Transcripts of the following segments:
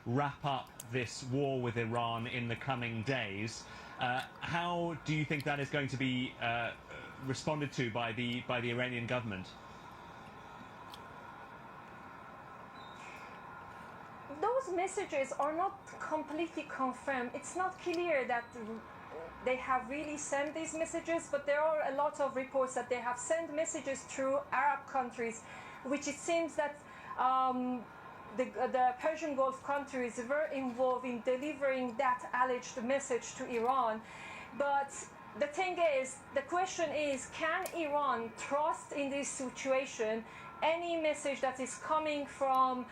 wrap up this war with Iran in the coming days. How do you think that is going to be responded to by the Iranian government? Those messages are not completely confirmed. It's not clear that they have really sent these messages, but there are a lot of reports that they have sent messages through Arab countries, which it seems that the Persian Gulf countries were involved in delivering that alleged message to Iran. But the thing is, the question is, can Iran trust in this situation any message that is coming from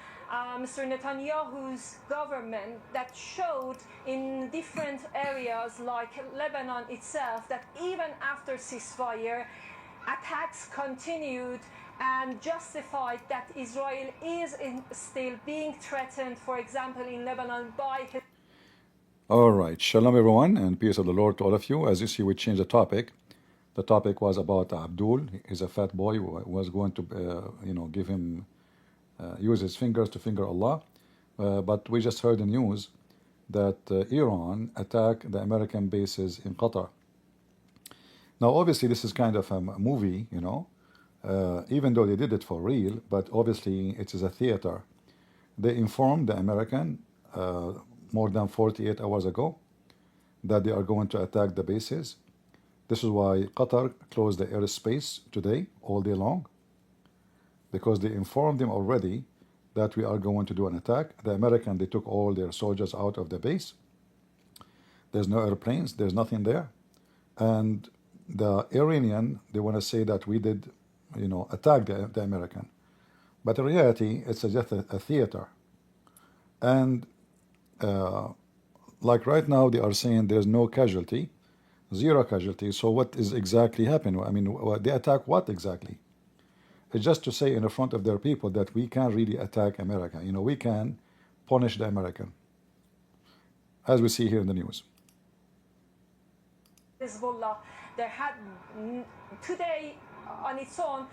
Mr. Netanyahu's government that showed in different areas like Lebanon itself that even after ceasefire, attacks continued and justified that Israel is still being threatened, for example, in Lebanon by... All right. Shalom, everyone, and peace of the Lord to all of you. As you see, we changed the topic. The topic was about Abdul. He's a fat boy who was going to, give him, use his fingers to finger Allah. But we just heard the news that Iran attacked the American bases in Qatar. Now, obviously, this is kind of a movie, even though they did it for real, but obviously it is a theater. They informed the American more than 48 hours ago that they are going to attack the bases. This is why Qatar closed the airspace today, all day long, because they informed them already that we are going to do an attack. The American, they took all their soldiers out of the base. There's no airplanes, there's nothing there. And the Iranian, they want to say that we did, attack the American. But in reality, it's just a theater. And like right now, they are saying there's no casualty, zero casualty. So what is exactly happening? I mean, they attack what exactly? It's just to say in the front of their people that we can really attack America. We can punish the American, as we see here in the news. Hezbollah, there had today on its own,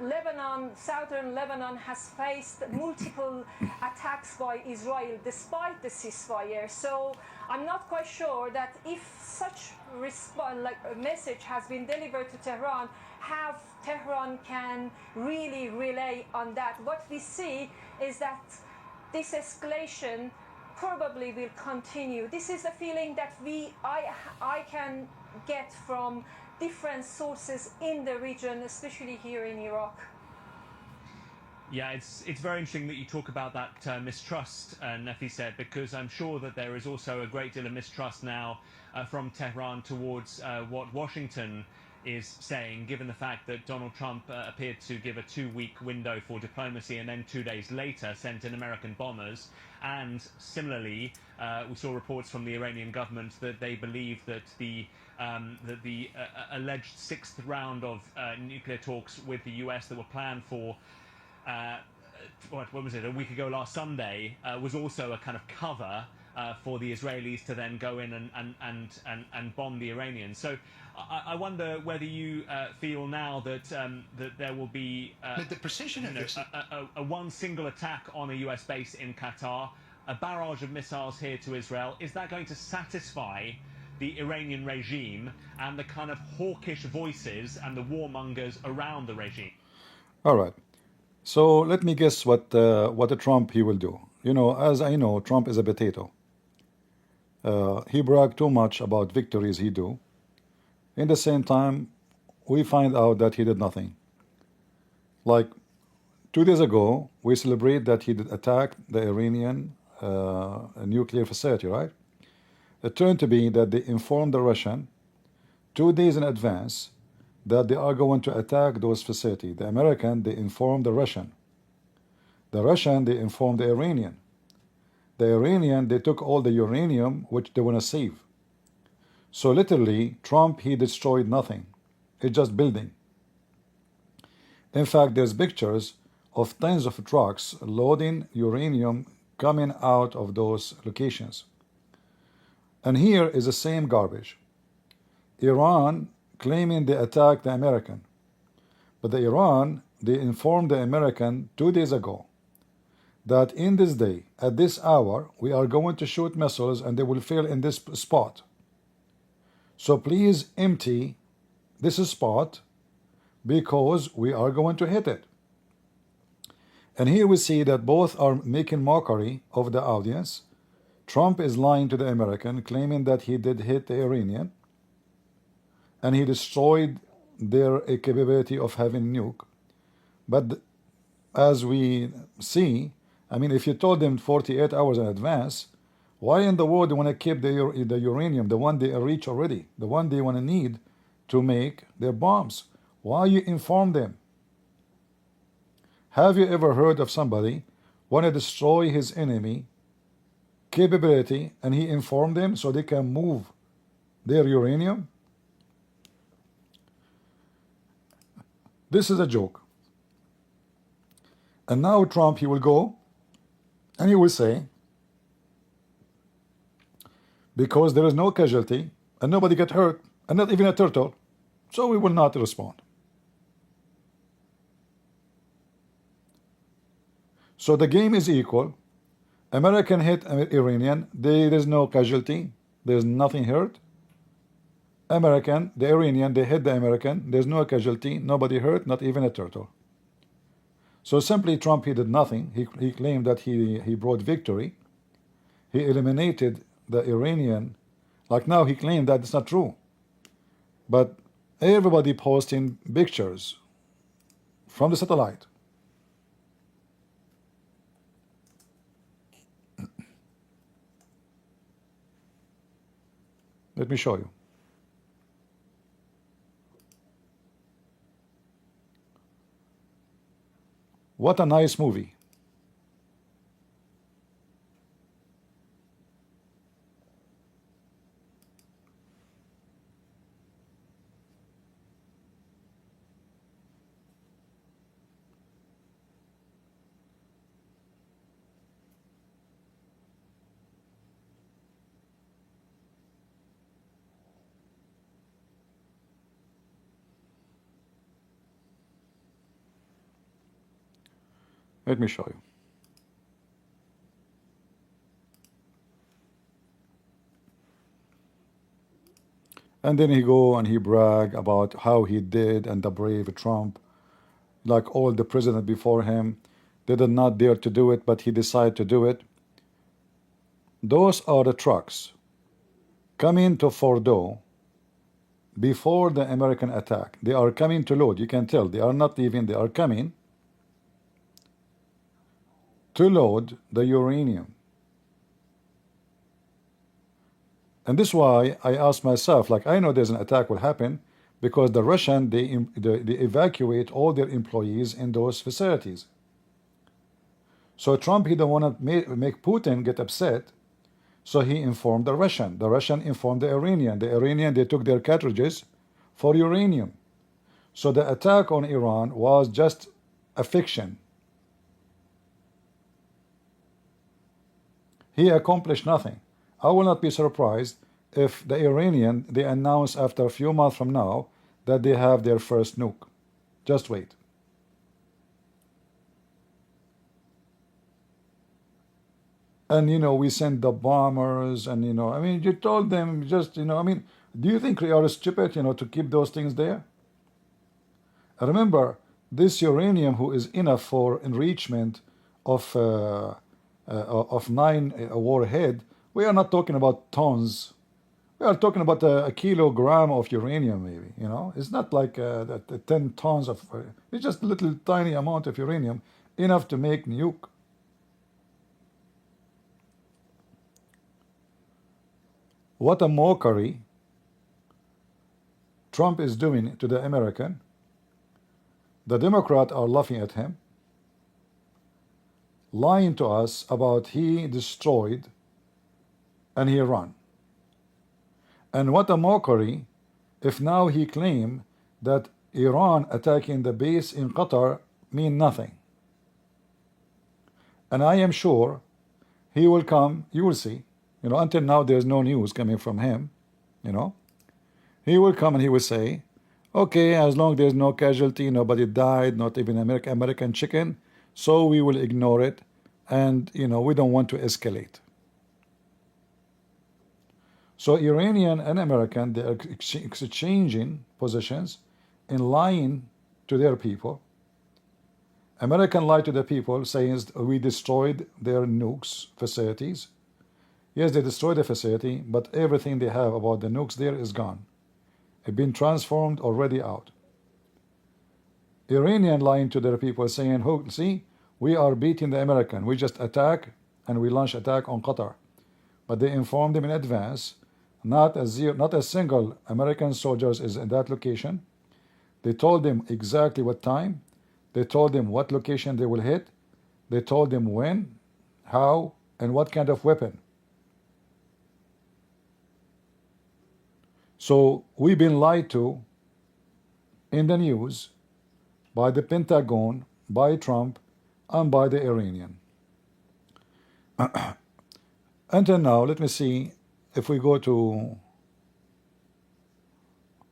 Lebanon, southern Lebanon has faced multiple attacks by Israel despite the ceasefire. So I'm not quite sure that if such a message has been delivered to Tehran, how Tehran can really rely on that. What we see is that this escalation probably will continue. This is the feeling that I can get from different sources in the region, especially here in Iraq. Yeah, it's very interesting that you talk about that mistrust, Nefi said, because I'm sure that there is also a great deal of mistrust now from Tehran towards what Washington is saying, given the fact that Donald Trump appeared to give a 2-week window for diplomacy and then 2 days later sent in American bombers. And similarly, we saw reports from the Iranian government that they believe that the alleged 6th round of nuclear talks with the US that were planned for what was it, a week ago last Sunday, was also a kind of cover for the Israelis to then go in and bomb the Iranians. So I wonder whether you feel now that that there will be but the precision of this, a one single attack on a US base in Qatar, a barrage of missiles here to Israel. Is that going to satisfy the Iranian regime and the kind of hawkish voices and the warmongers around the regime? All right. So let me guess what a Trump he will do. As I know, Trump is a potato. He bragged too much about victories he do. In the same time, we find out that he did nothing. Like 2 days ago, we celebrate that he did attack the Iranian nuclear facility, right? It turned to be that they informed the Russian 2 days in advance that they are going to attack those facilities. The American, they informed the Russian. The Russian, they informed the Iranian. The Iranian, they took all the uranium which they want to save. So literally, Trump, he destroyed nothing. It's just building. In fact, there's pictures of tons of trucks loading uranium coming out of those locations. And here is the same garbage. Iran claiming they attacked the American. But the Iran, they informed the American 2 days ago that in this day, at this hour, we are going to shoot missiles and they will fail in this spot. So please empty this spot because we are going to hit it. And here we see that both are making mockery of the audience. Trump is lying to the American, claiming that he did hit the Iranian and he destroyed their capability of having nuke. But as we see, I mean, if you told them 48 hours in advance, why in the world do you want to keep the uranium, the one they reach already, the one they want to need to make their bombs? Why you inform them? Have you ever heard of somebody want to destroy his enemy capability and he informed them so they can move their uranium? This is a joke. And now Trump, he will go and he will say, because there is no casualty and nobody get hurt and not even a turtle, so we will not respond. So the game is equal. American hit Iranian, there is no casualty, there is nothing hurt. American, the Iranian, they hit the American, there's no casualty, nobody hurt, not even a turtle. So simply Trump, he did nothing. He claimed that he brought victory. He eliminated the Iranian. Like now he claimed that it's not true. But everybody posting pictures from the satellite. Let me show you. What a nice movie. Let me show you. And then he go and he brag about how he did and the brave Trump, like all the president before him, they did not dare to do it, but he decided to do it. Those are the trucks coming to Fordo before the American attack. They are coming to load. You can tell they are not leaving, they are coming to load the uranium. And this is why I asked myself, like, I know there's an attack will happen because the Russian, they evacuate all their employees in those facilities. So Trump, he don't want to make Putin get upset, so he informed the Russian. The Russian informed the Iranian. The Iranian, they took their cartridges for uranium. So the attack on Iran was just a fiction. He accomplished nothing. I will not be surprised if the Iranian, they announce after a few months from now that they have their first nuke. Just wait. And, you know, we send the bombers and, you know, I mean, you told them just, you know, I mean, do you think we are stupid, you know, to keep those things there? Remember, this uranium who is enough for enrichment of 9 warhead, we are not talking about tons. We are talking about a kilogram of uranium, maybe, you know. It's not like 10 tons of, it's just a little tiny amount of uranium, enough to make nuke. What a mockery Trump is doing to the American. The Democrats are laughing at him, lying to us about he destroyed and he run. And what a mockery if now he claim that Iran attacking the base in Qatar mean nothing. And I am sure he will come, you will see, you know, until now there's no news coming from him, you know. He will come and he will say, okay, as long as there's no casualty, nobody died, not even American chicken, so we will ignore it. and we don't want to escalate. So Iranian and American, they are exchanging positions in lying to their people. American lied to the people, saying we destroyed their nukes facilities. Yes, they destroyed the facility, but everything they have about the nukes there is gone. It's been transformed already out. Iranian lying to their people, saying, "Oh, see, we are beating the American. We just attack and we launch attack on Qatar." But they informed them in advance. Not a single American soldiers is in that location. They told them exactly what time. They told them what location they will hit. They told them when, how, and what kind of weapon. So we've been lied to in the news by the Pentagon, by Trump, and by the Iranian. Until now, let me see if we go to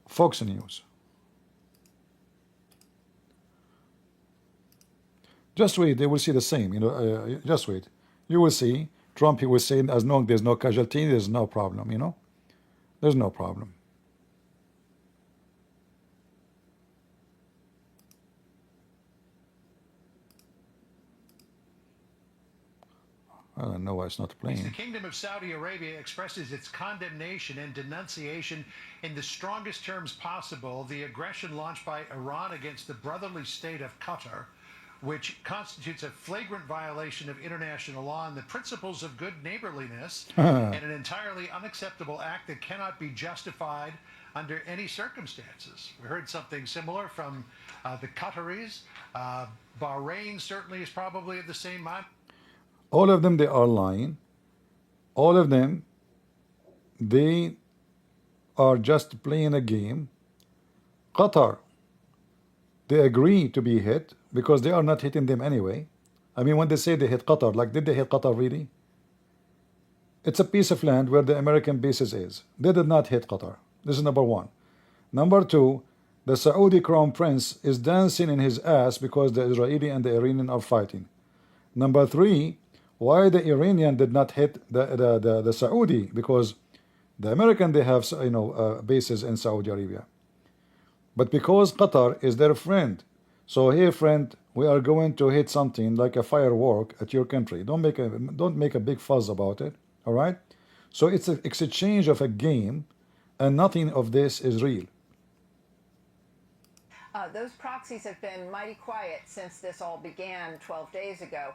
Fox News. Just wait, they will see the same. Just wait. You will see Trump. He was saying, as long as there's no casualty, there's no problem. There's no problem. I don't know why it's not playing. The Kingdom of Saudi Arabia expresses its condemnation and denunciation in the strongest terms possible of the aggression launched by Iran against the brotherly state of Qatar, which constitutes a flagrant violation of international law and the principles of good neighborliness, and an entirely unacceptable act that cannot be justified under any circumstances. We heard something similar from the Qataris. Bahrain certainly is probably of the same mind. All of them, they are lying. All of them, they are just playing a game. Qatar, they agree to be hit because they are not hitting them anyway. I mean, when they say they hit Qatar, like, did they hit Qatar really? It's a piece of land where the American bases is. They did not hit Qatar. This is number one. Number two, the Saudi crown prince is dancing in his ass because the Israeli and the Iranian are fighting. Number three, why the Iranian did not hit the Saudi? Because the American, they have bases in Saudi Arabia, but because Qatar is their friend, so hey friend, we are going to hit something like a firework at your country. Don't make a big fuss about it. All right. So it's an exchange of a game, and nothing of this is real. Those proxies have been mighty quiet since this all began 12 days ago.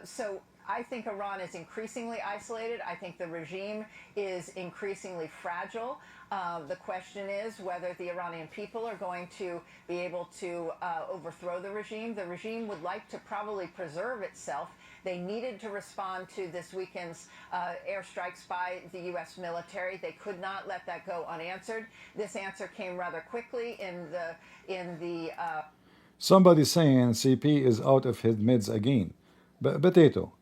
So I think Iran is increasingly isolated. I think the regime is increasingly fragile. The question is whether the Iranian people are going to be able to overthrow the regime. The regime would like to probably preserve itself. They needed to respond to this weekend's airstrikes by the U.S. military. They could not let that go unanswered. This answer came rather quickly in the. Somebody saying CP is out of his mids again. Potato,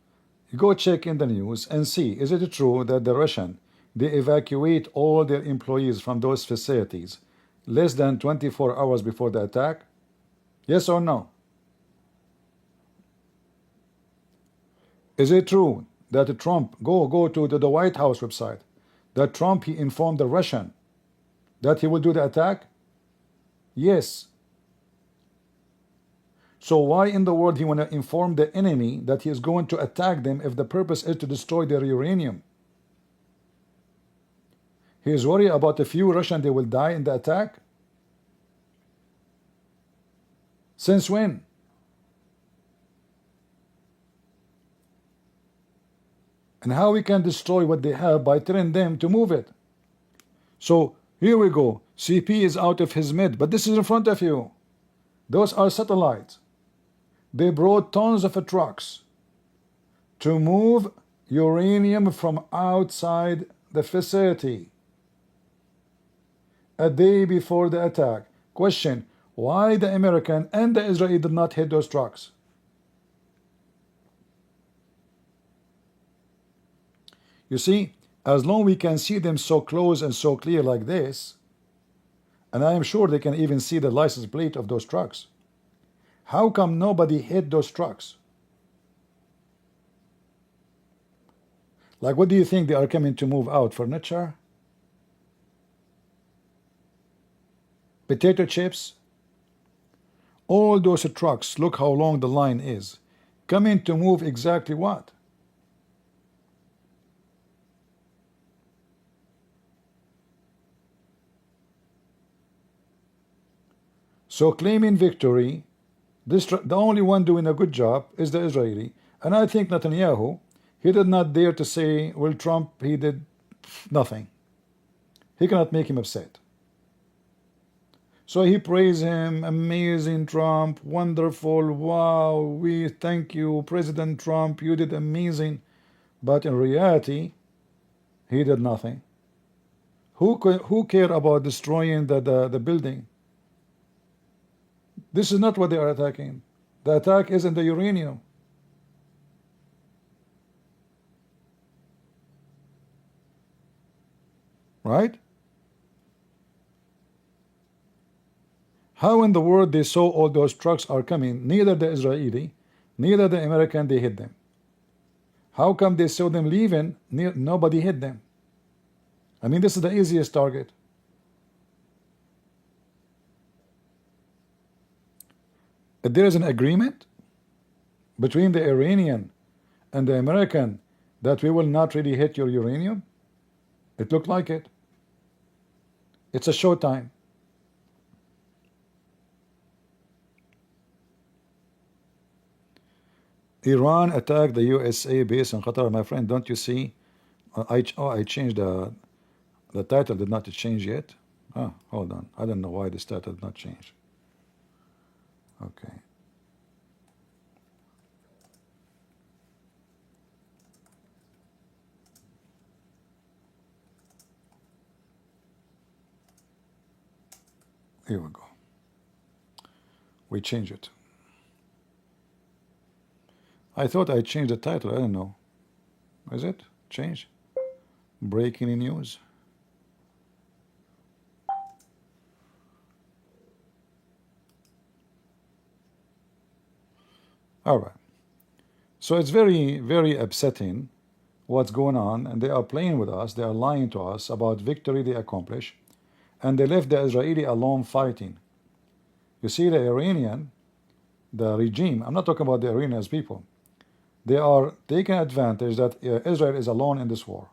go check in the news and see, is it true that the Russian, they evacuate all their employees from those facilities less than 24 hours before the attack? Yes or no? Is it true that Trump, go to the White House website, that Trump, he informed the Russian that he will do the attack? Yes. So why in the world he want to inform the enemy that he is going to attack them if the purpose is to destroy their uranium? He is worried about a few Russians, they will die in the attack? Since when? And how we can destroy what they have by telling them to move it. So here we go. CP is out of his mid, but this is in front of you. Those are satellites. They brought tons of trucks to move uranium from outside the facility a day before the attack. Question, why the American and the Israeli did not hit those trucks? You see, as long as we can see them so close and so clear like this, and I am sure they can even see the license plate of those trucks, how come nobody hit those trucks? Like, what do you think they are coming to move out? Furniture? Potato chips? All those trucks, look how long the line is. Coming to move exactly what? So claiming victory, the only one doing a good job is the Israeli. And I think Netanyahu, he did not dare to say, well, Trump, he did nothing. He cannot make him upset. So he praised him, amazing Trump, wonderful, wow, we thank you, President Trump, you did amazing. But in reality, he did nothing. Who care about destroying the building? This is not what they are attacking. The attack is in the uranium. Right? How in the world they saw all those trucks are coming? Neither the Israeli, neither the American, they hit them. How come they saw them leaving? Nobody hit them. I mean, this is the easiest target. If there is an agreement between the Iranian and the American that we will not really hit your uranium, it looked like it. It's a showtime. Iran attacked the USA base in Qatar. My friend, don't you see? I changed the title. Did not change yet. Oh, hold on. I don't know why this title did not change. Okay. Here we go. We change it. I thought I changed the title. I don't know. Is it? Change? Breaking news. All right. So it's very, very upsetting what's going on, and they are playing with us. They are lying to us about victory they accomplish, and they left the Israeli alone fighting. You see, the Iranian, the regime, I'm not talking about the Iranians people, they are taking advantage that Israel is alone in this war.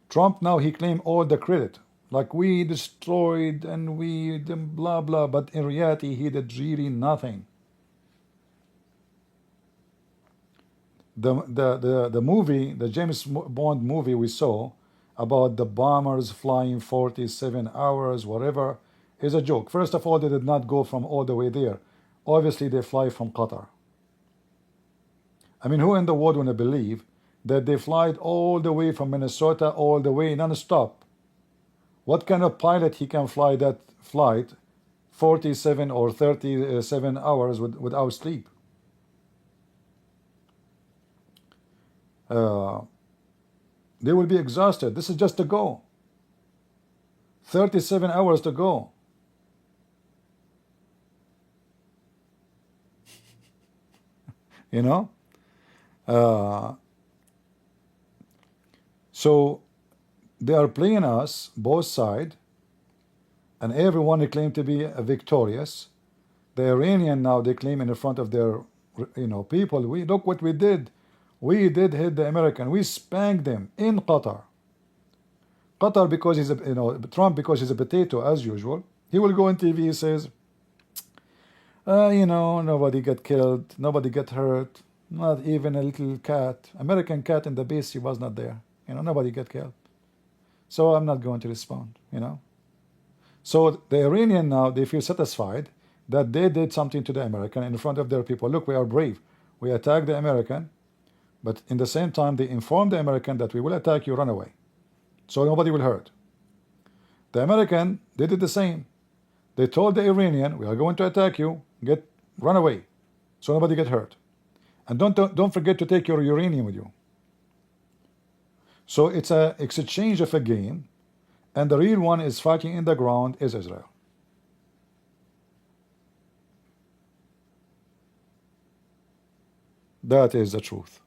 Trump now, he claimed all the credit, like we destroyed and we blah blah, but in reality he did really nothing. The movie, the James Bond movie we saw about the bombers flying 47 hours, whatever, is a joke. First of all, they did not go from all the way there. Obviously, they fly from Qatar. I mean, who in the world would believe that they fly all the way from Minnesota all the way non-stop? What kind of pilot he can fly that flight 47 or 37 hours without sleep? They will be exhausted. This is just to go. 37 hours to go. You know? So they are playing us, both sides, and everyone they claim to be victorious. The Iranian now, they claim in front of their people, we look what we did. We did hit the American. We spanked them in Qatar. Qatar, because he's a Trump, because he's a potato as usual. He will go on TV. He says, nobody got killed, nobody got hurt, not even a little cat, American cat in the base. He was not there. Nobody got killed. So I'm not going to respond. So the Iranian now, they feel satisfied that they did something to the American in front of their people. Look, we are brave. We attacked the American. But in the same time, they informed the American that we will attack you, run away. So nobody will hurt. The American, they did the same. They told the Iranian, we are going to attack you, run away. So nobody get hurt. And don't forget to take your uranium with you. So it's a exchange of a game, and the real one is fighting in the ground is Israel. That is the truth.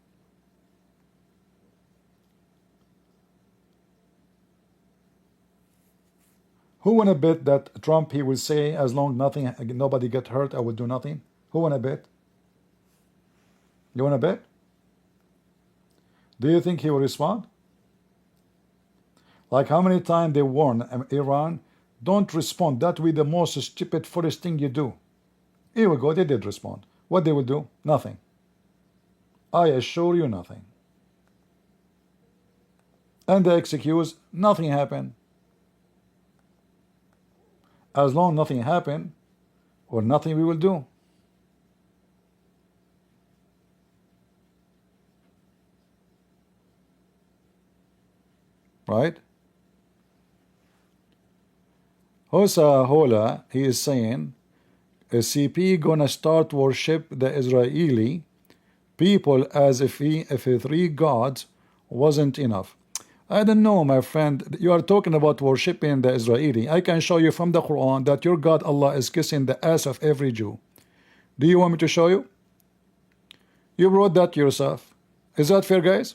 Who wanna bet that Trump, he will say, as long nobody get hurt, I will do nothing? Who wanna bet? You wanna bet? Do you think he will respond? Like how many times they warn Iran, don't respond. That will be the most stupid, foolish thing you do. Here we go, they did respond. What they will do? Nothing. I assure you, nothing. And the excuse, nothing happened. As long nothing happened, or nothing we will do. Right? Hosa Hola, he is saying, a CP gonna start worship the Israeli people as if three gods wasn't enough. I don't know, my friend. You are talking about worshiping the Israeli. I can show you from the Quran that your God Allah is kissing the ass of every Jew. Do you want me to show you? You wrote that yourself. Is that fair, guys?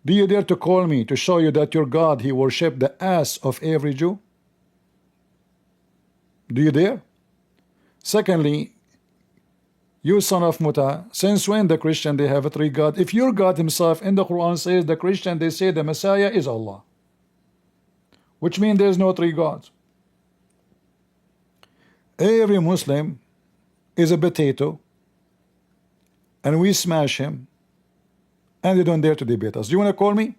Do you dare to call me to show you that your God, he worshipped the ass of every Jew? Do you dare? Secondly, you son of Muta, since when the Christian they have three gods? If your God himself in the Quran says the Christian they say the Messiah is Allah, which means there's no three gods. Every Muslim is a potato, and we smash him, and they don't dare to debate us. Do you want to call me?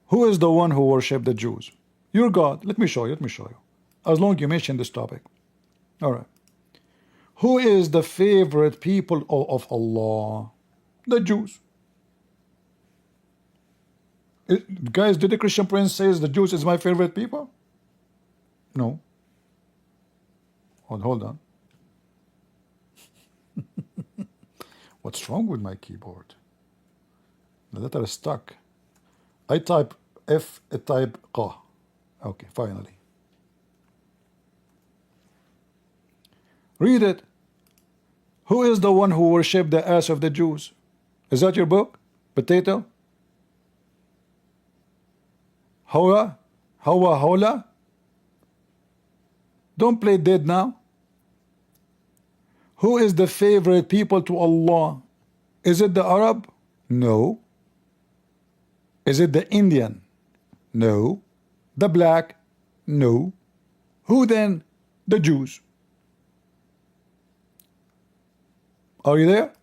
Who is the one who worshipped the Jews? Your God. Let me show you. Let me show you. As long as you mention this topic. All right. Who is the favorite people of Allah? The Jews. Guys, did the Christian Prince say the Jews is my favorite people? No. Hold on. What's wrong with my keyboard? The letter is stuck. I type F, I type Q. Okay, finally. Read it. Who is the one who worshipped the ass of the Jews? Is that your book? Potato? Hola? Hola? Don't play dead now. Who is the favorite people to Allah? Is it the Arab? No. Is it the Indian? No. The black? No. Who then? The Jews. Are you there?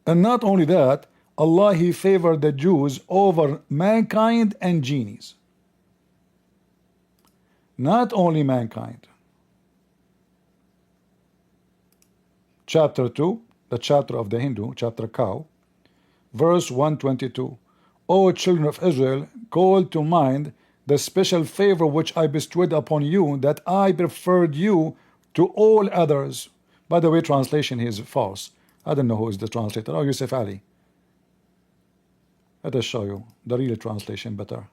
And not only that, Allah, he favored the Jews over mankind and genies. Not only mankind. Chapter 2, the chapter of the Hindu, chapter cow, verse 122. O children of Israel, call to mind the special favor which I bestowed upon you, that I preferred you to all others. By the way, translation is false. I don't know who is the translator. Oh, Yusuf Ali. Let us show you the real translation better.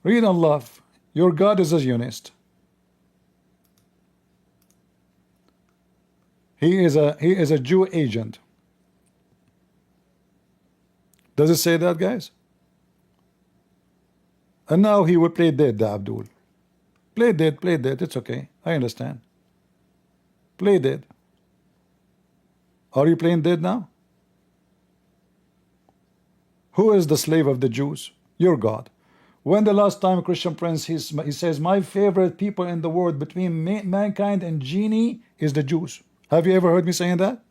Read and love. Your God is a Zionist. He is a Jew agent. Does it say that, guys? And now he will play dead, the Abdul. Play dead, it's okay. I understand. Play dead. Are you playing dead now? Who is the slave of the Jews? Your God. When the last time Christian Prince, he says, my favorite people in the world between mankind and genie is the Jews. Have you ever heard me saying that?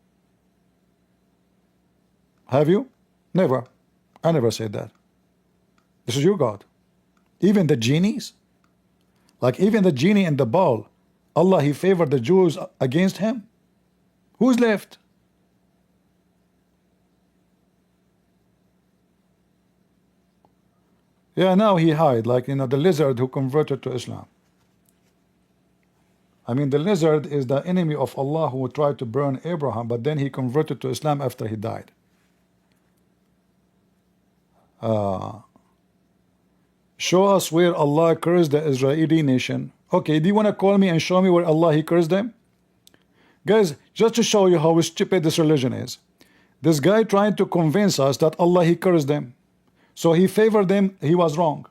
Have you? Never. I never said that. This is your God. Even the genies? Like even the genie in the ball, Allah, he favored the Jews against him? Who's left? Yeah, now he hide, like, the lizard who converted to Islam. I mean, the lizard is the enemy of Allah who tried to burn Abraham, but then he converted to Islam after he died. Show us where Allah cursed the Israeli nation. Okay, do you want to call me and show me where Allah, he cursed them? Guys, just to show you how stupid this religion is. This guy trying to convince us that Allah, he cursed them. So he favored them, he was wrong.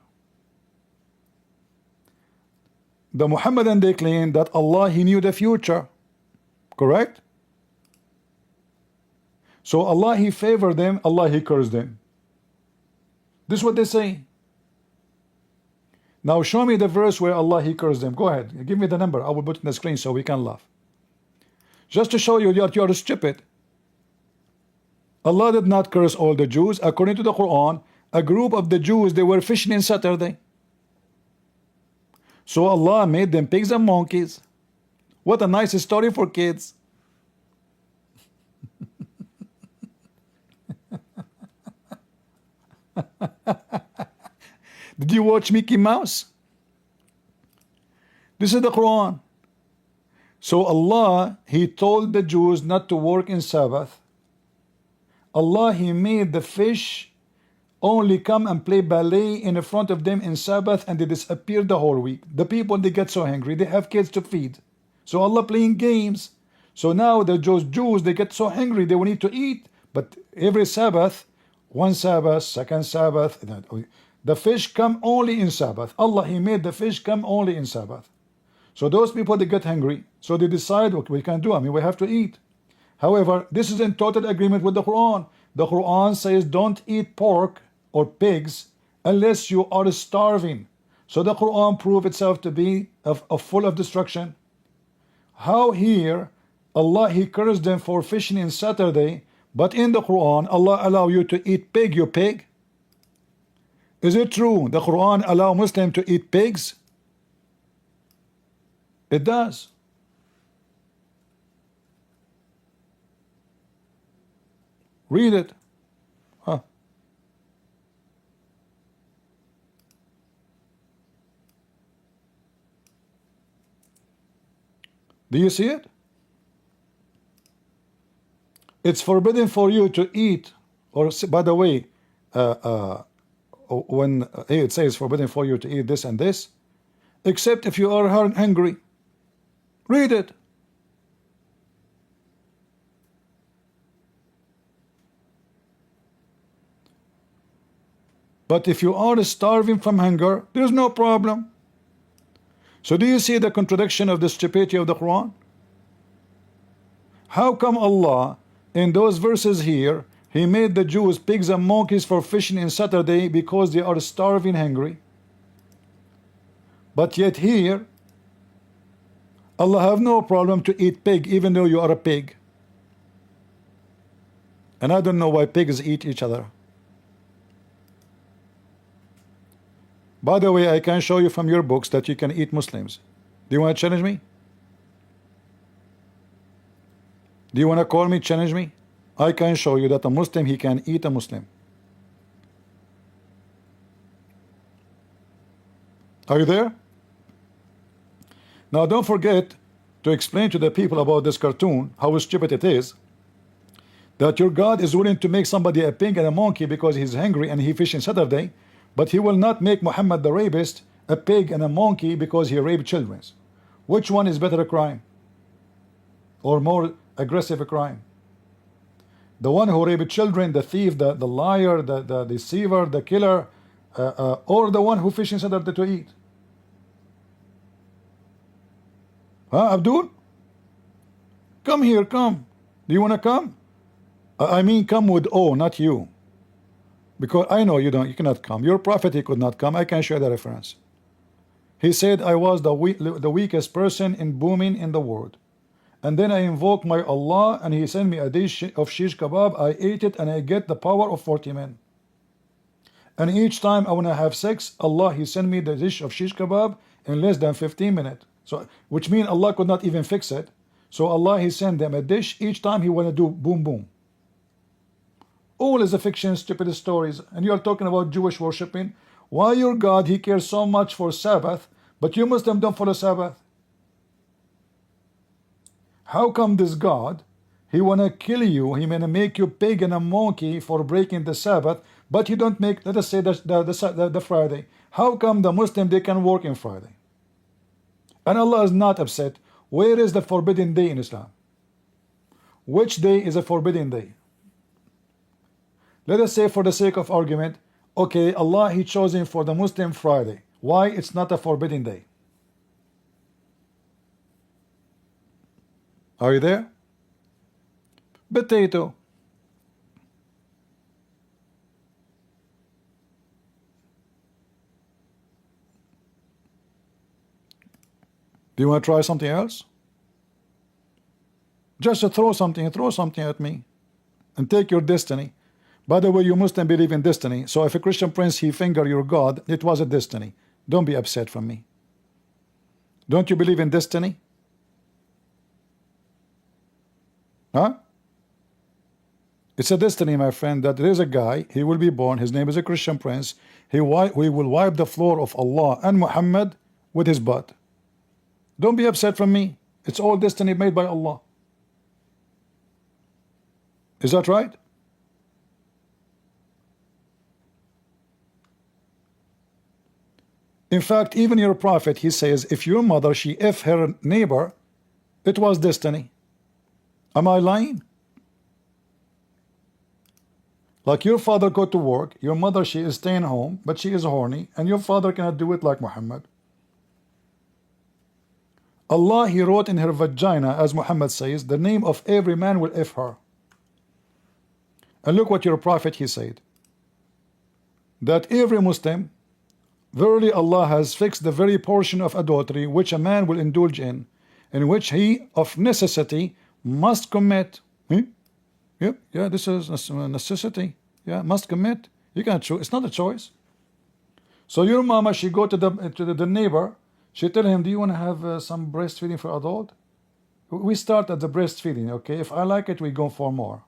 The Muhammadan, they claim that Allah, he knew the future. Correct? So Allah, he favored them, Allah, he cursed them. This is what they say. Now show me the verse where Allah, he cursed them. Go ahead, give me the number. I will put it in the screen so we can laugh. Just to show you that you are stupid. Allah did not curse all the Jews. According to the Quran, a group of the Jews, they were fishing on Saturday. So Allah made them pigs and monkeys. What a nice story for kids. Did you watch Mickey Mouse? This is the Quran. So Allah, he told the Jews not to work in Sabbath. Allah, he made the fish only come and play ballet in front of them in Sabbath, and they disappeared the whole week. The people, they get so hungry, they have kids to feed. So Allah playing games. So now the Jews, they get so hungry, they will need to eat. But every Sabbath, one Sabbath, second Sabbath, the fish come only in Sabbath. Allah, he made the fish come only in Sabbath. So those people, they get hungry. So they decide, what we can do, I mean, we have to eat. However, this is in total agreement with the Quran. The Quran says don't eat pork or pigs unless you are starving. So the Quran proved itself to be full of destruction. How here Allah, he cursed them for fishing in Saturday, but in the Quran Allah allow you to eat pig, you pig? Is it true the Quran allow Muslim to eat pigs? It does. Read it. Huh. Do you see it? It's forbidden for you to eat, or by the way, when it says forbidden for you to eat this and this, except if you are hungry. Read it. But if you are starving from hunger, there's no problem. So do you see the contradiction of the stupidity of the Quran? How come Allah, in those verses here, he made the Jews pigs and monkeys for fishing in Saturday because they are starving hungry? But yet here, Allah have no problem to eat pig even though you are a pig. And I don't know why pigs eat each other. By the way, I can show you from your books that you can eat Muslims. Do you want to challenge me? Do you want to call me, challenge me? I can show you that a Muslim, he can eat a Muslim. Are you there? Now don't forget to explain to the people about this cartoon, how stupid it is, that your God is willing to make somebody a pig and a monkey because he's hungry and he fishing Saturday, but he will not make Muhammad the rapist a pig and a monkey because he raped children. Which one is better a crime? Or more aggressive a crime? The one who raped children, the thief, the liar, the deceiver, the killer, or the one who fishing Saturday to eat? Huh, Abdul? Come here, come. Do you want to come? I mean come with O, not you. Because I know you cannot come. Your prophet, he could not come. I can show the reference. He said, I was the weakest person in booming in the world. And then I invoked my Allah and he sent me a dish of shish kebab. I ate it and I get the power of 40 men. And each time I want to have sex, Allah, he sent me the dish of shish kebab in less than 15 minutes. So, which means Allah could not even fix it. So Allah, he sent them a dish. Each time he want to do boom boom. All is a fiction, stupid stories. And you are talking about Jewish worshipping. Why your God, he cares so much for Sabbath, but you Muslims don't follow Sabbath? How come this God, he wanna kill you, he wanna make you pig and a monkey for breaking the Sabbath, but he don't make, let us say, the Friday? How come the Muslim, they can work in Friday? And Allah is not upset. Where is the forbidden day in Islam? Which day is a forbidden day? Let us say, for the sake of argument, Okay, Allah, He chose him for the Muslim Friday. Why it's not a forbidden day? Are you there? Potato. Do you want to try something else? Just to throw something at me and take your destiny. By the way, you Muslim believe in destiny. So if a Christian prince, he finger your God, it was a destiny. Don't be upset from me. Don't you believe in destiny? Huh? It's a destiny, my friend, that there is a guy, he will be born, his name is a Christian prince, he will wipe the floor of Allah and Muhammad with his butt. Don't be upset from me. It's all destiny made by Allah. Is that right? In fact, even your prophet, he says, if your mother, she F her neighbor, it was destiny. Am I lying? Like your father go to work, your mother, she is staying home, but she is horny, and your father cannot do it like Muhammad. Allah, He wrote in her vagina, as Muhammad says, the name of every man will F her. And look what your prophet, he said, that every Muslim, verily Allah has fixed the very portion of adultery which a man will indulge in which he of necessity must commit. Yep, yeah, this is a necessity. Yeah, must commit. You can't choose. It's not a choice. So your mama, she go to the neighbor, she tell him, do you want to have some breastfeeding for adult? We start at the breastfeeding, okay? If I like it, we go for more.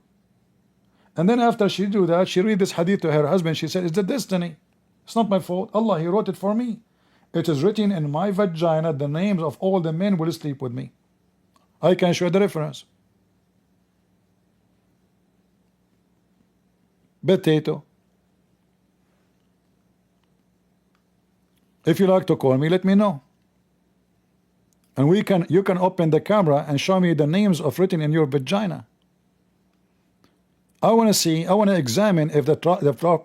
And then after she do that, she read this hadith to her husband. She said, it's the destiny. It's not my fault. Allah, He wrote it for me. It is written in my vagina, the names of all the men will sleep with me. I can show the reference. Potato. If you like to call me, let me know. And you can open the camera and show me the names of written in your vagina. I want to examine if the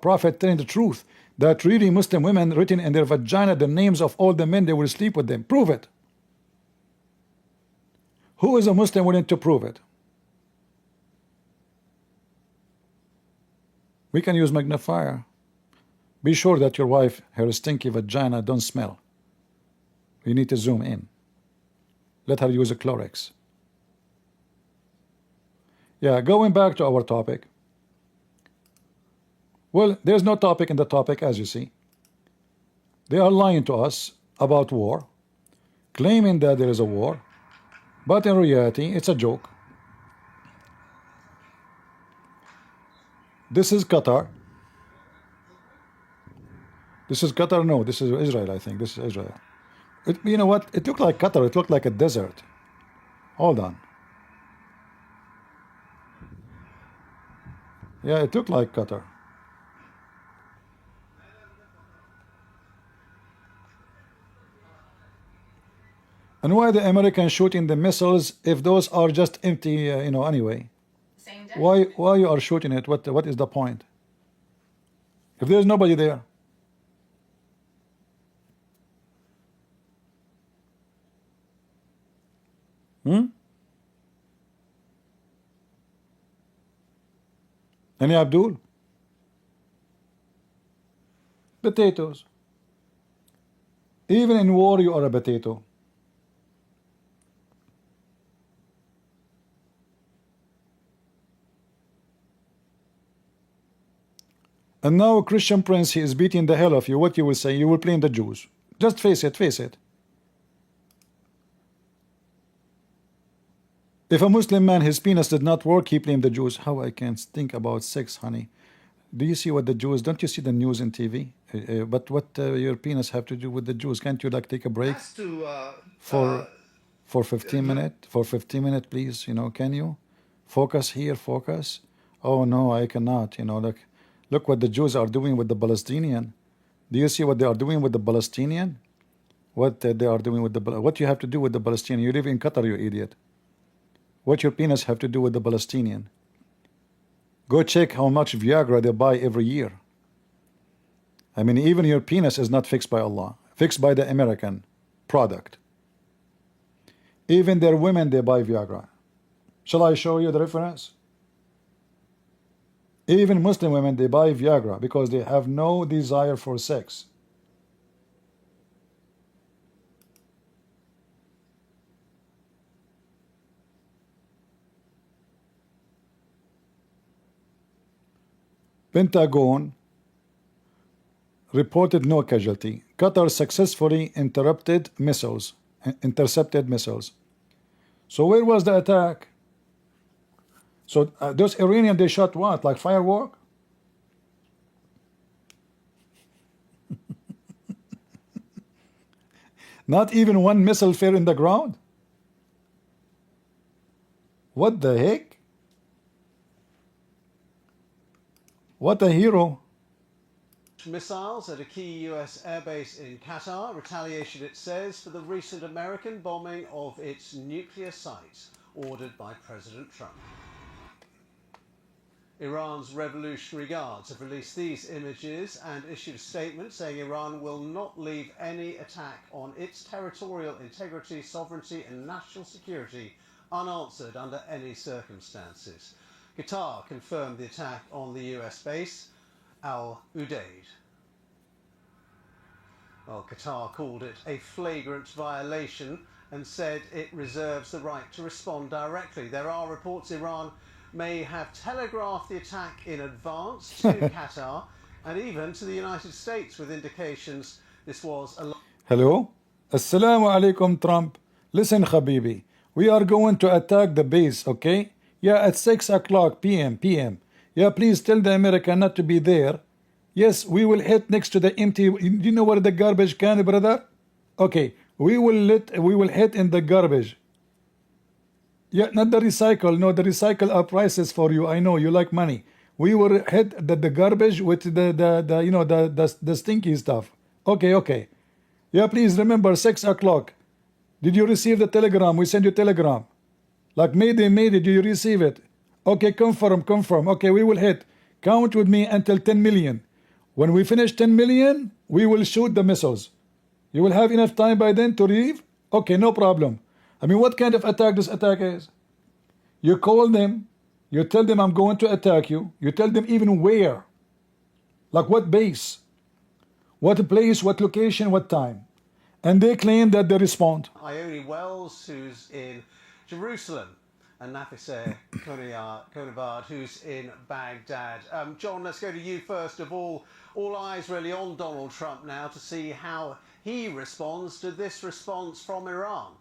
prophet telling the truth, that really Muslim women written in their vagina the names of all the men they will sleep with them. Prove it. Who is a Muslim willing to prove it? We can use magnifier. Be sure that your wife, her stinky vagina don't smell. You need to zoom in. Let her use a Clorox. Yeah, going back to our topic. Well, there's no topic in the topic, as you see. They are lying to us about war, claiming that there is a war, but in reality, it's a joke. This is Qatar. This is Qatar? No, this is Israel, I think. This is Israel. You know what? It looked like Qatar. It looked like a desert. Hold on. Yeah, it looked like Qatar. And why the Americans shooting the missiles if those are just empty, anyway? Same day. Why you are shooting it? What is the point? If there's nobody there. Any Abdul? Potatoes. Even in war you are a potato. And now a Christian prince, he is beating the hell of you. What you will say? You will blame the Jews. Just face it, face it. If a Muslim man, his penis did not work, he blamed the Jews. How I can think about sex, honey. Do you see what the Jews, don't you see the news in TV? But what your penis have to do with the Jews? Can't you like take a break for 15 minutes? For 15 minutes, please, can you? Focus here, focus. Oh no, I cannot, look what the Jews are doing with the Palestinian. Do you see what they are doing with the Palestinian? What they are doing with what you have to do with the Palestinian? You live in Qatar, you idiot. What your penis have to do with the Palestinian? Go check how much Viagra they buy every year. I mean, even your penis is not fixed by Allah, fixed by the American product. Even their women, they buy Viagra. Shall I show you the reference? Even Muslim women, they buy Viagra because they have no desire for sex. Pentagon reported no casualty. Qatar successfully intercepted missiles. So where was the attack? So those Iranians, they shot what? Like firework? Not even one missile fell in the ground? What the heck? What a hero. Missiles at a key US airbase in Qatar. Retaliation, it says, for the recent American bombing of its nuclear site ordered by President Trump. Iran's Revolutionary Guards have released these images and issued a statement saying Iran will not leave any attack on its territorial integrity, sovereignty and national security unanswered under any circumstances. Qatar confirmed the attack on the US base Al Udeid. Well, Qatar called it a flagrant violation and said it reserves the right to respond directly. There are reports Iran may have telegraphed the attack in advance to Qatar and even to the United States, with indications this was a... Hello? Assalamu alaikum, Trump. Listen, Habibi. We are going to attack the base, okay? Yeah, at 6 o'clock p.m. Yeah, please tell the American not to be there. Yes, we will hit next to the empty... You know where the garbage can, brother? Okay, we will hit in the garbage. Yeah, not the recycle. No, the recycle are prices for you. I know you like money. We will hit the garbage with the stinky stuff. Okay. Yeah, please remember 6 o'clock. Did you receive the telegram? We sent you telegram. Like Mayday, did you receive it? Okay, confirm. Okay, we will hit. Count with me until 10 million. When we finish 10 million, we will shoot the missiles. You will have enough time by then to leave? Okay, no problem. I mean, what kind of attack this attack is? You call them, you tell them I'm going to attack you. You tell them even where. Like what base, what place, what location, what time. And they claim that they respond. Ione Wells, who's in Jerusalem, and Nafiseh Konavad, who's in Baghdad. John, let's go to you first of all. All eyes really on Donald Trump now to see how he responds to this response from Iran.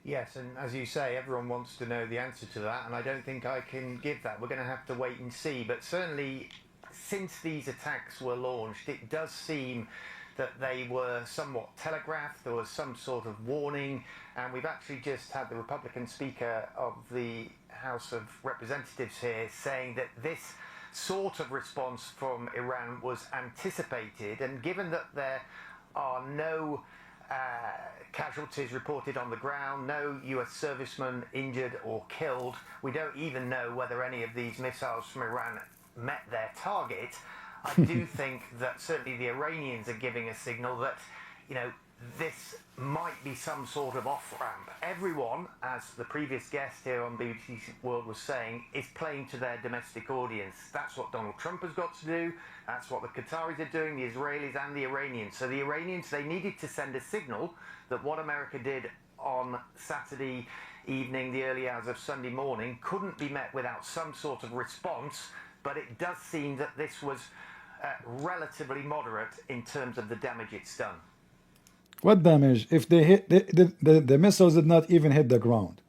Yes, and as you say, everyone wants to know the answer to that, and I don't think I can give that. We're going to have to wait and see. But certainly, since these attacks were launched, it does seem that they were somewhat telegraphed. There was some sort of warning, and we've actually just had the Republican Speaker of the House of Representatives here saying that this sort of response from Iran was anticipated, and given that there are no casualties reported on the ground, no US servicemen injured or killed, we don't even know whether any of these missiles from Iran met their target. I do think that certainly the Iranians are giving a signal that, you know, this might be some sort of off-ramp. Everyone, as the previous guest here on BBC World was saying, is playing to their domestic audience. That's what Donald Trump has got to do. That's what the Qataris are doing, the Israelis and the Iranians. So the Iranians, they needed to send a signal that what America did on Saturday evening, the early hours of Sunday morning, couldn't be met without some sort of response. But it does seem that this was relatively moderate in terms of the damage it's done. What damage? If they hit the missiles did not even hit the ground,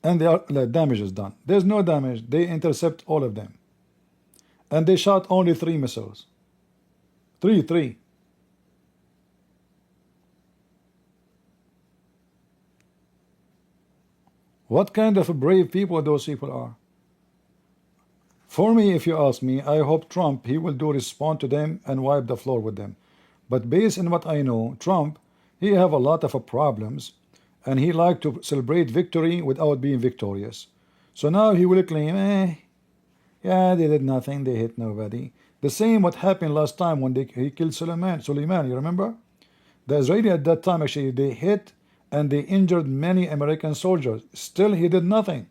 and the damage is done. There's no damage. They intercept all of them, and they shot only 3 missiles. Three. What kind of brave people those people are? For me, if you ask me, I hope Trump, he will respond to them and wipe the floor with them. But based on what I know, Trump, he have a lot of problems, and he like to celebrate victory without being victorious. So now he will claim, Yeah, they did nothing. They hit nobody. The same what happened last time when he killed Suleiman, you remember? The Israeli at that time, actually, they hit and they injured many American soldiers. Still, he did nothing.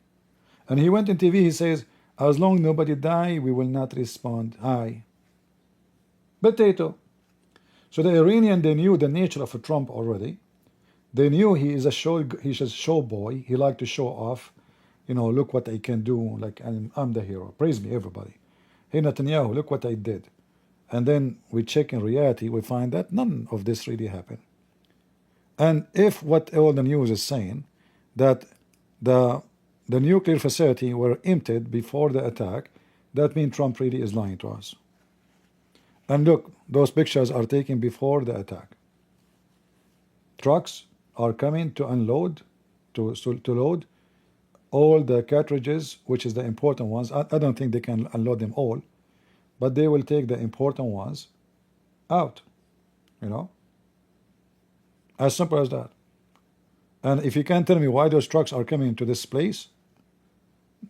And he went in TV, he says, as long nobody die, we will not respond. Hi. Potato. So the Iranian, they knew the nature of Trump already. They knew he's a show boy. He liked to show off. You know, look what I can do. Like, I'm the hero. Praise me, everybody. Hey, Netanyahu, look what I did. And then we check in reality, we find that none of this really happened. And if what all the news is saying, that the nuclear facility were emptied before the attack, that means Trump really is lying to us. And look, those pictures are taken before the attack. Trucks are coming to unload, to load all the cartridges, which is the important ones. I don't think they can unload them all, but they will take the important ones out, you know, as simple as that. And if you can't tell me why those trucks are coming to this place,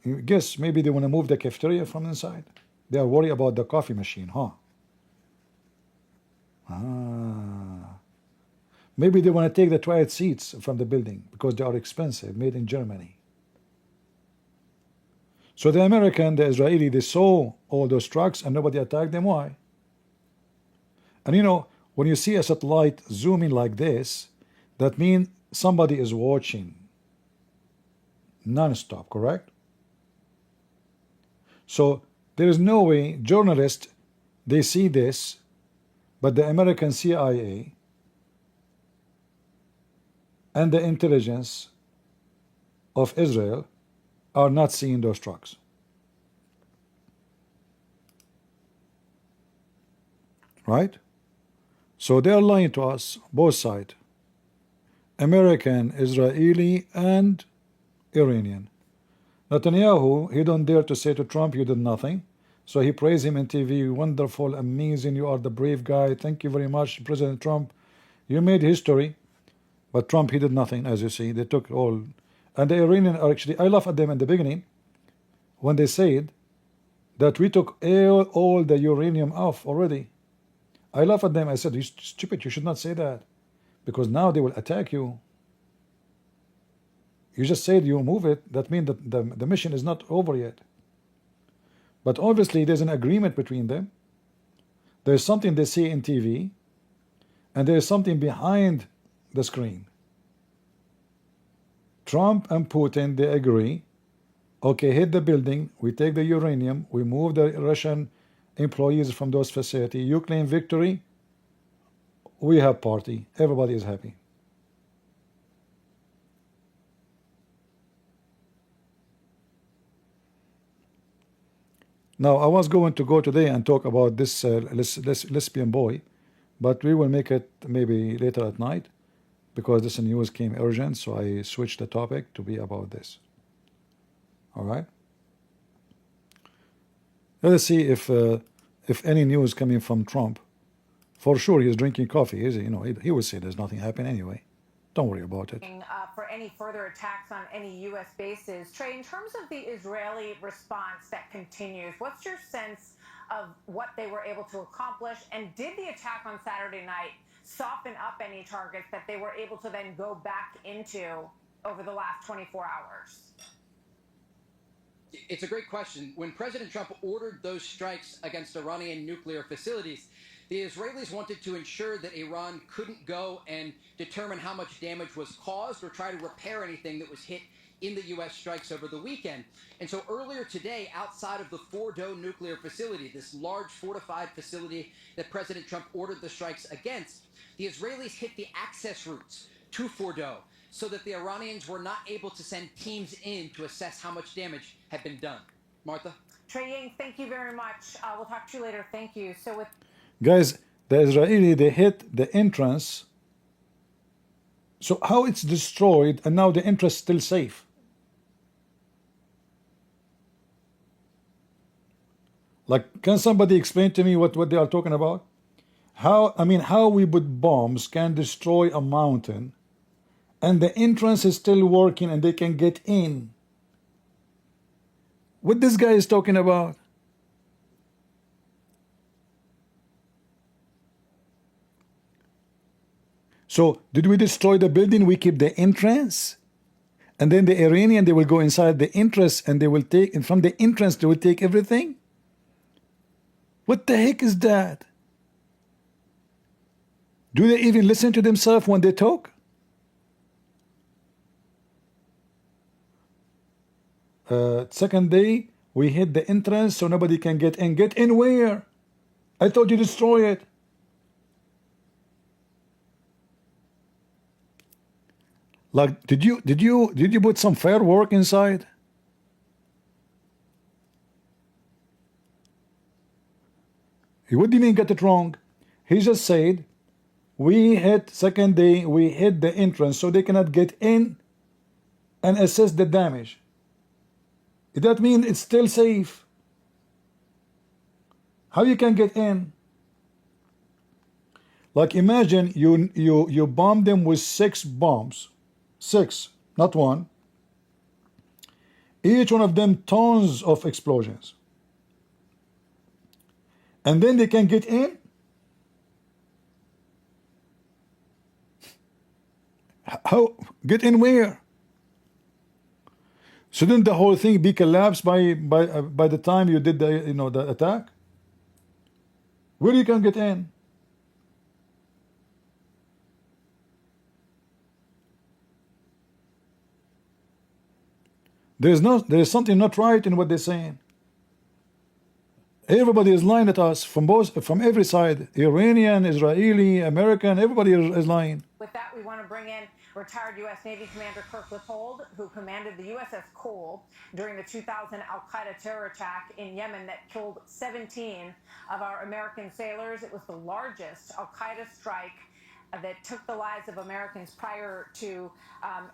you guess maybe they want to move the cafeteria from inside. They are worried about the coffee machine, huh? Maybe they want to take the toilet seats from the building because they are expensive, made in Germany. So the American, the Israeli, they saw all those trucks and nobody attacked them. Why? And you know, when you see a satellite zooming like this, that means somebody is watching non-stop, correct? So there is no way journalists, they see this, but the American CIA and the intelligence of Israel are not seeing those trucks. Right? So they're lying to us, both sides. American, Israeli, and Iranian. Netanyahu, he don't dare to say to Trump, you did nothing. So he praised him in TV, wonderful, amazing, you are the brave guy. Thank you very much, President Trump. You made history. But Trump, he did nothing, as you see. They took all. And the Iranian are actually, I laughed at them in the beginning when they said that we took all the uranium off already. I laughed at them. I said, you stupid, you should not say that. Because now they will attack you. You just said you move it. That means that the mission is not over yet. But obviously there's an agreement between them. There's something they see in TV. And there's something behind the screen. Trump and Putin, they agree. Okay, hit the building. We take the uranium. We move the Russian employees from those facilities. You claim victory. We have party. Everybody is happy. Now, I was going to go today and talk about this lesbian boy, but we will make it maybe later at night because this news came urgent, so I switched the topic to be about this. All right? Let us see if any news coming from Trump. For sure, he's drinking coffee, is he? You know, he will say there's nothing happening anyway. Don't worry about it. For any further attacks on any U.S. bases. Trey, in terms of the Israeli response that continues, what's your sense of what they were able to accomplish? And did the attack on Saturday night soften up any targets that they were able to then go back into over the last 24 hours? It's a great question. When President Trump ordered those strikes against Iranian nuclear facilities, the Israelis wanted to ensure that Iran couldn't go and determine how much damage was caused or try to repair anything that was hit in the U.S. strikes over the weekend. And so earlier today, outside of the Fordo nuclear facility, this large fortified facility that President Trump ordered the strikes against, the Israelis hit the access routes to Fordo so that the Iranians were not able to send teams in to assess how much damage had been done. Martha? Trey Yang, thank you very much. We'll talk to you later. Thank you. So with Guys, the Israeli, they hit the entrance. So how it's destroyed and now the entrance still safe? Like, can somebody explain to me what they are talking about? How we put bombs can destroy a mountain and the entrance is still working and they can get in? What this guy is talking about? So did we destroy the building? We keep the entrance, and then the Iranian, they will go inside the entrance and they will take, and from the entrance they will take everything. What the heck is that? Do they even listen to themselves when they talk? Second day, we hit the entrance so nobody can get in. Get in where? I told you destroy it. Like, did you put some firework inside? What do you mean get it wrong? He just said, we hit second day, we hit the entrance so they cannot get in and assess the damage. Does that mean it's still safe? How you can get in? Like, imagine you bomb them with 6 bombs. 6, not 1. Each one of them tons of explosions. And then they can get in? How? Get in where? Shouldn't the whole thing be collapsed by the time you did the attack? Where you can get in? There's something not right in what they're saying. Everybody is lying at us from every side. Iranian, Israeli, American, everybody is lying. With that, we want to bring in retired U.S. Navy Commander Kirk Lippold, who commanded the USS Cole during the 2000 Al-Qaeda terror attack in Yemen that killed 17 of our American sailors. It was the largest Al-Qaeda strike that took the lives of Americans prior to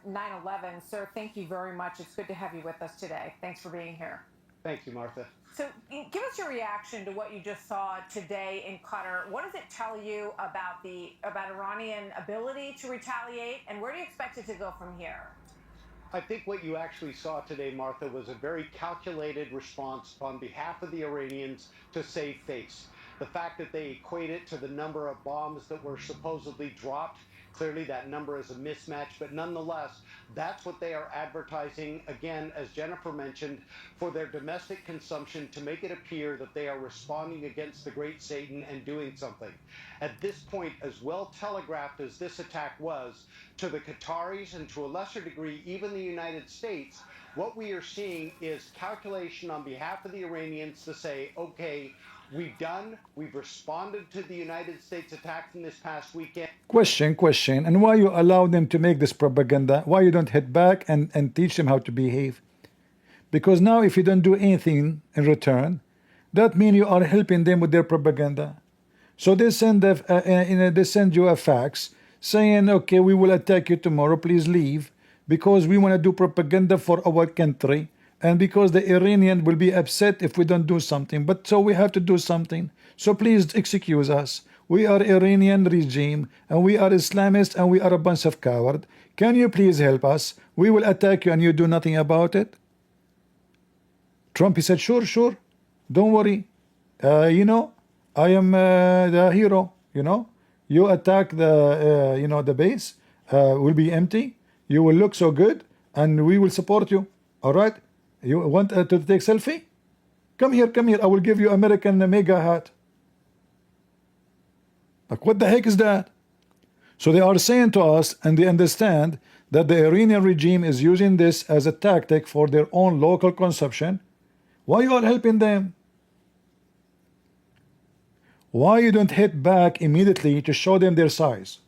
9/11. Sir, thank you very much. It's good to have you with us today. Thanks for being here. Thank you, Martha. So give us your reaction to what you just saw today in Qatar. What does it tell you about Iranian ability to retaliate, and where do you expect it to go from here? I think what you actually saw today, Martha, was a very calculated response on behalf of the Iranians to save face. The fact that they equate it to the number of bombs that were supposedly dropped, clearly that number is a mismatch, but nonetheless, that's what they are advertising, again, as Jennifer mentioned, for their domestic consumption to make it appear that they are responding against the great Satan and doing something. At this point, as well telegraphed as this attack was, to the Qataris and to a lesser degree, even the United States, what we are seeing is calculation on behalf of the Iranians to say, okay, we've responded to the United States attack from this past weekend. Question. And why you allow them to make this propaganda? Why you don't hit back and teach them how to behave? Because now if you don't do anything in return, that means you are helping them with their propaganda. So they send you a fax saying, okay, we will attack you tomorrow, please leave, because we want to do propaganda for our country. And because the Iranian will be upset if we don't do something. But so we have to do something. So please excuse us. We are Iranian regime, and we are Islamists, and we are a bunch of cowards. Can you please help us? We will attack you, and you do nothing about it. Trump, he said, sure. Don't worry. I am the hero, You attack the base, will be empty. You will look so good, and we will support you. All right? You want to take selfie? Come here. I will give you American mega hat. Like, what the heck is that? So they are saying to us, and they understand that the Iranian regime is using this as a tactic for their own local consumption. Why you are helping them? Why you don't hit back immediately to show them their size?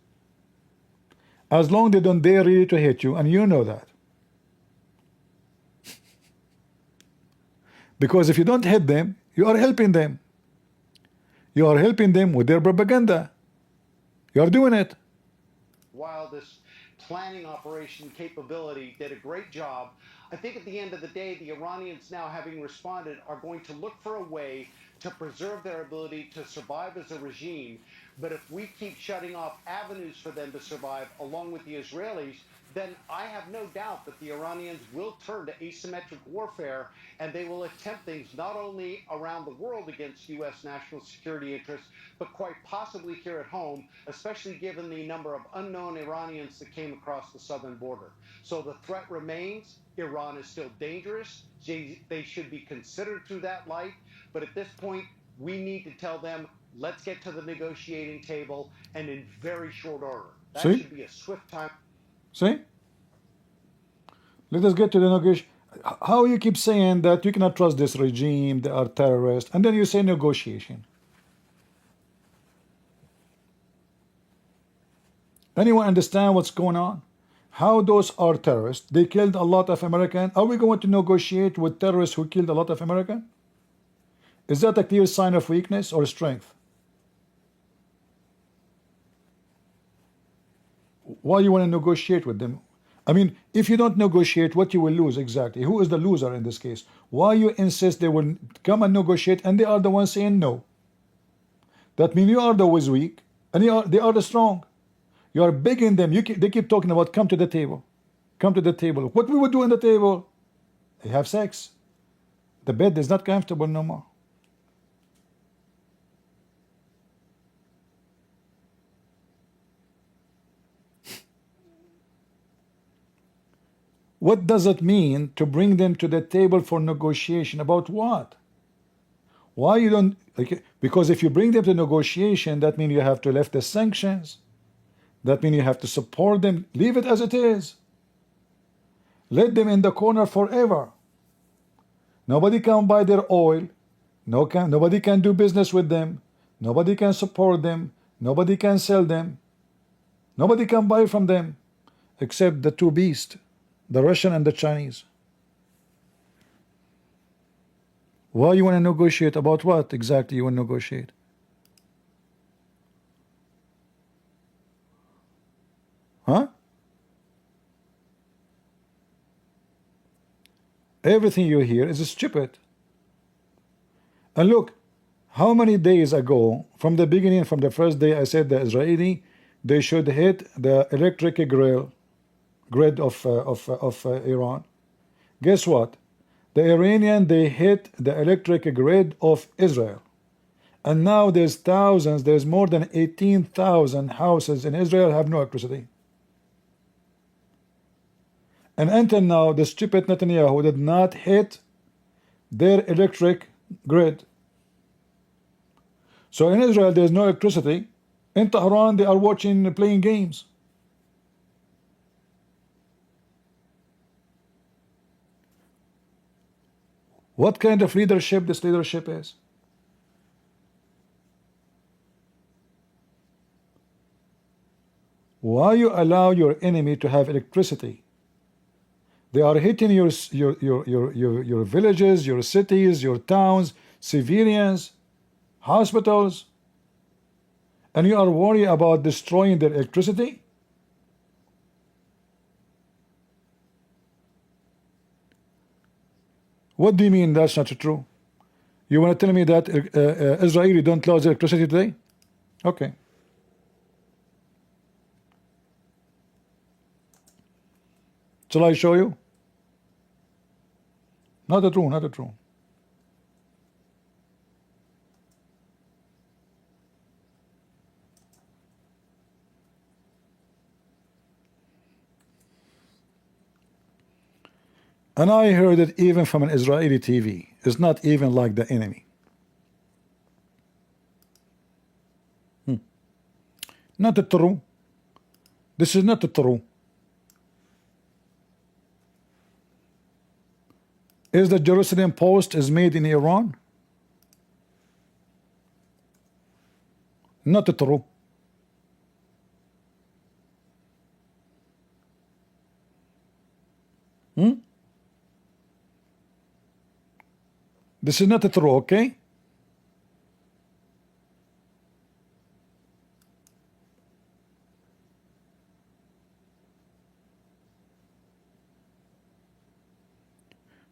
As long as they don't dare really to hit you, and you know that. Because if you don't hit them, you are helping them. You are helping them with their propaganda. You are doing it. While this planning operation capability did a great job, I think at the end of the day, the Iranians now, having responded, are going to look for a way to preserve their ability to survive as a regime. But if we keep shutting off avenues for them to survive, along with the Israelis, then I have no doubt that the Iranians will turn to asymmetric warfare, and they will attempt things not only around the world against U.S. national security interests, but quite possibly here at home, especially given the number of unknown Iranians that came across the southern border. So the threat remains. Iran is still dangerous. They should be considered through that light. But at this point, we need to tell them, let's get to the negotiating table, and in very short order. That See? should be a swift time. See? Let us get to the negotiation. How you keep saying that you cannot trust this regime, they are terrorists, and then you say negotiation. Anyone understand what's going on? How those are terrorists? They killed a lot of Americans. Are we going to negotiate with terrorists who killed a lot of Americans? Is that a clear sign of weakness or strength? Why you want to negotiate with them? I mean, if you don't negotiate, what you will lose exactly? Who is the loser in this case? Why you insist they will come and negotiate and they are the ones saying no? That means you are the always weak and they are the strong. You are begging them. They keep talking about come to the table. Come to the table. What we would do on the table? They have sex. The bed is not comfortable no more. What does it mean to bring them to the table for negotiation? About what? Why you don't? Because if you bring them to negotiation, that means you have to lift the sanctions. That means you have to support them. Leave it as it is. Let them in the corner forever. Nobody can buy their oil. Nobody can do business with them. Nobody can support them. Nobody can sell them. Nobody can buy from them except the two beasts, the Russian and the Chinese. Why you want to negotiate? About what exactly you want to negotiate? Huh? Everything you hear is stupid. And look, how many days ago, from the beginning, from the first day, I said the Israeli, they should hit the electric grid of Iran. Guess what? The Iranian, they hit the electric grid of Israel. And now there's thousands, there's more than 18,000 houses in Israel have no electricity. And until now, the stupid Netanyahu did not hit their electric grid. So in Israel, there's no electricity. In Tehran, they are playing games. What kind of leadership this leadership is? Why you allow your enemy to have electricity? They are hitting your villages, your cities, your towns, civilians, hospitals, and you are worried about destroying their electricity? What do you mean that's not true? You want to tell me that Israeli don't lose electricity today? Okay. Shall I show you? Not true, not true. And I heard it even from an Israeli TV. It's not even like the enemy. Not true. This is not true. Is the Jerusalem Post is made in Iran? Not true. This is not true, okay?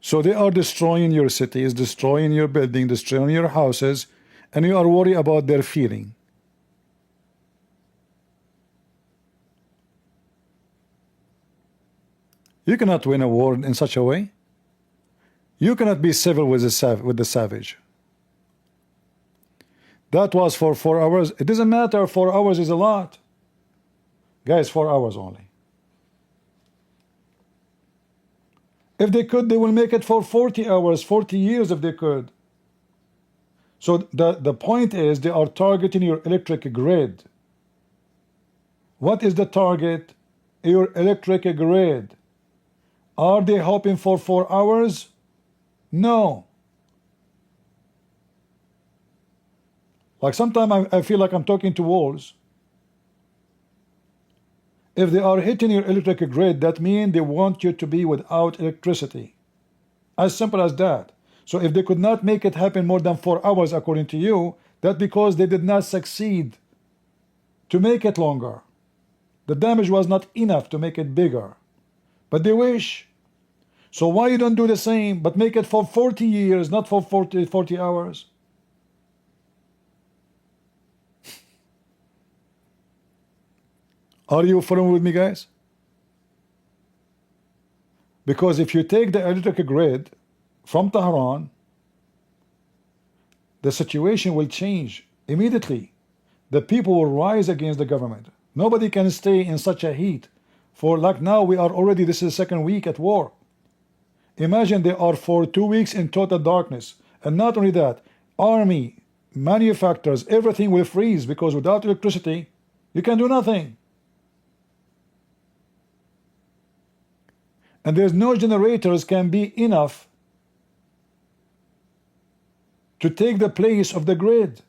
So they are destroying your cities, destroying your building, destroying your houses, and you are worried about their feeling. You cannot win a war in such a way. You cannot be civil with the savage. That was for 4 hours. It doesn't matter. 4 hours is a lot. Guys, 4 hours only. If they could, they will make it for 40 hours, 40 years if they could. So the point is they are targeting your electric grid. What is the target? Your electric grid. Are they hoping for 4 hours? No. Like sometimes I feel like I'm talking to walls. If they are hitting your electric grid, that means they want you to be without electricity. As simple as that. So if they could not make it happen more than 4 hours according to you, that's because they did not succeed to make it longer. The damage was not enough to make it bigger. But they wish. So why you don't do the same, but make it for 40 years, not for 40 hours? Are you following with me, guys? Because if you take the electric grid from Tehran, the situation will change immediately. The people will rise against the government. Nobody can stay in such a heat. For like now, we are already, this is the second week at war. Imagine they are for 2 weeks in total darkness. And not only that, army, manufacturers, everything will freeze because without electricity, you can do nothing. And there's no generators can be enough to take the place of the grid.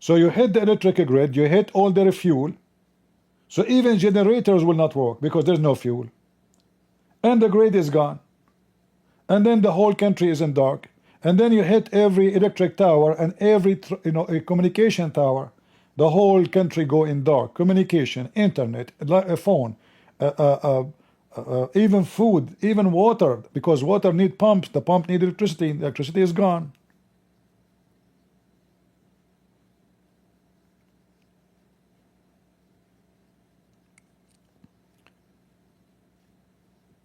So you hit the electric grid, you hit all their fuel, so even generators will not work because there's no fuel. And the grid is gone. And then the whole country is in dark. And then you hit every electric tower and every a communication tower. The whole country go in dark. Communication, internet, a phone, even food, even water, because water need pumps. The pump need electricity. The electricity is gone.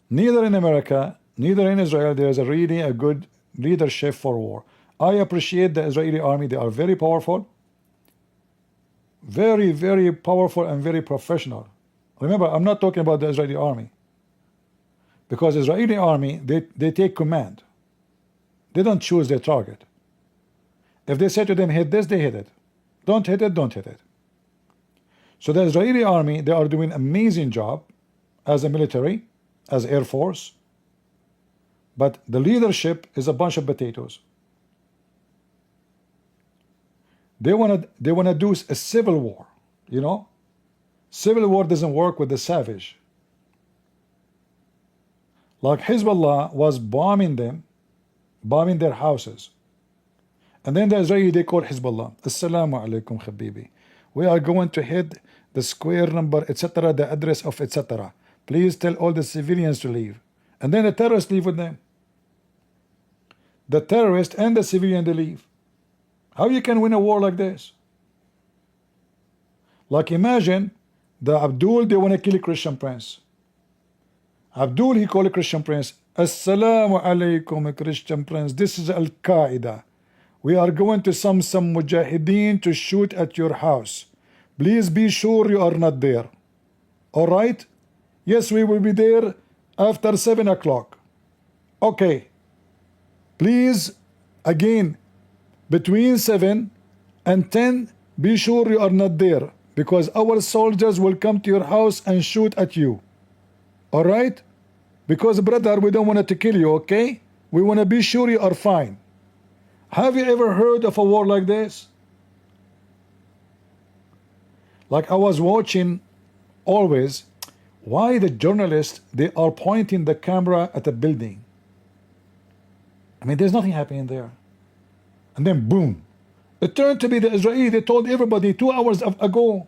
Neither in America, neither in Israel, there is really a good leadership for war. I appreciate the Israeli army. They are very powerful. Very, very powerful and very professional. Remember, I'm not talking about the Israeli army. Because Israeli army, they take command. They don't choose their target. If they say to them, hit this, they hit it. Don't hit it, don't hit it. So the Israeli army, they are doing an amazing job as a military, as Air Force, but the leadership is a bunch of potatoes. They wanna do a civil war, you know. Civil war doesn't work with the savage. Like Hezbollah was bombing them, bombing their houses, and then the Israeli they call Hezbollah. Assalamu alaikum habibi. We are going to hit the square number, etc., the address of etc. Please tell all the civilians to leave. And then the terrorists leave with them. The terrorist and the civilian, they leave. How you can win a war like this? Like imagine the Abdul, they want to kill a Christian prince. Abdul, he called a Christian prince. Assalamu alaikum, Christian prince. This is Al-Qaeda. We are going to some mujahideen to shoot at your house. Please be sure you are not there. All right? Yes, we will be there after 7 o'clock. Okay. Please, again, between 7 and 10, be sure you are not there, because our soldiers will come to your house and shoot at you. All right? Because, brother, we don't want to kill you, okay? We want to be sure you are fine. Have you ever heard of a war like this? Like I was watching always, why the journalists, they are pointing the camera at a building. I mean, there's nothing happening there. And then boom. It turned to be the Israeli. They told everybody 2 hours ago.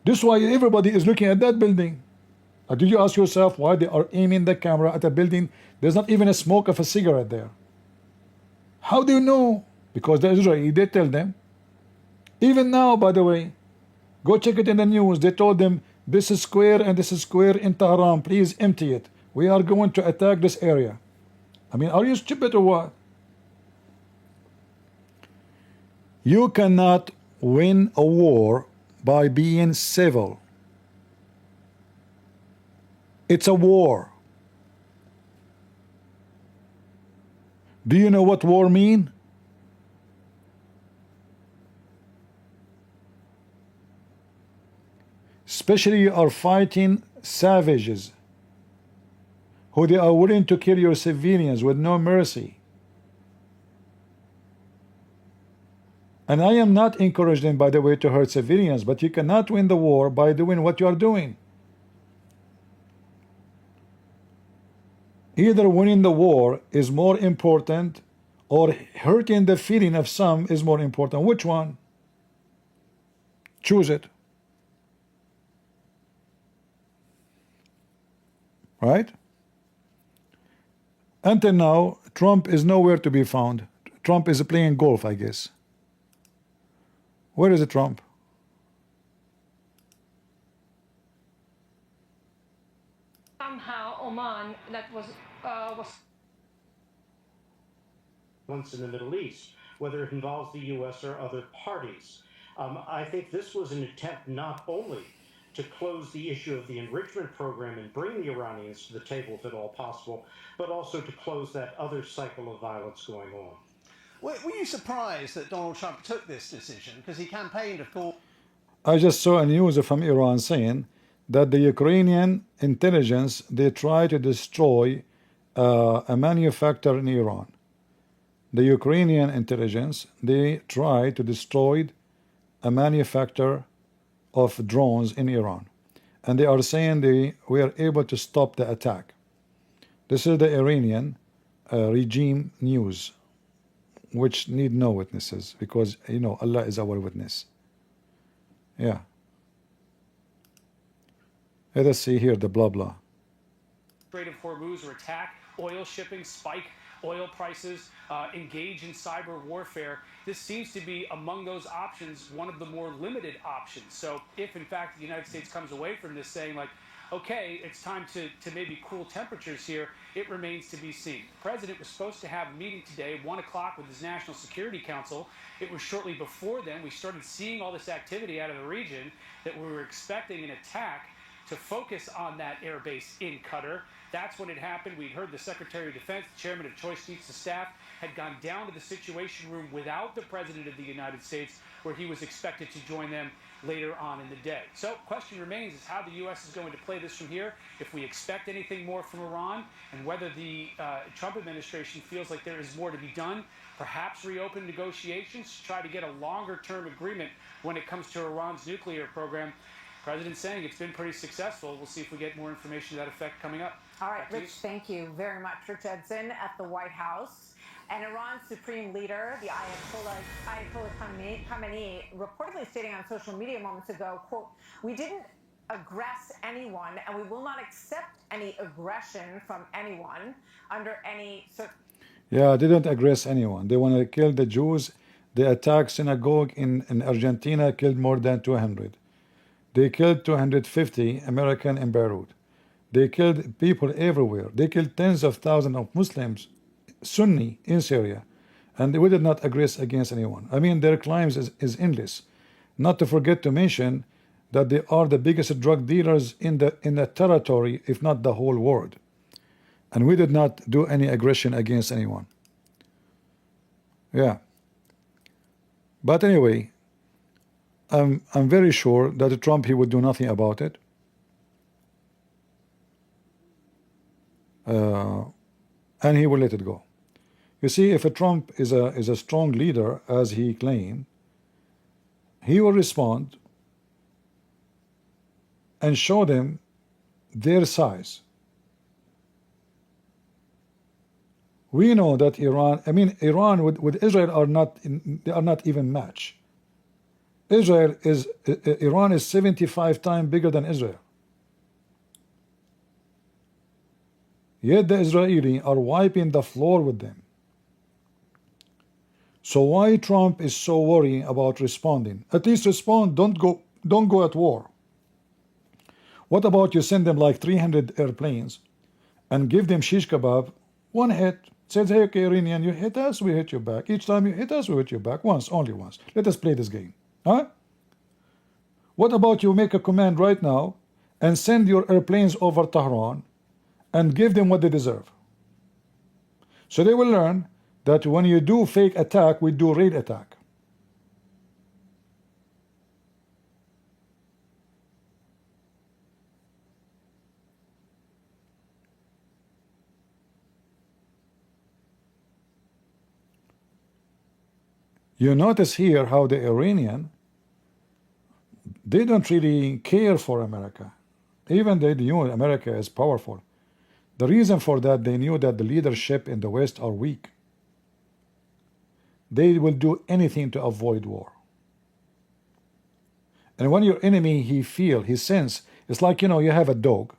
This is why everybody is looking at that building. Did you ask yourself why they are aiming the camera at a building? There's not even a smoke of a cigarette there. How do you know? Because the Israeli, they tell them. Even now, by the way, go check it in the news. They told them this square and this square in Tehran, please empty it. We are going to attack this area. I mean, are you stupid or what? You cannot win a war by being civil. It's a war. Do you know what war mean? Especially you are fighting savages who they are willing to kill your civilians with no mercy. And I am not encouraging, by the way, to hurt civilians, but you cannot win the war by doing what you are doing. Either winning the war is more important or hurting the feeling of some is more important. Which one? Choose it. Right? Until now, Trump is nowhere to be found. Trump is playing golf, I guess. Where is Trump? Somehow Oman, that was once in the Middle East, whether it involves the U.S. or other parties. I think this was an attempt not only to close the issue of the enrichment program and bring the Iranians to the table if at all possible, but also to close that other cycle of violence going on. Were you surprised that Donald Trump took this decision? Because he campaigned, of course. I just saw a news from Iran saying that the Ukrainian intelligence, they try to destroy a manufacturer in Iran. The Ukrainian intelligence, they try to destroy a manufacturer of drones in Iran. And they are saying they were able to stop the attack. This is the Iranian regime news, which need no witnesses, because, you know, Allah is our witness. Yeah. Let us see here the blah blah. Strait of Hormuz or attack, oil shipping spike, oil prices, engage in cyber warfare. This seems to be among those options, one of the more limited options. So if in fact the United States comes away from this saying like, okay, it's time to maybe cool temperatures here, it remains to be seen. The president was supposed to have a meeting today, 1 o'clock, with his National Security Council. It was shortly before then we started seeing all this activity out of the region that we were expecting an attack to focus on that air base in Qatar. That's when it happened. We'd heard the Secretary of Defense, the Chairman of Joint Chiefs of Staff, had gone down to the Situation Room without the President of the United States, where he was expected to join them later on in the day. So, question remains is how the U.S. is going to play this from here, if we expect anything more from Iran, and whether the Trump administration feels like there is more to be done, perhaps reopen negotiations to try to get a longer-term agreement when it comes to Iran's nuclear program. President saying it's been pretty successful. We'll see if we get more information to that effect coming up. All right, Rich, thank you very much. Rich Edson at the White House. And Iran's supreme leader, the Ayatollah Khamenei, reportedly stating on social media moments ago, quote, "We didn't aggress anyone, and we will not accept any aggression from anyone under any circumstances." Yeah, they don't aggress anyone. They want to kill the Jews. They attacked synagogue in Argentina, killed more than 200. They killed 250 Americans in Beirut. They killed people everywhere. They killed tens of thousands of Muslims, Sunni, in Syria. And we did not aggress against anyone. I mean, their crimes is endless. Not to forget to mention that they are the biggest drug dealers in the territory, if not the whole world. And we did not do any aggression against anyone. Yeah. But anyway, I'm very sure that Trump, he would do nothing about it. And he will let it go. You see, if a Trump is a strong leader, as he claimed, he will respond and show them their size. We know that Iran with Israel they are not even match. Iran is 75 times bigger than Israel. Yet the Israelis are wiping the floor with them. So why Trump is so worried about responding? At least respond. Don't go at war. What about you send them like 300 airplanes and give them shish kebab, one hit, says, hey, okay, Iranian, you hit us, we hit you back. Each time you hit us, we hit you back. Once, only once. Let us play this game. Huh? What about you make a command right now and send your airplanes over Tehran and give them what they deserve? So they will learn that when you do fake attack, we do raid attack. You notice here how the Iranian, they don't really care for America. Even they knew America is powerful. The reason for that, they knew that the leadership in the West are weak. They will do anything to avoid war. And when your enemy, he sense, it's like, you know, you have a dog.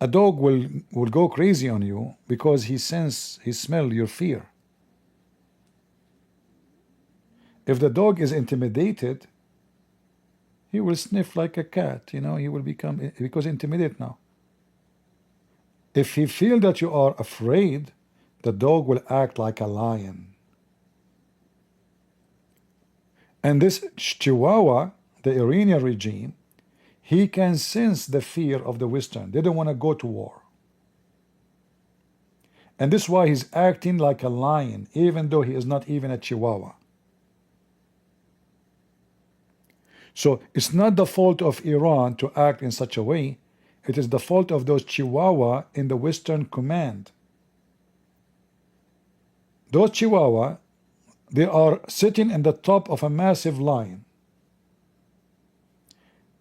A dog will go crazy on you because he smell your fear. If the dog is intimidated, he will sniff like a cat, you know, he will become, because intimidated now. If he feels that you are afraid, the dog will act like a lion. And this Chihuahua, the Iranian regime, he can sense the fear of the Western. They don't want to go to war. And this is why he's acting like a lion, even though he is not even a Chihuahua. So it's not the fault of Iran to act in such a way. It is the fault of those Chihuahua in the Western command. Those Chihuahua, they are sitting in the top of a massive lion.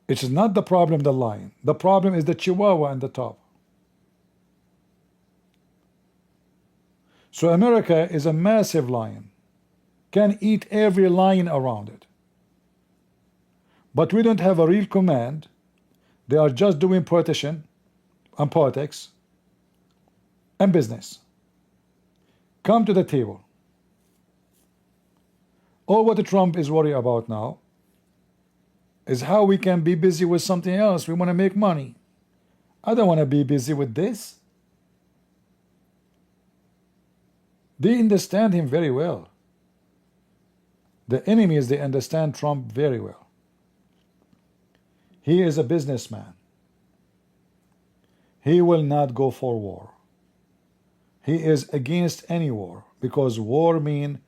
It is not the problem the lion. The problem is the Chihuahua in the top. So America is a massive lion, can eat every lion around it. But we don't have a real command. They are just doing politician and politics and business. Come to the table. All what Trump is worried about now is how we can be busy with something else. We want to make money. I don't want to be busy with this. They understand him very well. The enemies, they understand Trump very well. He is a businessman. He will not go for war. He is against any war because war means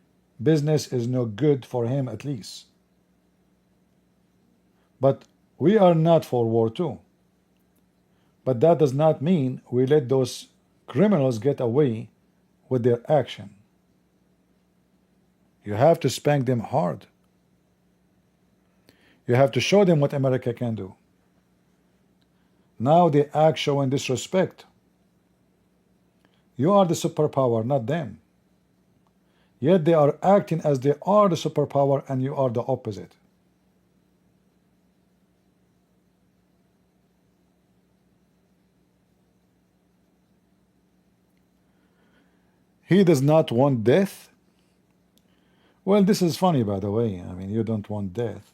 business is no good for him at least. But we are not for war too. But that does not mean we let those criminals get away with their action. You have to spank them hard. You have to show them what America can do. Now they act showing disrespect. You are the superpower, not them. Yet they are acting as they are the superpower and you are the opposite. He does not want death. Well, this is funny, by the way. I mean, you don't want death.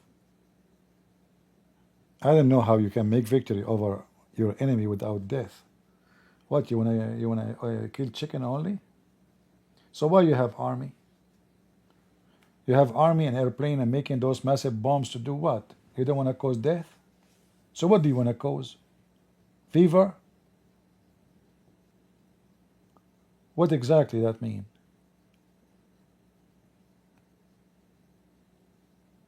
I don't know how you can make victory over your enemy without death. What, you wanna kill chicken only? So why you have army? You have army and airplane and making those massive bombs to do what? You don't want to cause death? So what do you want to cause? Fever? What exactly that mean?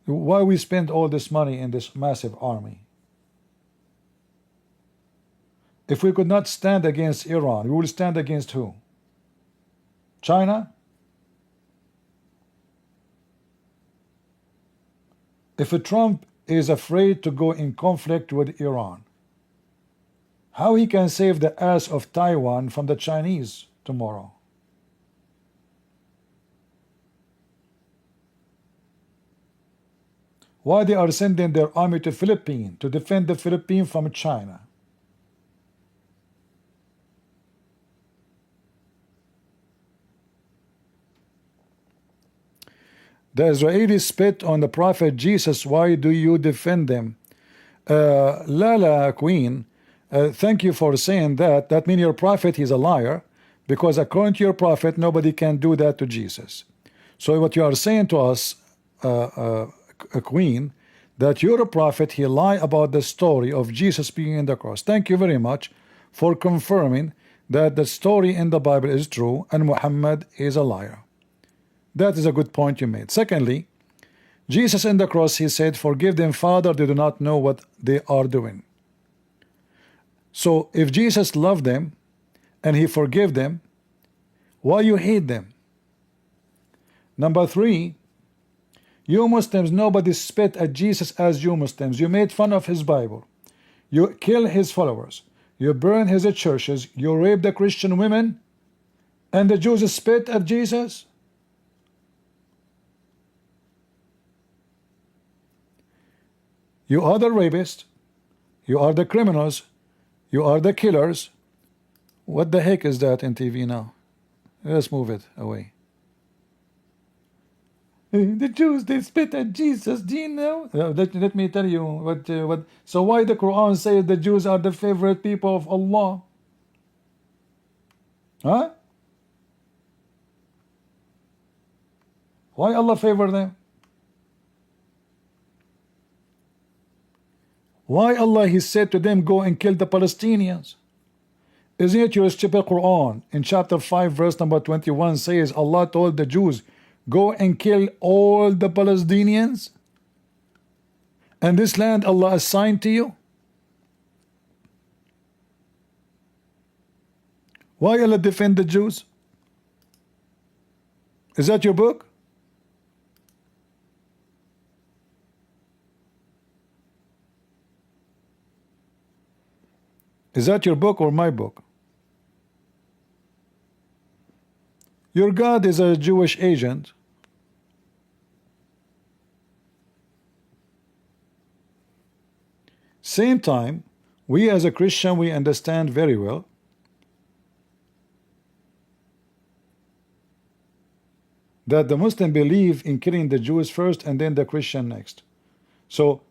Why we spend all this money in this massive army? If we could not stand against Iran, we will stand against who? China? If Trump is afraid to go in conflict with Iran, how he can save the ass of Taiwan from the Chinese tomorrow? Why they are sending their army to Philippines to defend the Philippines from China? The Israelis spit on the prophet Jesus. Why do you defend them? Lala Queen, thank you for saying that. That means your prophet, he's a liar, because according to your prophet, nobody can do that to Jesus. So what you are saying to us, Queen, that you're a prophet, he lied about the story of Jesus being in the cross. Thank you very much for confirming that the story in the Bible is true and Muhammad is a liar. That is a good point you made. Secondly, Jesus in the cross, he said, forgive them, Father, they do not know what they are doing. So if Jesus loved them and he forgave them, why you hate them? Number three, you Muslims, nobody spit at Jesus as you Muslims. You made fun of his Bible. You kill his followers. You burn his churches. You rape the Christian women. And the Jews spit at Jesus? You are the rapists. You are the criminals. You are the killers. What the heck is that in TV now? Let's move it away. The Jews, they spit at Jesus. Do you know? Let me tell you what. So why the Quran says the Jews are the favorite people of Allah? Huh? Why Allah favor them? Why Allah, he said to them, go and kill the Palestinians? Isn't it your stupid Quran in chapter 5 verse number 21 says Allah told the Jews, go and kill all the Palestinians, and this land Allah assigned to you? Why Allah defend the Jews? Is that your book? Is that your book or my book? Your God is a Jewish agent. Same time, we as a Christian, we understand very well that the Muslim believe in killing the Jews first and then the Christian next. So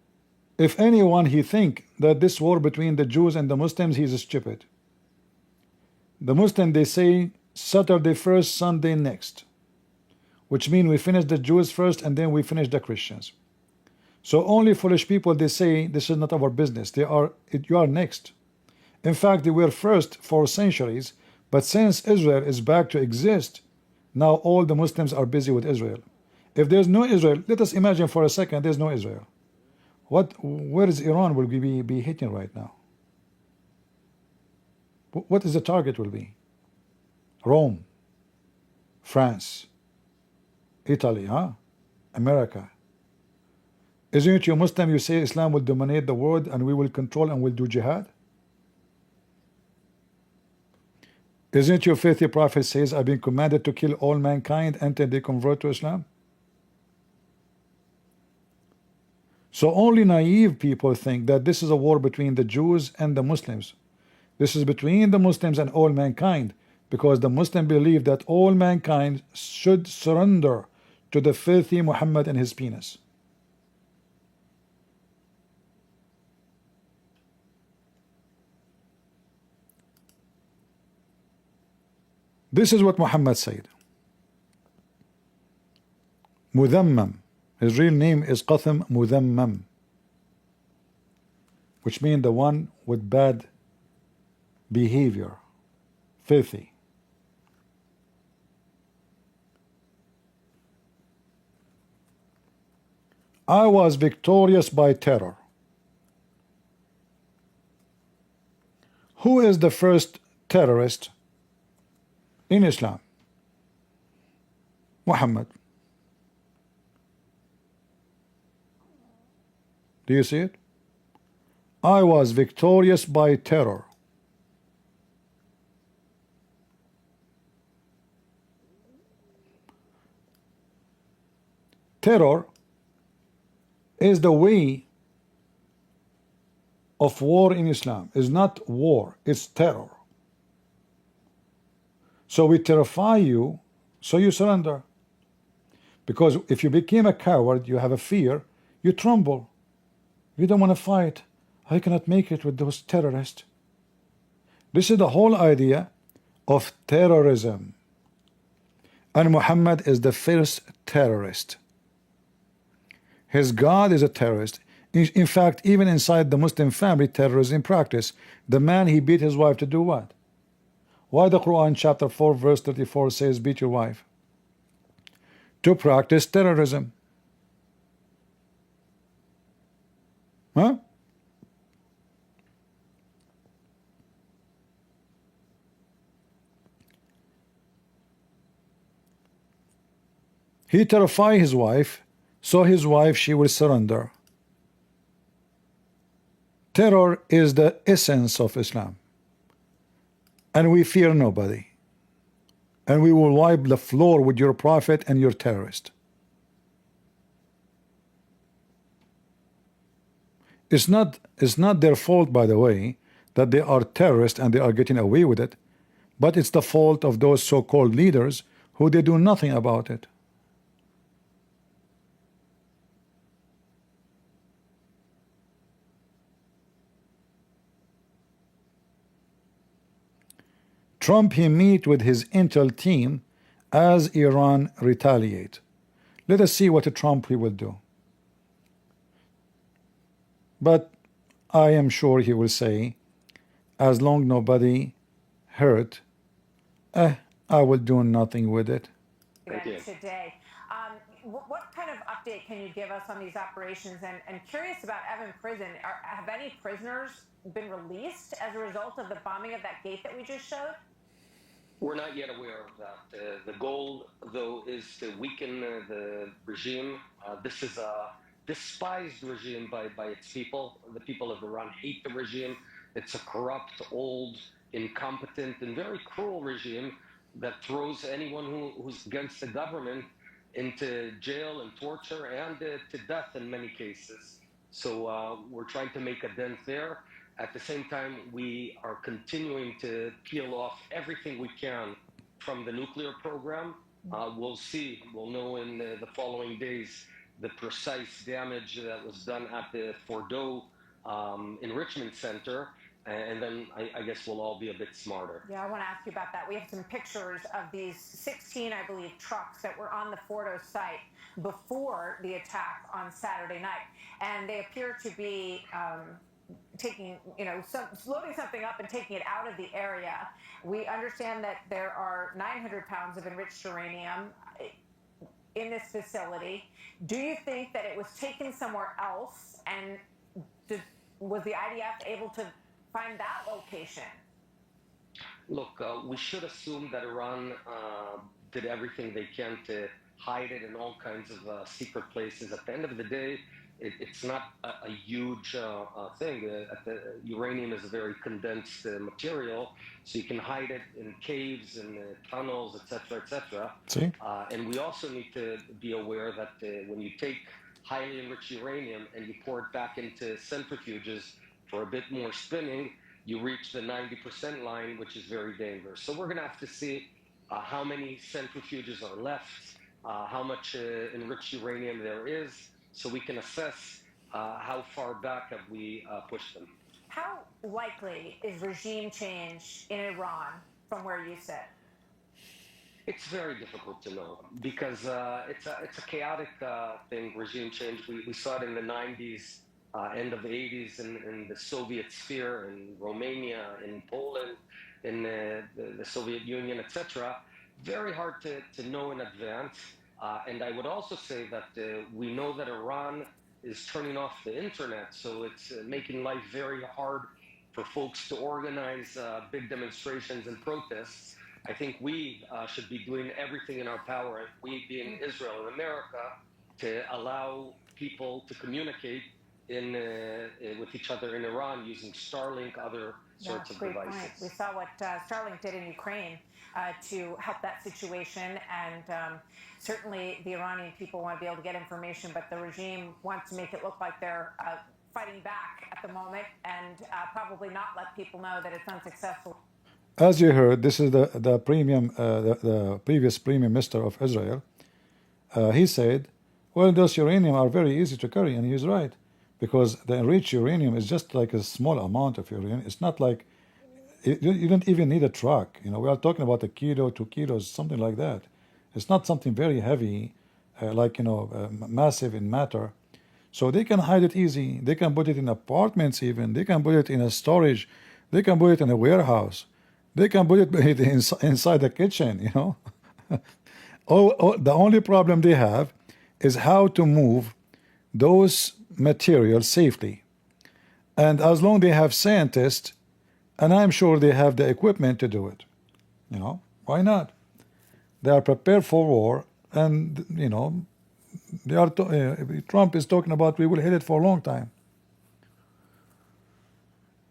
if anyone he think that this war between the Jews and the Muslims, he's stupid. The Muslim, they say Saturday first, Sunday next, which means we finish the Jews first and then we finish the Christians. So only foolish people, they say this is not our business. You are next. In fact, they were first for centuries, but since Israel is back to exist, now all the Muslims are busy with Israel. If there's no Israel, let us imagine for a second there's no Israel. Where is Iran will be hitting right now? What is the target will be? Rome, France, Italy, huh? America. Isn't it you Muslim, you say Islam will dominate the world and we will control and will do jihad? Isn't it your faithful prophet says, I've been commanded to kill all mankind until they convert to Islam? So only naive people think that this is a war between the Jews and the Muslims. This is between the Muslims and all mankind, because the Muslim believe that all mankind should surrender to the filthy Muhammad and his penis. This is what Muhammad said. Mudhammam. His real name is Qasim Mudhammam, which means the one with bad behavior, filthy. I was victorious by terror. Who is the first terrorist in Islam? Muhammad. Do you see it? I was victorious by terror. Terror is the way of war in Islam. It's not war, it's terror. So we terrify you, so you surrender. Because if you became a coward, you have a fear, you tremble. You don't want to fight. I cannot make it with those terrorists. This is the whole idea of terrorism. And Muhammad is the first terrorist. His God is a terrorist. In fact, even inside the Muslim family, terrorism practice. The man, he beat his wife to do what? Why the Quran chapter 4 verse 34 says beat your wife? To practice terrorism. Huh? He terrified his wife, so his wife, she will surrender. Terror is the essence of Islam. And we fear nobody. And we will wipe the floor with your prophet and your terrorist. It's not their fault, by the way, that they are terrorists and they are getting away with it, but it's the fault of those so-called leaders who they do nothing about it. Trump, he meet with his intel team as Iran retaliate. Let us see what Trump he will do. But I am sure he will say, as long nobody hurt, I will do nothing with it. Today, what kind of update can you give us on these operations? And curious about Evin Prison. Have any prisoners been released as a result of the bombing of that gate that we just showed? We're not yet aware of that. The goal, though, is to weaken the regime. This is a despised regime by its people. The people of Iran hate the regime. It's a corrupt, old, incompetent, and very cruel regime that throws anyone who's against the government into jail and torture and to death in many cases. So we're trying to make a dent there. At the same time, we are continuing to peel off everything we can from the nuclear program. We'll see. We'll know in the following days the precise damage that was done at the Fordo enrichment center. And then I guess we'll all be a bit smarter. Yeah, I want to ask you about that. We have some pictures of these 16, I believe, trucks that were on the Fordo site before the attack on Saturday night. And they appear to be taking, loading something up and taking it out of the area. We understand that there are 900 pounds of enriched uranium in this facility. Do you think that it was taken somewhere else? And was the IDF able to find that location? Look, we should assume that Iran did everything they can to hide it in all kinds of secret places. At the end of the day, it's not a huge thing. Uranium is a very condensed material, so you can hide it in caves and tunnels, etc., etc. See? And we also need to be aware that when you take highly enriched uranium and you pour it back into centrifuges for a bit more spinning, you reach the 90% line, which is very dangerous. So we're going to have to see how many centrifuges are left, how much enriched uranium there is, so we can assess how far back have we pushed them. How likely is regime change in Iran from where you sit? It's very difficult to know because it's a chaotic thing, regime change. We saw it in the 90s, end of the 80s in the Soviet sphere, in Romania, in Poland, in the Soviet Union, etc. Very hard to know in advance. And I would also say that we know that Iran is turning off the internet, so it's making life very hard for folks to organize big demonstrations and protests. I think we should be doing everything in our power, we being Israel and America, to allow people to communicate with each other in Iran using Starlink, other sorts of devices. Point. We saw what Starlink did in Ukraine to help that situation, and certainly the Iranian people want to be able to get information, but the regime wants to make it look like they're fighting back at the moment and probably not let people know that it's unsuccessful. As you heard, this is the previous Prime Minister of Israel. He said, well, those uranium are very easy to carry, and he's right. because the enriched uranium is just like a small amount of uranium. It's not like you don't even need a truck. You know, we are talking about a kilo, 2 kilos, something like that. It's not something very heavy, like, you know, massive in matter. So they can hide it easy. They can put it in apartments even. They can put it in a storage. They can put it in a warehouse. They can put it inside the kitchen, you know. The only problem they have is how to move those materials safely. And as long they have scientists, and I'm sure they have the equipment to do it, you know, why not? They are prepared for war, and, you know, they are Trump is talking about we will hit it for a long time.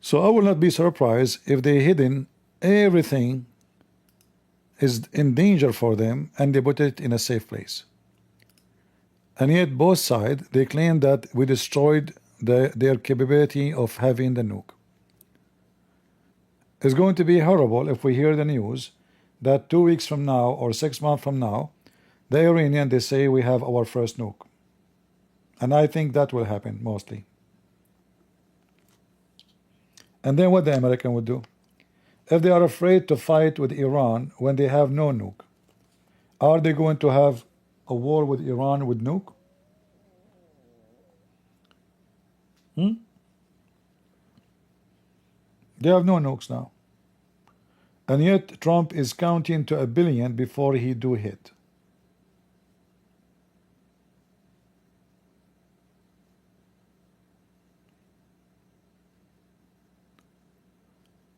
So I will not be surprised if they hidden everything is in danger for them and they put it in a safe place. And yet both sides, they claim that we destroyed their capability of having the nuke. It's going to be horrible if we hear the news that 2 weeks from now or 6 months from now, the Iranian, they say we have our first nuke. And I think that will happen mostly. And then what the American would do? If they are afraid to fight with Iran when they have no nuke, are they going to have a war with Iran with nuke? They have no nukes now. And yet Trump is counting to 1 billion before he do hit.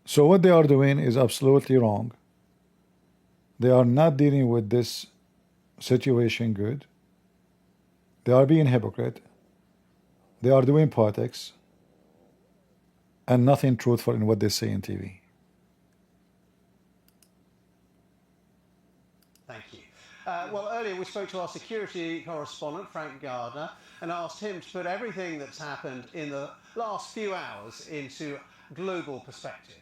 So what they are doing is absolutely wrong. They are not dealing with this situation good. They are being hypocrite. They are doing politics and nothing truthful in what they say in TV. Thank you. Well, earlier we spoke to our security correspondent, Frank Gardner, and asked him to put everything that's happened in the last few hours into global perspective.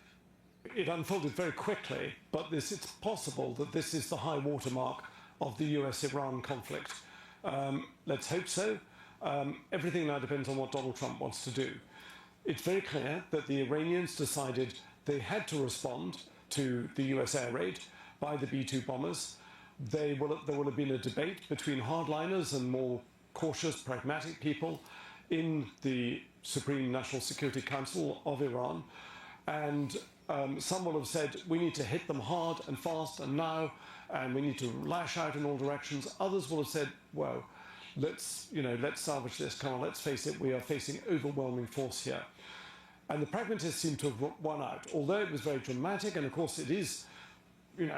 It unfolded very quickly, but it's possible that this is the high watermark of the US-Iran conflict. Let's hope so. Everything now depends on what Donald Trump wants to do. It's very clear that the Iranians decided they had to respond to the US air raid by the B-2 bombers. There will have been a debate between hardliners and more cautious, pragmatic people in the Supreme National Security Council of Iran. And some will have said, we need to hit them hard and fast and now, and we need to lash out in all directions. Others will have said, well, let's salvage this. Come on, let's face it, we are facing overwhelming force here. And the pragmatists seem to have won out, although it was very dramatic, and of course it is,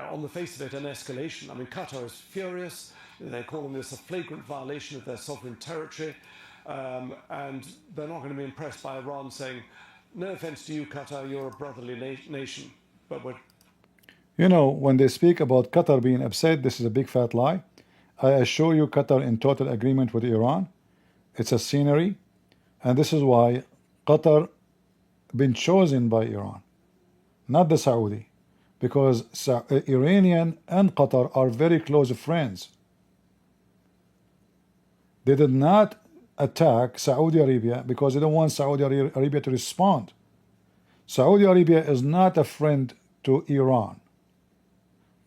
on the face of it, an escalation. I mean, Qatar is furious. They're calling this a flagrant violation of their sovereign territory, and they're not going to be impressed by Iran saying, no offense to you, Qatar, you're a brotherly nation, but we're... When they speak about Qatar being upset, this is a big fat lie. I assure you, Qatar in total agreement with Iran. It's a scenery, and this is why Qatar been chosen by Iran, not the Saudi, because Iranian and Qatar are very close friends. They did not attack Saudi Arabia because they don't want Saudi Arabia to respond. Saudi Arabia is not a friend to Iran.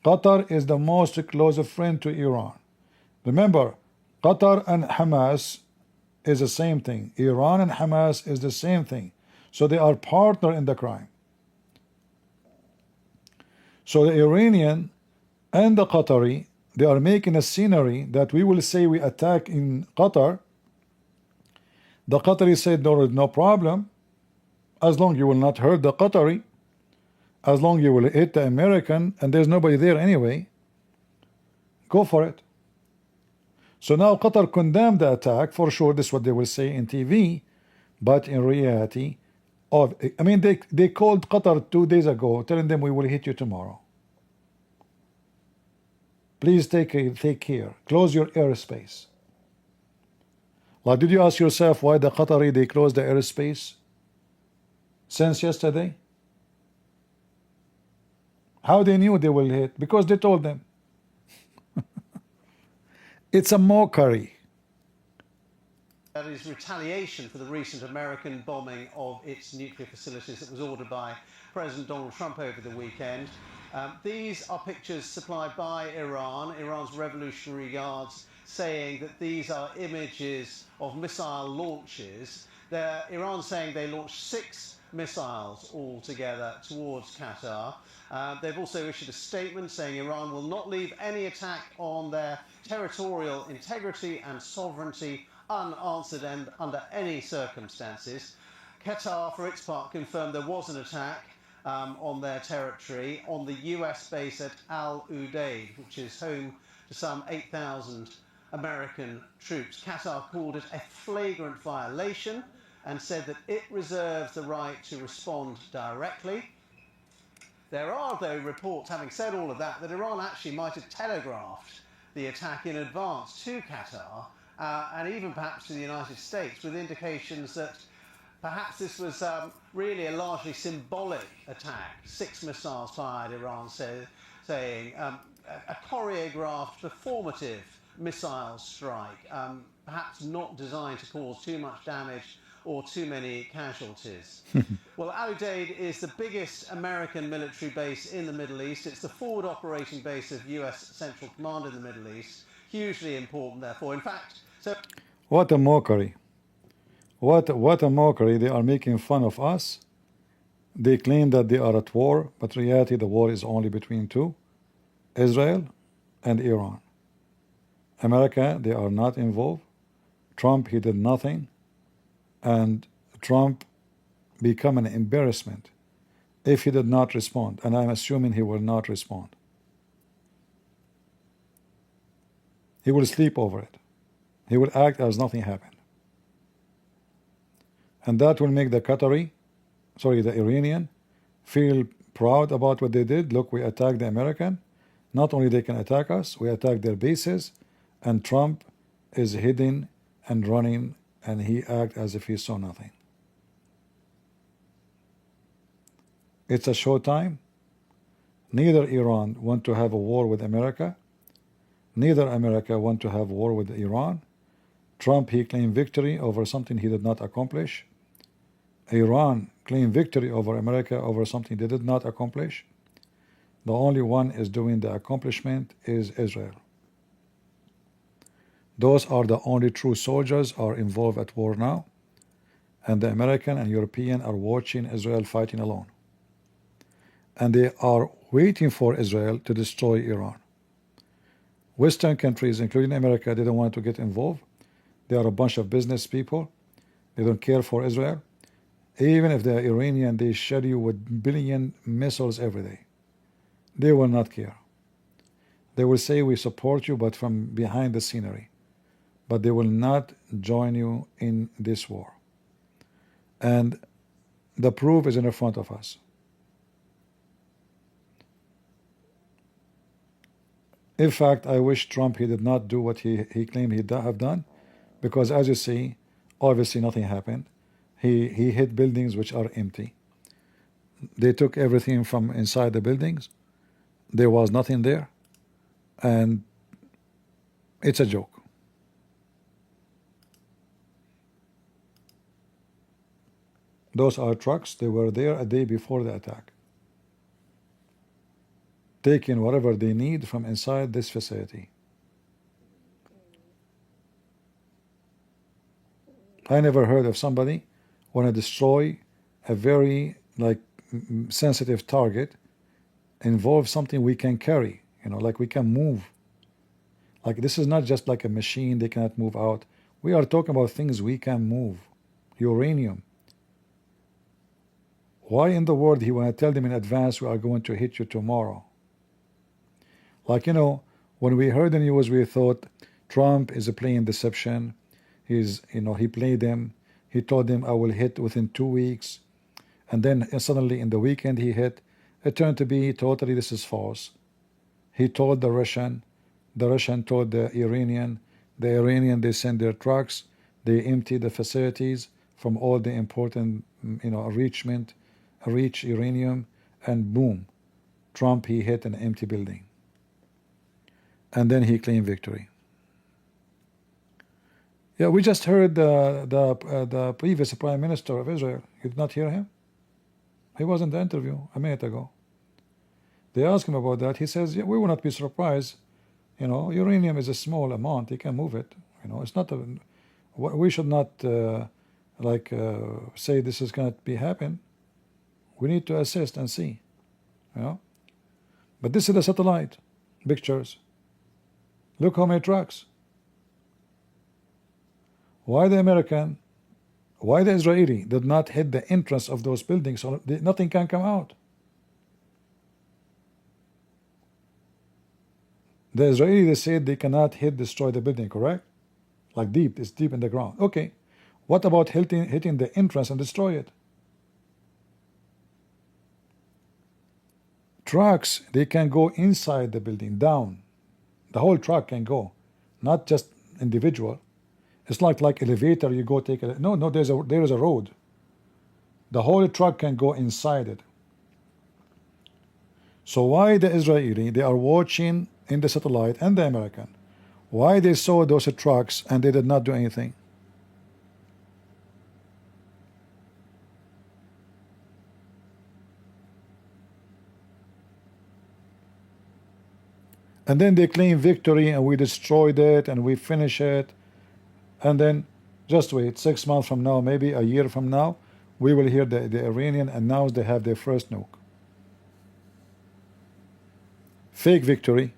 Qatar is the most close friend to Iran. Remember, Qatar and Hamas is the same thing. Iran and Hamas is the same thing. So they are partner in the crime. So the Iranian and the Qatari, they are making a scenery that we will say we attack in Qatar. The Qatari said, no problem, as long you will not hurt the Qatari, as long you will hit the American, and there's nobody there anyway, go for it. So now Qatar condemned the attack, for sure, this is what they will say in TV, but in reality, they called Qatar 2 days ago, telling them we will hit you tomorrow. Please take care, close your airspace. Like, did you ask yourself why the Qatari, they closed the airspace since yesterday? How they knew they will hit? Because they told them. It's a mockery. That is is retaliation for the recent American bombing of its nuclear facilities that was ordered by President Donald Trump over the weekend. These are pictures supplied by Iran, Iran's Revolutionary Guards, saying that these are images of missile launches. Iran saying they launched 6 missiles altogether towards Qatar. They've also issued a statement saying Iran will not leave any attack on their territorial integrity and sovereignty unanswered and under any circumstances. Qatar, for its part, confirmed there was an attack on their territory on the US base at Al Udeid, which is home to some 8,000 American troops. Qatar called it a flagrant violation and said that it reserves the right to respond directly. There are, though, reports, having said all of that, that Iran actually might have telegraphed the attack in advance to Qatar and even perhaps to the United States, with indications that perhaps this was really a largely symbolic attack. 6 missiles fired, Iran saying, a choreographed, performative missile strike, perhaps not designed to cause too much damage or too many casualties. Well, Al Udeid is the biggest American military base in the Middle East. It's the forward operating base of US Central Command in the Middle East. Hugely important, therefore. In fact, What a mockery. What a mockery. They are making fun of us. They claim that they are at war, but in reality the war is only between two, Israel and Iran. America, they are not involved. Trump, he did nothing. And Trump become an embarrassment if he did not respond. And I'm assuming he will not respond. He will sleep over it. He will act as nothing happened. And that will make the Iranian, feel proud about what they did. Look, we attacked the American. Not only they can attack us, we attacked their bases, and Trump is hidden and running, and he acts as if he saw nothing. It's a showtime. Neither Iran want to have a war with America. Neither America want to have war with Iran. Trump, he claimed victory over something he did not accomplish. Iran claimed victory over America over something they did not accomplish. The only one is doing the accomplishment is Israel. Those are the only true soldiers are involved at war now. And the American and European are watching Israel fighting alone. And they are waiting for Israel to destroy Iran. Western countries, including America, they don't want to get involved. They are a bunch of business people. They don't care for Israel. Even if they're Iranian, they shell you with billion missiles every day. They will not care. They will say we support you, but from behind the scenery. But they will not join you in this war. And the proof is in front of us. In fact, I wish Trump he did not do what he claimed he'd have done, because as you see, obviously nothing happened. He hit buildings which are empty. They took everything from inside the buildings. There was nothing there. And it's a joke. Those are trucks. They were there a day before the attack, taking whatever they need from inside this facility. I never heard of somebody want to destroy a very sensitive target, involve something we can carry, like we can move. Like this is not just like a machine they cannot move out. We are talking about things we can move. Uranium. Why in the world he want to tell them in advance we are going to hit you tomorrow? Like, when we heard the news, we thought Trump is playing deception. He played them. He told them I will hit within 2 weeks. And then suddenly in the weekend he hit. It turned to be totally this is false. He told the Russian told the Iranian they send their trucks, they empty the facilities from all the important reach uranium, and boom, Trump he hit an empty building. And then he claimed victory. Yeah, we just heard the previous Prime Minister of Israel. You did not hear him? He was in the interview a minute ago. They asked him about that. He says, yeah, we will not be surprised. You know, uranium is a small amount. You can move it. You know, it's not a, we should not say this is going to be happen. We need to assist and see. You know, but this is the satellite pictures. Look how many trucks. Why the American, why the Israeli did not hit the entrance of those buildings so nothing can come out? The Israeli, they said they cannot destroy the building, correct? Like deep, it's deep in the ground. Okay, what about hitting the entrance and destroy it? Trucks, they can go inside the building, down. The whole truck can go, not just individual. It's like elevator, you go take it. No, there is a road. The whole truck can go inside it. So why the Israeli, they are watching in the satellite, and the American, why they saw those trucks and they did not do anything? And then they claim victory and we destroyed it and we finish it. And then just wait, 6 months from now, maybe a year from now, we will hear the Iranian announce they have their first nuke. Fake victory,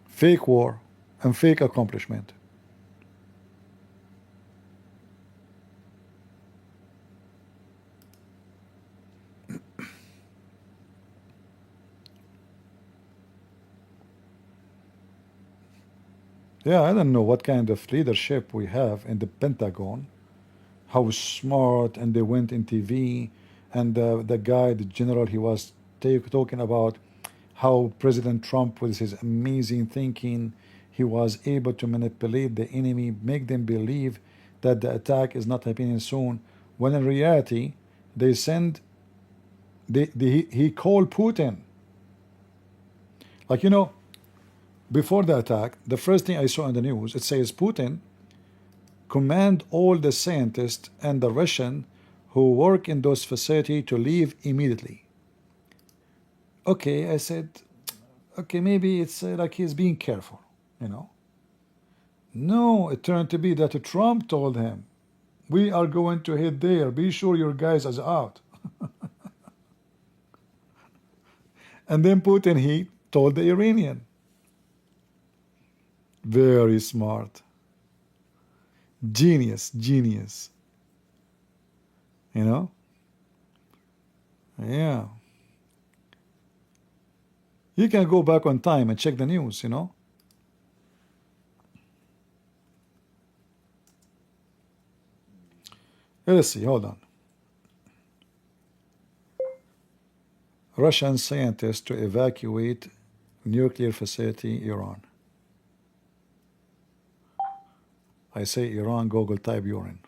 fake war, and fake accomplishment. Yeah, I don't know what kind of leadership we have in the Pentagon, how smart, and they went in TV, and the guy, the general, he was talking about how President Trump, with his amazing thinking, he was able to manipulate the enemy, make them believe that the attack is not happening soon, when in reality, he called Putin. Like, you know, before the attack, the first thing I saw in the news, it says Putin command all the scientists and the Russian who work in those facilities to leave immediately. Okay, I said, okay, maybe it's like he's being careful, you know. No, it turned to be that Trump told him, we are going to hit there, be sure your guys is out. And then Putin, he told the Iranian. Very smart. Genius. You know? Yeah. You can go back on time and check the news, you know? Let's see, hold on. Russian scientists to evacuate nuclear facility Iran. I say Iran, Google type urine.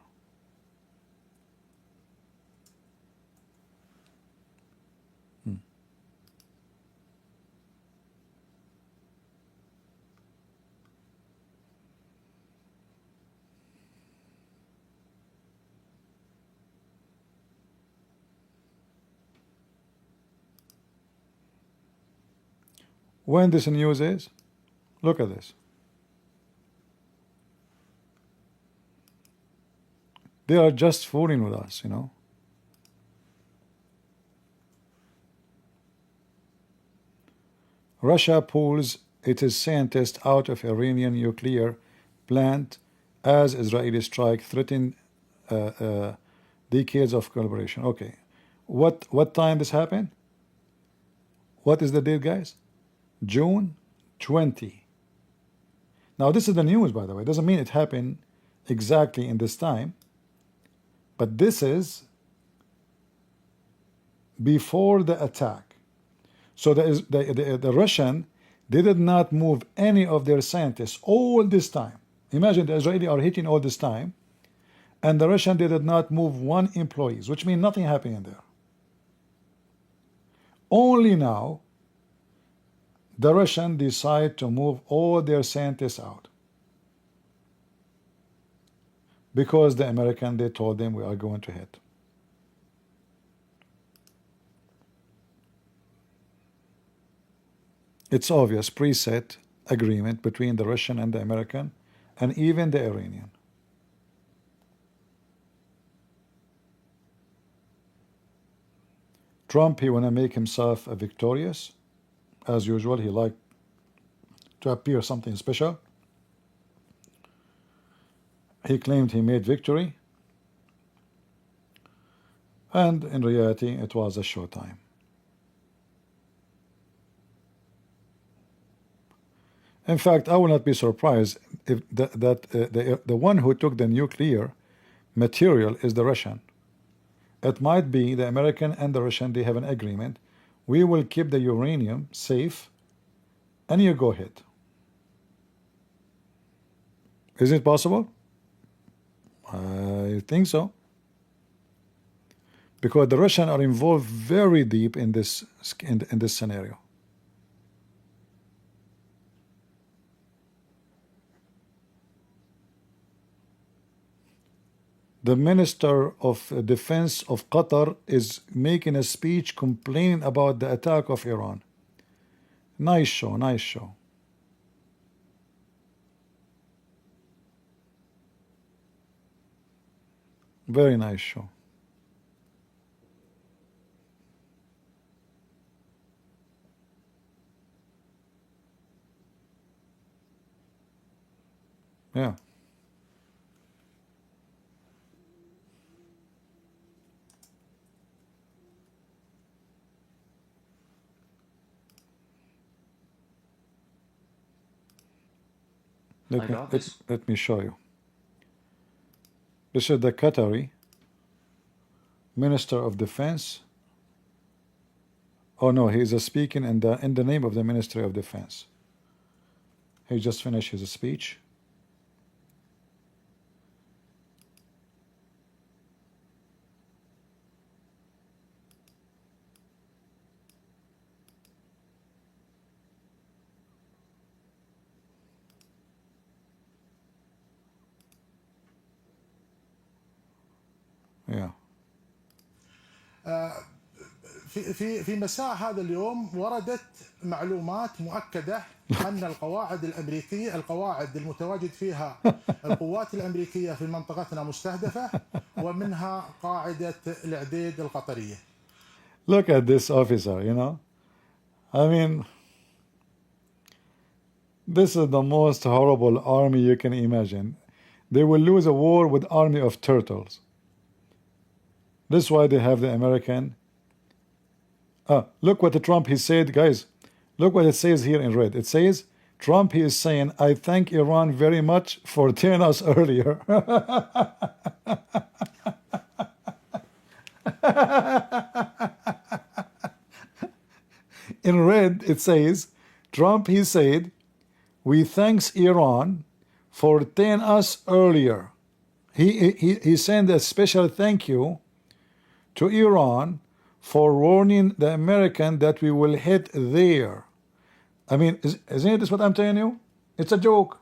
When this news is, look at this. They are just fooling with us, you know. Russia pulls its scientists out of Iranian nuclear plant as Israeli strike threatened decades of collaboration. Okay, what time this happened? What is the date, guys? June 20. Now this is the news, by the way. It doesn't mean it happened exactly in this time, but this is before the attack. So the Russian, they did not move any of their scientists all this time. Imagine the Israeli are hitting all this time, and the Russian, they did not move one employee, which means nothing happening there. Only now, the Russian decide to move all their scientists out. because the American, they told them we are going to hit. It's obvious, preset agreement between the Russian and the American, and even the Iranian. Trump, he want to make himself a victorious. As usual, he like to appear something special. He claimed he made victory, and in reality, it was a show time. In fact, I will not be surprised if the one who took the nuclear material is the Russian. It might be the American and the Russian, they have an agreement. We will keep the uranium safe, and you go ahead. Is it possible? I think so. Because the Russians are involved very deep in this scenario. The Minister of Defense of Qatar is making a speech complaining about the attack of Iran. Nice show, nice show. Very nice show. Yeah. Let me show you. This is the Qatari Minister of Defense. Oh no, he is speaking in the name of the Ministry of Defense. He just finished his speech. Yeah. في مساء هذا اليوم وردت معلومات مؤكدة أن القواعد المتواجد فيها القوات الأمريكية في منطقتنا مستهدفة ومنها قاعدة العديد القطرية. Look at this officer, you know. I mean, this is the most horrible army you can imagine. They will lose a war with army of turtles. This is why they have the American. Look what the Trump he said, guys. Look what it says here in red. It says, Trump, he is saying, I thank Iran very much for telling us earlier. In red, it says, Trump, he said, we thanks Iran for telling us earlier. He sent a special thank you to Iran for warning the American that we will hit there. I mean, isn't this what I'm telling you? It's a joke.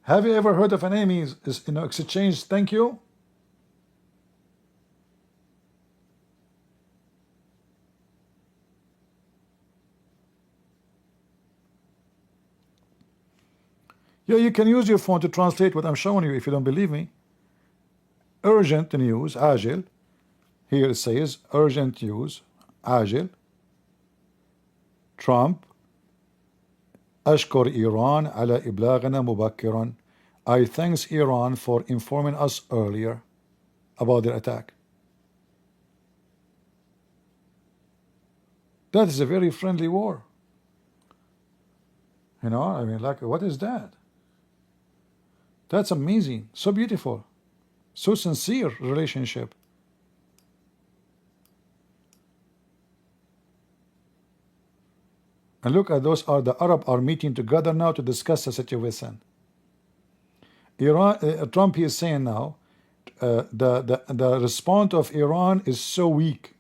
Have you ever heard of an enemy exchange thank you? Yeah, you can use your phone to translate what I'm showing you if you don't believe me. Urgent news, عاجل. Here it says, urgent news, عاجل. Trump, أشكر إيران على إبلاغنا مبكرا. I thanks Iran for informing us earlier about their attack. That is a very friendly war. You know, I mean, like, what is that? That's amazing, so beautiful, so sincere relationship. And look at those, the Arab are meeting together now to discuss the situation. Iran, Trump is saying now, the response of Iran is so weak.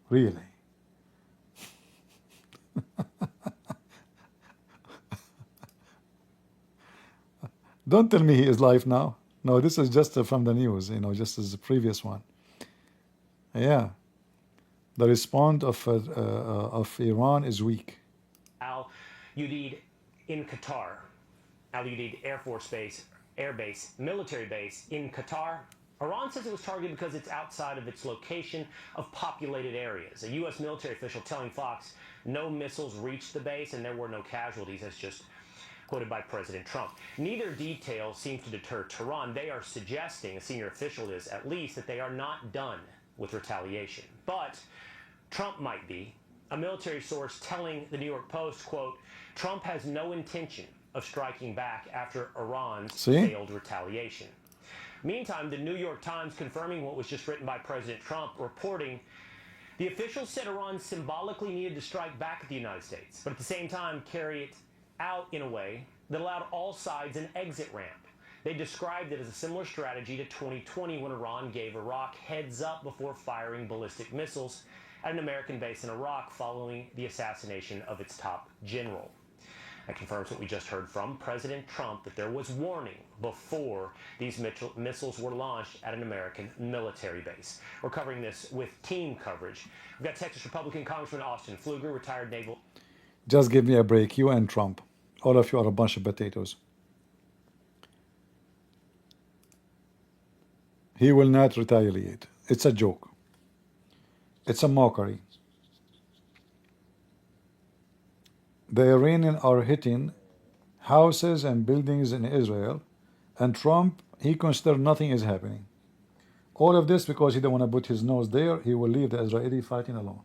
Really. Don't tell me he is live now. No, this is just from the news, just as the previous one. Yeah. The response of Iran is weak. Al Udeid in Qatar. Al Udeid Air Force Base, Air Base, military base in Qatar. Iran says it was targeted because it's outside of its location of populated areas. A U.S. military official telling Fox no missiles reached the base and there were no casualties, as just quoted by President Trump. Neither detail seems to deter Tehran. They are suggesting, a senior official is at least, that they are not done with retaliation. But Trump might be. A military source telling the New York Post, quote, Trump has no intention of striking back after Iran's failed retaliation. Meantime, the New York Times, confirming what was just written by President Trump, reporting the officials said Iran symbolically needed to strike back at the United States, but at the same time carry it out in a way that allowed all sides an exit ramp. They described it as a similar strategy to 2020 when Iran gave Iraq heads up before firing ballistic missiles at an American base in Iraq following the assassination of its top general. That confirms what we just heard from President Trump, that there was warning before these missiles were launched at an American military base. We're covering this with team coverage. We've got Texas Republican Congressman Austin Pfluger, retired naval... Just give me a break, you and Trump. All of you are a bunch of potatoes. He will not retaliate. It's a joke. It's a mockery. The Iranians are hitting houses and buildings in Israel, and Trump, he considers nothing is happening. All of this because he don't want to put his nose there. He will leave the Israeli fighting alone.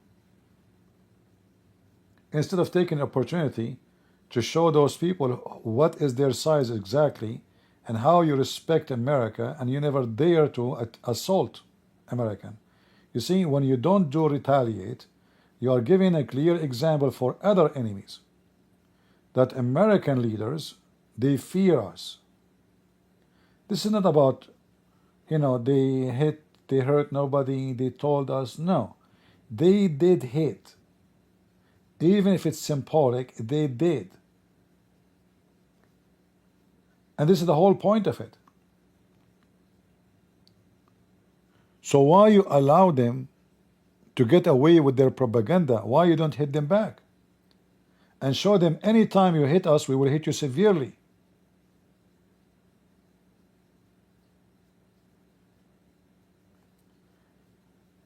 Instead of taking an opportunity to show those people what is their size exactly and how you respect America, and you never dare to assault American. You see, when you don't do retaliate, you are giving a clear example for other enemies that American leaders, they fear us. This is not about, they hurt nobody, they told us. No, they did hit. Even if it's symbolic, they did. And this is the whole point of it. So why you allow them to get away with their propaganda? Why you don't hit them back? And show them anytime you hit us, we will hit you severely.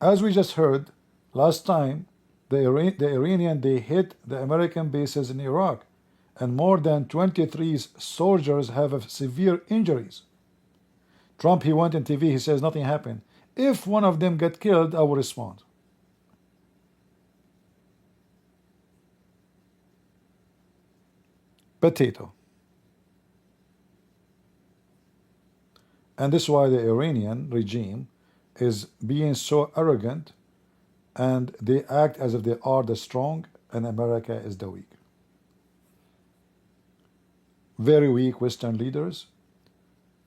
As we just heard, last time, the Iranian, they hit the American bases in Iraq, and more than 23 soldiers have severe injuries. Trump, he went on TV, he says nothing happened. If one of them get killed, I will respond. Potato. And this is why the Iranian regime is being so arrogant, and they act as if they are the strong and America is the weak. Very weak Western leaders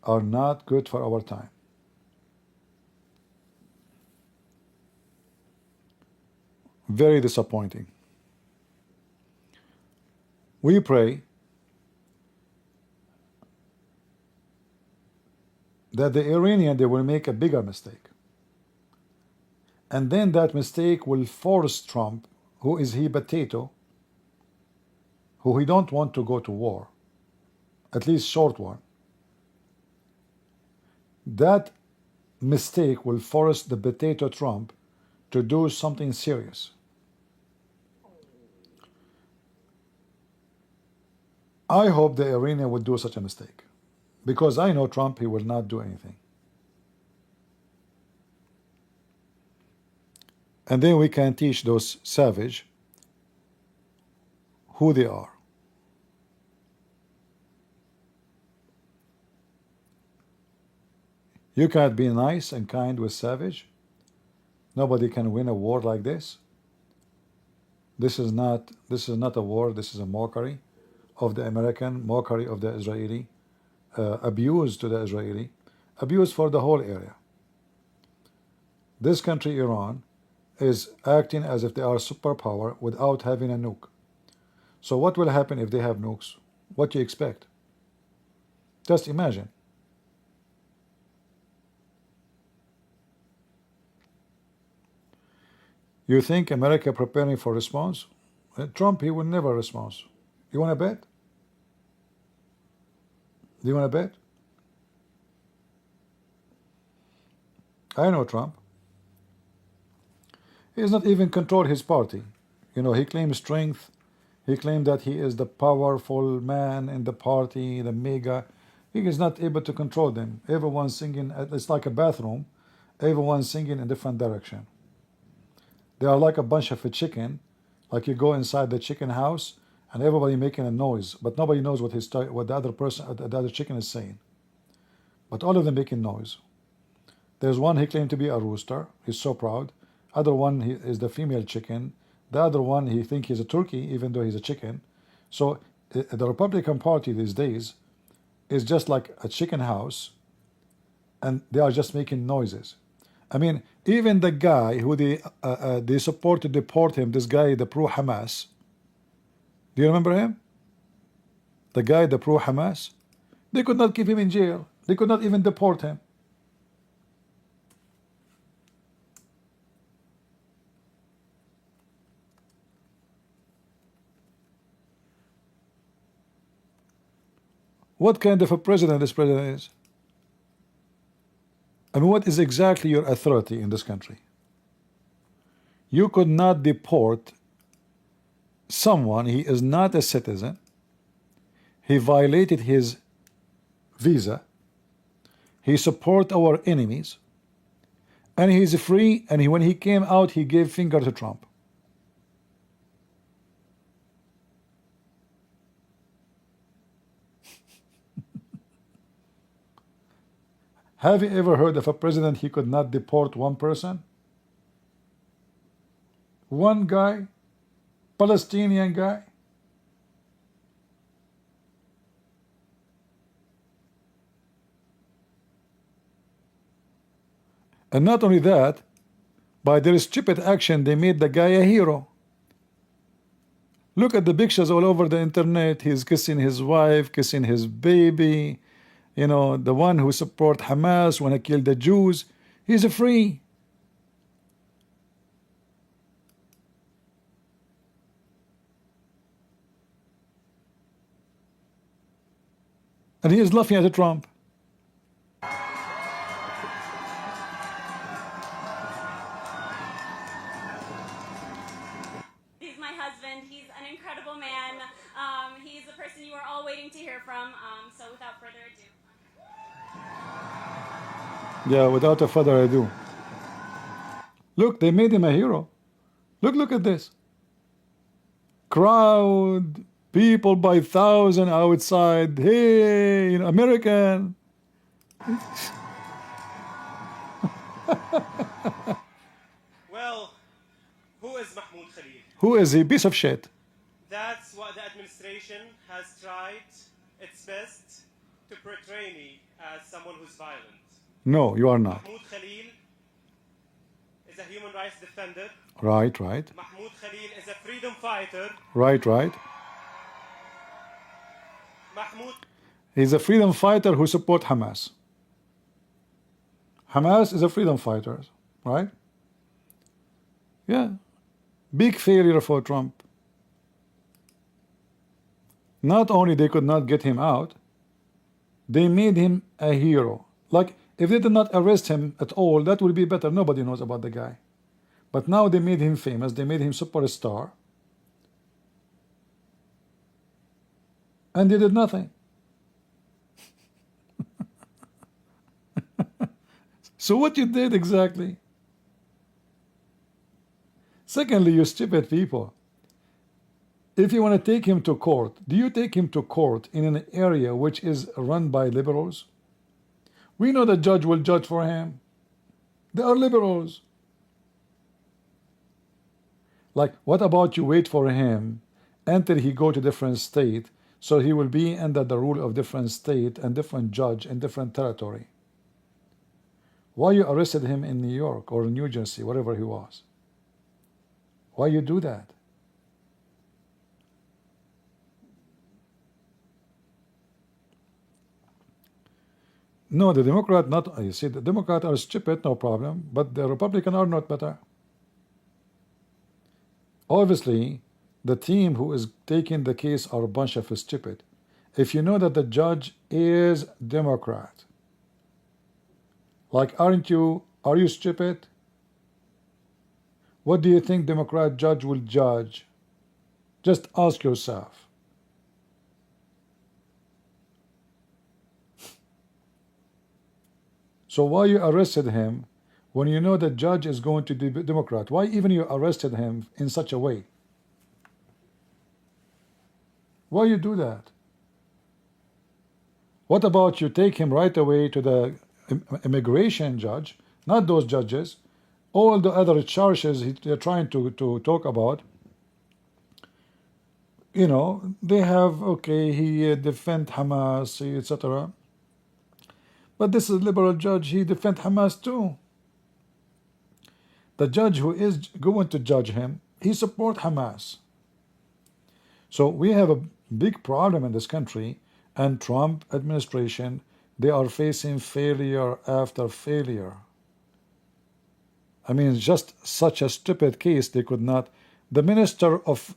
are not good for our time. Very disappointing. We pray that the Iranian, they will make a bigger mistake. And then that mistake will force Trump, who is he potato, who he don't want to go to war, at least short one. That mistake will force the potato Trump to do something serious. I hope the Iranian would do such a mistake, because I know Trump, he will not do anything. And then we can teach those savage who they are. You can't be nice and kind with savage. Nobody can win a war like this. This is not a war. This is a mockery of the American, mockery of the Israeli, abuse to the Israeli, abuse for the whole area. This country, Iran, is acting as if they are a superpower without having a nuke. So what will happen if they have nukes? What do you expect? Just imagine. You think America preparing for response? Trump, he will never respond. You want to bet? Do you want to bet? I know Trump. He has not even controlled his party. You know, he claims strength. He claimed that he is the powerful man in the party, the mega. He is not able to control them. Everyone's singing, it's like a bathroom. Everyone's singing in different direction. They are like a bunch of a chicken. Like you go inside the chicken house and everybody making a noise, but nobody knows what the other person, the other chicken is saying. But all of them making noise. There's one he claimed to be a rooster. He's so proud. Other one he is the female chicken. The other one he think he's a turkey, even though he's a chicken. So the Republican Party these days is just like a chicken house, and they are just making noises. I mean, even the guy who they support to deport him, this guy, the pro-Hamas. Do you remember him? The guy, the pro-Hamas. They could not keep him in jail. They could not even deport him. What kind of a president this president is? I mean, what is exactly your authority in this country? You could not deport someone. He is not a citizen. He violated his visa. He support our enemies. And he's free. And when he came out, he gave finger to Trump. Have you ever heard of a president he could not deport one person? One guy? Palestinian guy? And not only that, by their stupid action, they made the guy a hero. Look at the pictures all over the internet. He's kissing his wife, kissing his baby. You know, the one who support Hamas want to kill the Jews, he's free. And he is laughing at Trump. He's my husband. He's an incredible man. He's the person you are all waiting to hear from. So without further ado. Yeah, without a further ado. Look, they made him a hero. Look at this. Crowd, people by thousand outside. Hey, you know, American. Well, who is Mahmoud Khalil? Who is he? Piece of shit. That's what the administration has tried its best to portray me as someone who's violent. No, you are not. Mahmoud Khalil is a human rights defender. Right. Mahmoud Khalil is a freedom fighter. Right. Mahmoud. He's a freedom fighter who support Hamas. Hamas is a freedom fighter, right? Yeah. Big failure for Trump. Not only they could not get him out, they made him a hero. Like, if they did not arrest him at all, that would be better. Nobody knows about the guy. But now they made him famous. They made him superstar. And they did nothing. So what you did exactly? Secondly, you stupid people. If you want to take him to court, do you take him to court in an area which is run by liberals? We know the judge will judge for him. They are liberals. Like, what about you wait for him until he go to different state, so he will be under the rule of different state and different judge and different territory? Why you arrested him in New York or New Jersey, wherever he was? Why you do that? No, the Democrat not. You see, the Democrat are stupid, no problem, but the Republican are not better. Obviously, the team who is taking the case are a bunch of stupid. If you know that the judge is Democrat, like, aren't you? Are you stupid? What do you think Democrat judge will judge? Just ask yourself. So why you arrested him when you know the judge is going to be Democrat? Why even you arrested him in such a way? Why you do that? What about you take him right away to the immigration judge, not those judges, all the other charges they're trying to talk about, you know, they have, okay, he defend Hamas, etc. But this is a liberal judge, he defend Hamas too. The judge who is going to judge him, he support Hamas. So we have a big problem in this country, and Trump administration, they are facing failure after failure. I mean, just such a stupid case they could not. The minister of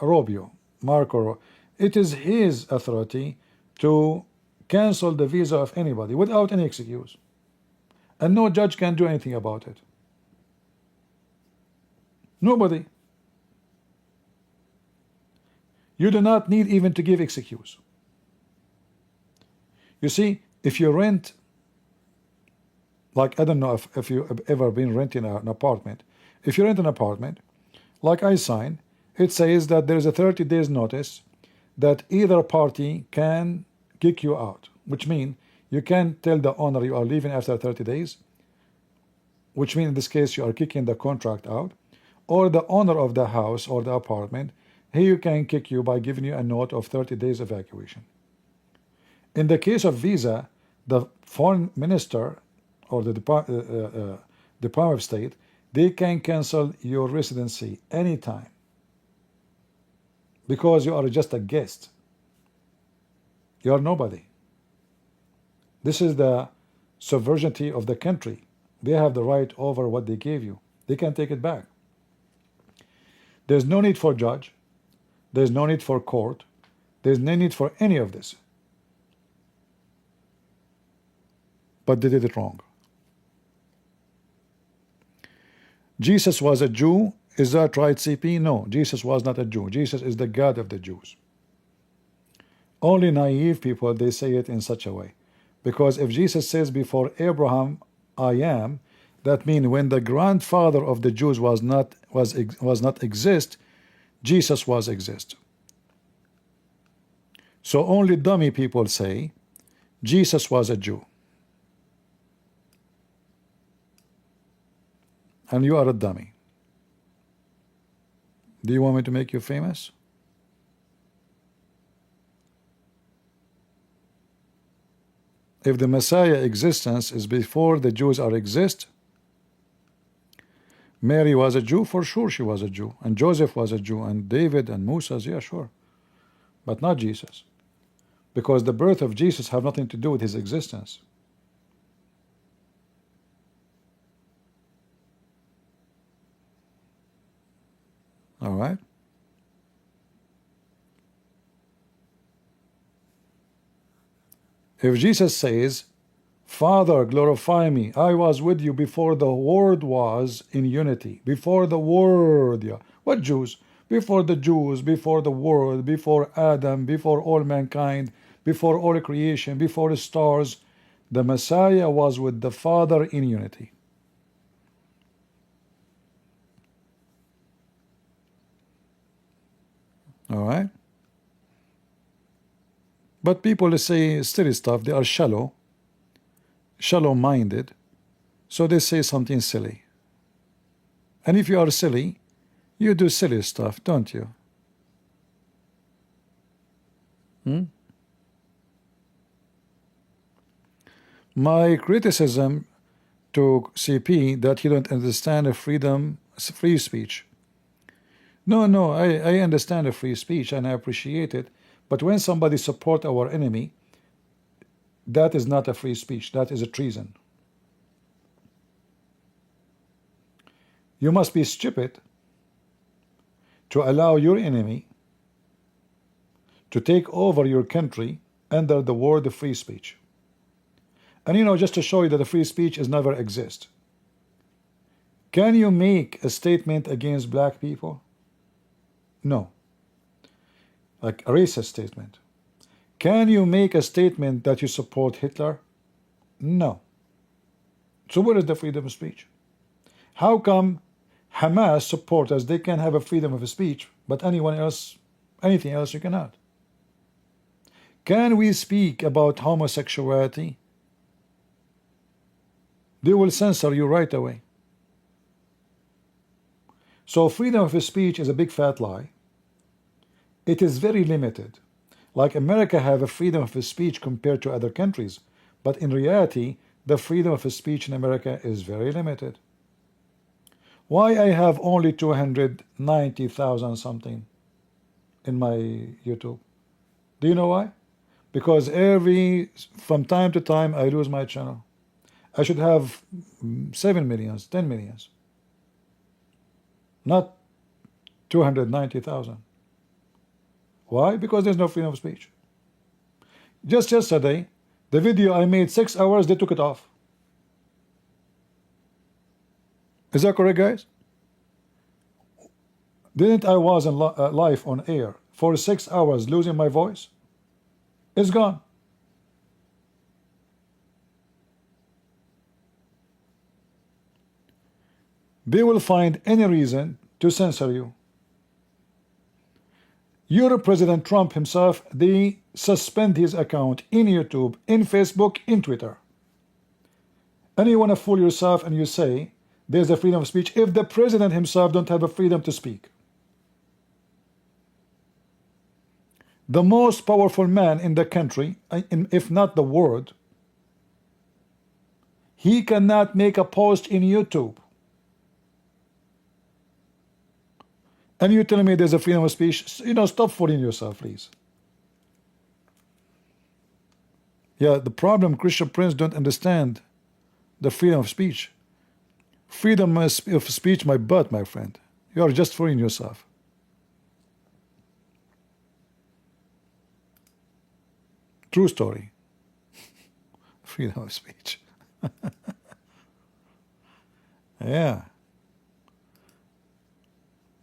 Rubio, Marco, it is his authority to cancel the visa of anybody without any excuse, and no judge can do anything about it. Nobody. You do not need even to give excuse. You see, if you rent, like, I don't know if you have ever been renting an apartment. If you rent an apartment, like I sign, it says that there is a 30 days notice that either party can kick you out, which means you can tell the owner you are leaving after 30 days, which means in this case you are kicking the contract out, or the owner of the house or the apartment, he can kick you by giving you a note of 30 days evacuation. In the case of visa, the foreign minister or the Department of State, they can cancel your residency anytime because you are just a guest. You are nobody. This is the sovereignty of the country. They have the right over what they gave you. They can take it back. There's no need for judge. There's no need for court. There's no need for any of this. But they did it wrong. Jesus was a Jew. Is that right, CP? No, Jesus was not a Jew. Jesus is the God of the Jews. Only naive people, they say it in such a way. Because if Jesus says before Abraham, I am, that means when the grandfather of the Jews was not exist, Jesus was exist. So only dummy people say Jesus was a Jew. And you are a dummy. Do you want me to make you famous? If the Messiah existence is before the Jews are exist, Mary was a Jew, for sure she was a Jew, and Joseph was a Jew, and David and Moses, yeah, sure, but not Jesus, because the birth of Jesus have nothing to do with his existence. All right. If Jesus says, Father, glorify me, I was with you before the world was in unity, before the world, yeah. What Jews? Before the Jews, before the world, before Adam, before all mankind, before all creation, before the stars, the Messiah was with the Father in unity. All right. But people say silly stuff. They are shallow-minded, so they say something silly. And if you are silly, you do silly stuff, don't you? My criticism to CP that he don't understand free speech. No, I understand the free speech and I appreciate it. But when somebody support our enemy, that is not a free speech. That is a treason. You must be stupid to allow your enemy to take over your country under the word of free speech. And you know, just to show you that the free speech is never exist. Can you make a statement against black people? No. Like a racist statement. Can you make a statement that you support Hitler? No. So where is the freedom of speech? How come Hamas supporters, they can have a freedom of speech, but anyone else, anything else you cannot? Can we speak about homosexuality? They will censor you right away. So freedom of speech is a big fat lie. It is very limited. Like America have a freedom of speech compared to other countries, but in reality, the freedom of speech in America is very limited. Why I have only 290,000 something in my YouTube? Do you know why? Because from time to time I lose my channel. I should have 7 million, 10 million, not 290,000. Why? Because there's no freedom of speech. Just yesterday, the video I made 6 hours, they took it off. Is that correct, guys? Didn't I was in live on air for 6 hours losing my voice? It's gone. They will find any reason to censor you. Your President Trump himself, they suspend his account in YouTube, in Facebook, in Twitter. And you want to fool yourself and you say there's a freedom of speech if the president himself don't have a freedom to speak. The most powerful man in the country, if not the world, he cannot make a post in YouTube. And you're telling me there's a freedom of speech? You know, stop fooling yourself, please. Yeah, the problem, Christian Prince don't understand the freedom of speech. Freedom of speech, my butt, my friend. You are just fooling yourself. True story. Freedom of speech. Yeah.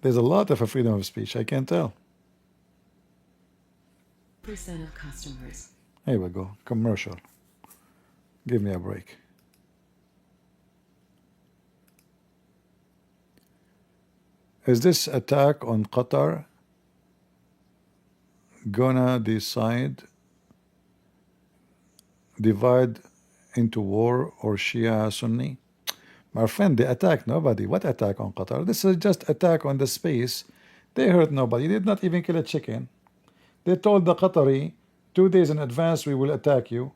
There's a lot of a freedom of speech, I can tell. Percent of customers. Here we go. Commercial. Give me a break. Is this attack on Qatar gonna divide into war or Shia Sunni? My friend, they attack nobody. What attack on Qatar? This is just attack on the space. They hurt nobody. They did not even kill a chicken. They told the Qatari 2 days in advance we will attack you,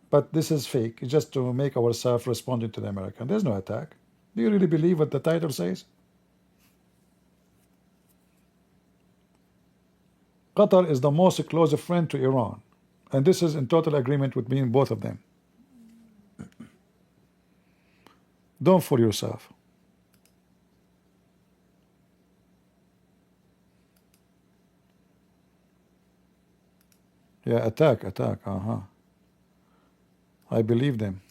but this is fake. It's just to make ourselves responding to the American. There's no attack. Do you really believe what the title says? Qatar is the most close friend to Iran, and this is in total agreement with between both of them. Don't fool yourself. Yeah, attack. I believe them.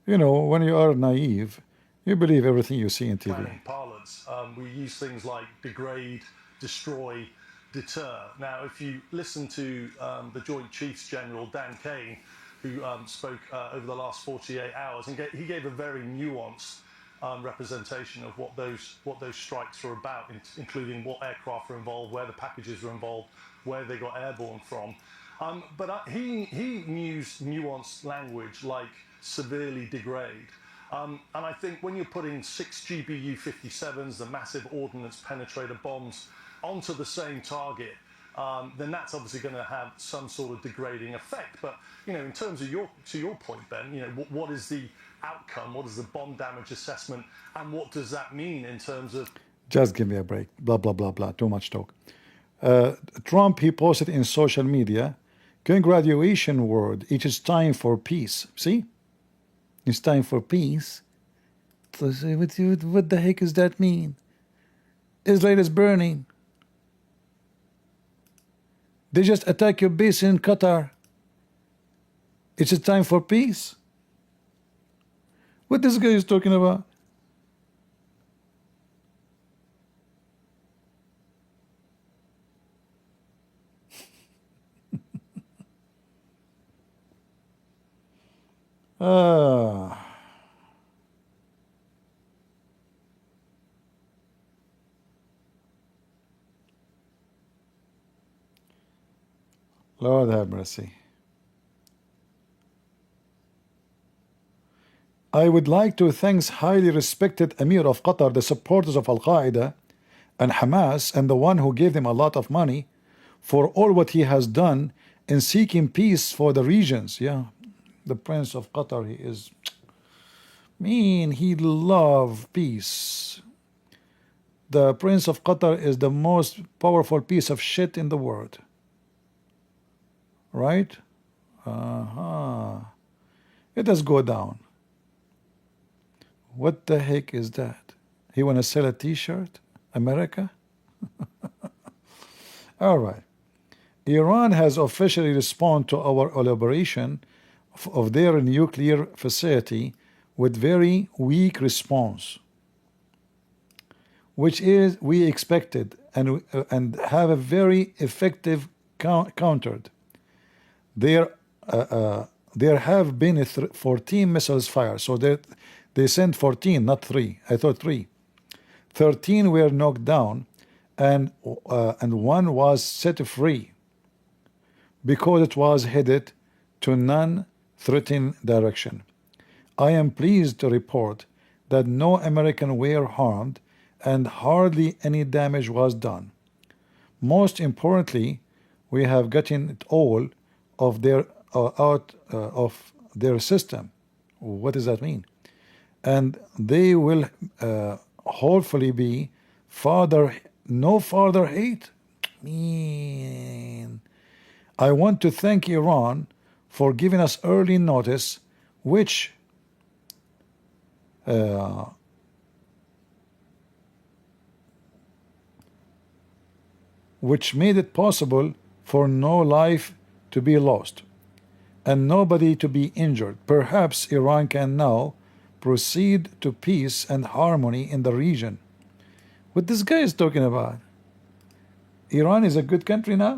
You know, when you are naive, you believe everything you see in TV. Planning parlance, we use things like degrade, destroy, deter. Now, if you listen to the Joint Chiefs General, Dan Kane, who spoke over the last 48 hours, and he gave a very nuanced representation of what those strikes were about, including what aircraft were involved, where the packages were involved, where they got airborne from. But he used nuanced language like severely degrade. And I think when you're putting 6 GBU-57s, the massive ordnance penetrator bombs, onto the same target, then that's obviously going to have some sort of degrading effect. But you know, in terms of to your point, Ben, you know, what is the outcome? What is the bomb damage assessment, and what does that mean in terms of? Just give me a break. Blah blah blah blah. Too much talk. Trump, he posted in social media, congratulations world, it is time for peace. See? It's time for peace. So what the heck does that mean? Israel is burning. They just attack your base in Qatar. It's a time for peace. What this guy is talking about? Lord have mercy. I would like to thank highly respected Emir of Qatar, the supporters of Al-Qaeda and Hamas, and the one who gave them a lot of money for all what he has done in seeking peace for the regions. Yeah, the Prince of Qatar, he is mean, he love peace. The Prince of Qatar is the most powerful piece of shit in the world. Right? It does go down. What the heck is that? He want to sell a t-shirt? America? All right. Iran has officially responded to our elaboration of their nuclear facility with very weak response, which is we expected, and have a very effective countered. There have been 14 missiles fired, so they sent 14, not 3. I thought 3. 13 were knocked down, and one was set free because it was headed to non-threatening direction. I am pleased to report that no American were harmed and hardly any damage was done. Most importantly, we have gotten it all of their out of their system. What does that mean? And they will hopefully be no further hate. Man, I want to thank Iran for giving us early notice, which made it possible for no life to be lost and nobody to be injured. Perhaps Iran can now proceed to peace and harmony in the region. What this guy is talking about? Iran is a good country now?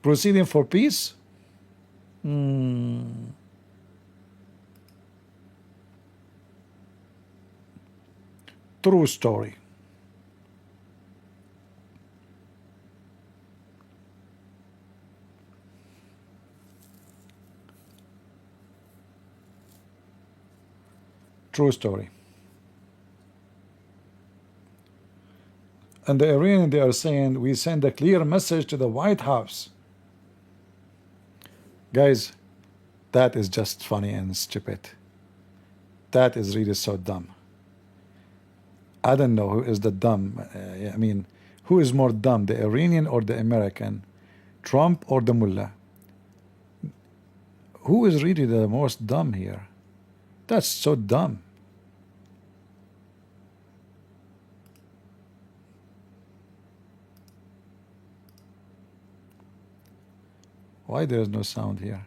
Proceeding for peace? True story. True story. And the Iranian, they are saying, we send a clear message to the White House. Guys, that is just funny and stupid. That is really so dumb. I don't know who is the dumb. I mean, who is more dumb, the Iranian or the American? Trump or the mullah? Who is really the most dumb here? That's so dumb. Why there is no sound here?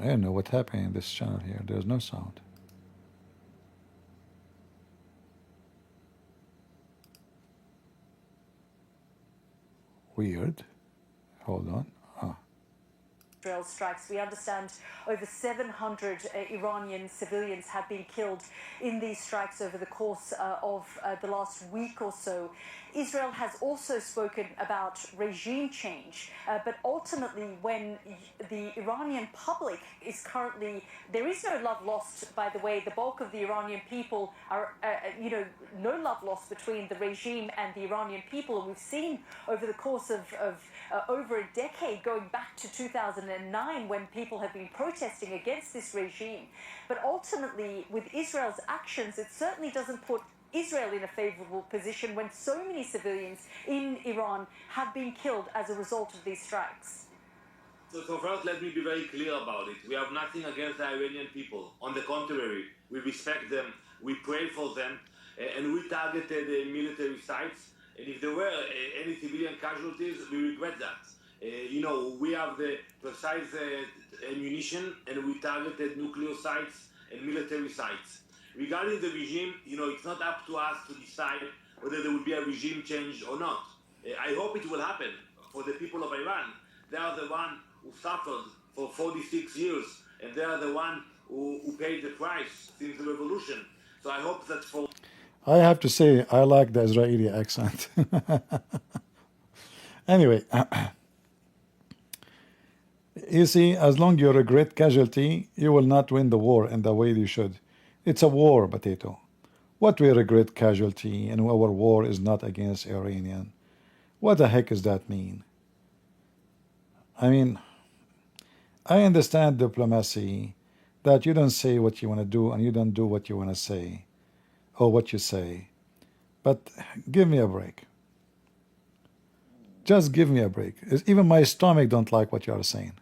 I don't know what happened in this channel here. There's no sound. Weird. Hold on. Israel strikes. We understand over 700 Iranian civilians have been killed in these strikes over the course of the last week or so. Israel has also spoken about regime change, but ultimately when the Iranian public is currently, there is no love lost, by the way. The bulk of the Iranian people are, no love lost between the regime and the Iranian people. And we've seen over the course of over a decade, going back to 2009, when people have been protesting against this regime. But ultimately, with Israel's actions, it certainly doesn't put Israel in a favorable position when so many civilians in Iran have been killed as a result of these strikes. So first, let me be very clear about it. We have nothing against the Iranian people. On the contrary, we respect them, we pray for them, and we targeted military sites. And if there were any civilian casualties, we regret that. We have the precise ammunition, and we targeted nuclear sites and military sites. Regarding the regime, it's not up to us to decide whether there will be a regime change or not. I hope it will happen for the people of Iran. They are the one who suffered for 46 years, and they are the one who paid the price since the revolution. So I hope that for... I have to say, I like the Israeli accent. Anyway, you see, as long as you're a great casualty, you will not win the war in the way you should. It's a war, potato. What we regret casualty, and our war is not against Iranian. What the heck does that mean? I mean, I understand diplomacy, that you don't say what you want to do and you don't do what you want to say, or what you say. But give me a break. Just give me a break. Even my stomach don't like what you are saying.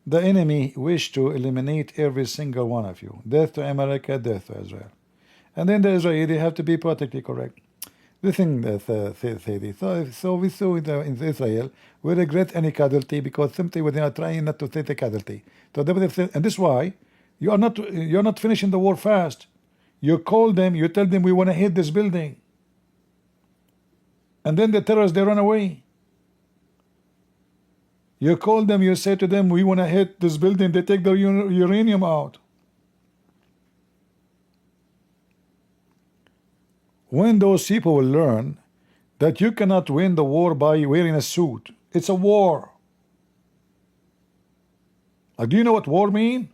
The enemy wish to eliminate every single one of you. Death to America, death to Israel. And then the Israeli have to be politically correct. The thing that so we saw in Israel, we regret any casualty because simply we are trying not to take the casualty. So and this is why you're not finishing the war fast. You call them, you tell them we want to hit this building. And then the terrorists, they run away. You call them, you say to them, we want to hit this building, they take the uranium out. When those people will learn that you cannot win the war by wearing a suit, it's a war. Do you know what war means?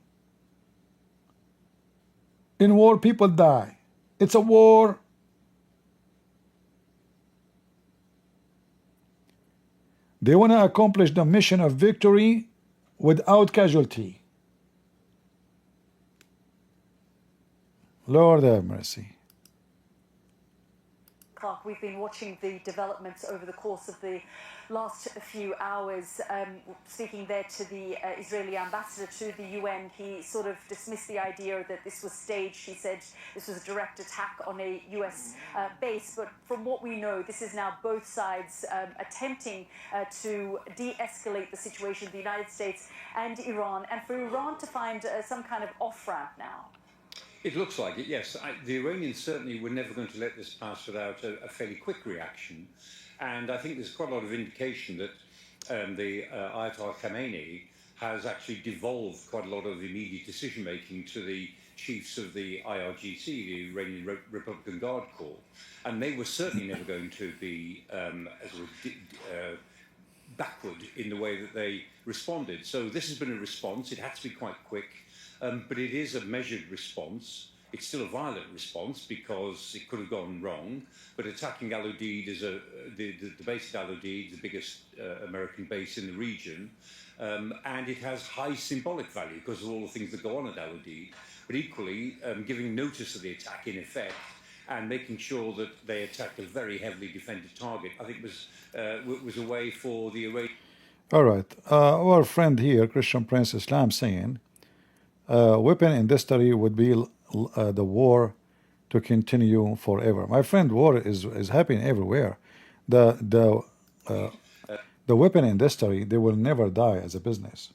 In war, people die. It's a war. They want to accomplish the mission of victory without casualty. Lord have mercy. Clark, we've been watching the developments over the course of the last few hours. Speaking there to the Israeli ambassador to the UN, he sort of dismissed the idea that this was staged. He said this was a direct attack on a US base. But from what we know, this is now both sides attempting to de-escalate the situation, the United States and Iran, and for Iran to find some kind of off-ramp now. It looks like it, yes. The Iranians certainly were never going to let this pass without a fairly quick reaction. And I think there's quite a lot of indication that the Ayatollah Khamenei has actually devolved quite a lot of immediate decision-making to the chiefs of the IRGC, the Iranian Republican Guard Corps. And they were certainly never going to be backward in the way that they responded. So this has been a response. It had to be quite quick. But it is a measured response. It's still a violent response because it could have gone wrong. But attacking Al Udeid is the base at Al Udeid, the biggest American base in the region, and it has high symbolic value because of all the things that go on at Al Udeid. But equally, giving notice of the attack in effect and making sure that they attacked a very heavily defended target, I think was a way for the Iranian. All right, our friend here, Christian Prince Islam, saying. Weapon industry would be the war to continue forever. My friend, war is happening everywhere. The weapon industry, they will never die as a business.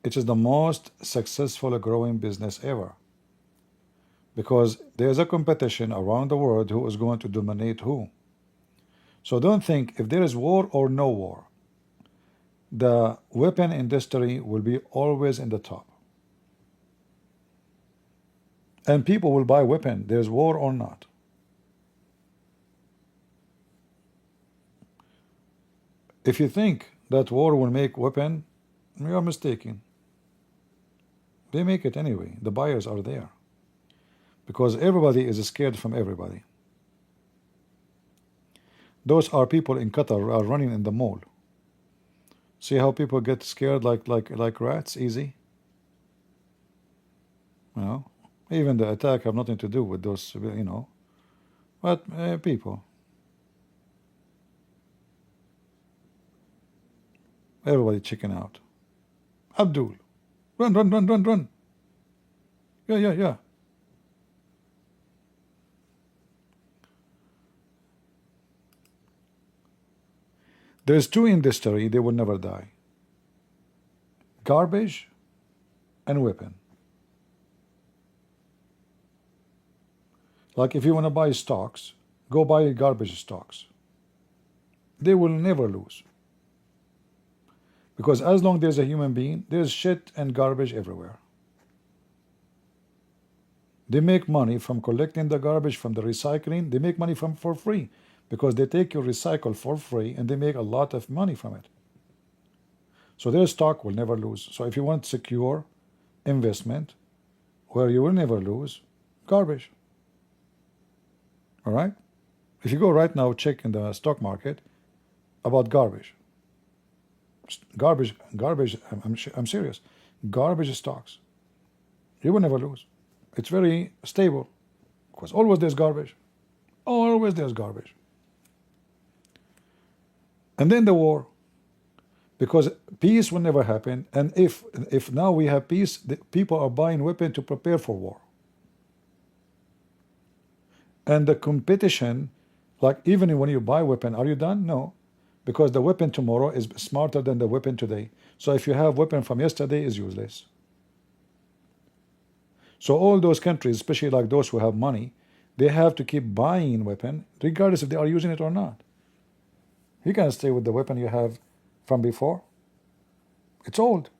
It is the most successful growing business ever. Because there's a competition around the world who is going to dominate who. So don't think if there is war or no war, the weapon industry will be always in the top. And people will buy weapon, there's war or not. If you think that war will make weapon, you are mistaken. They make it anyway. The buyers are there. Because everybody is scared from everybody. Those are people in Qatar who are running in the mall. See how people get scared like rats, easy? You know? Even the attack have nothing to do with those, you know. But people. Everybody chicken out. Abdul. Run, run, run, run, run. Yeah, yeah, yeah. There's two industry, they will never die. Garbage and weapon. Like if you want to buy stocks, go buy garbage stocks. They will never lose. Because as long as there's a human being, there's shit and garbage everywhere. They make money from collecting the garbage, from the recycling. They make money for free because they take your recycle for free and they make a lot of money from it. So their stock will never lose. So if you want secure investment where you will never lose, garbage. All right? If you go right now, check in the stock market about garbage. Garbage, I'm serious. Garbage stocks. You will never lose. It's very stable because always there's garbage. Always there's garbage. And then the war, because peace will never happen. And if now we have peace, the people are buying weapons to prepare for war. And the competition, like even when you buy weapon, are you done? No. Because the weapon tomorrow is smarter than the weapon today. So if you have weapon from yesterday, is useless. So all those countries, especially like those who have money, they have to keep buying weapon, regardless if they are using it or not. You can't stay with the weapon you have from before. It's old.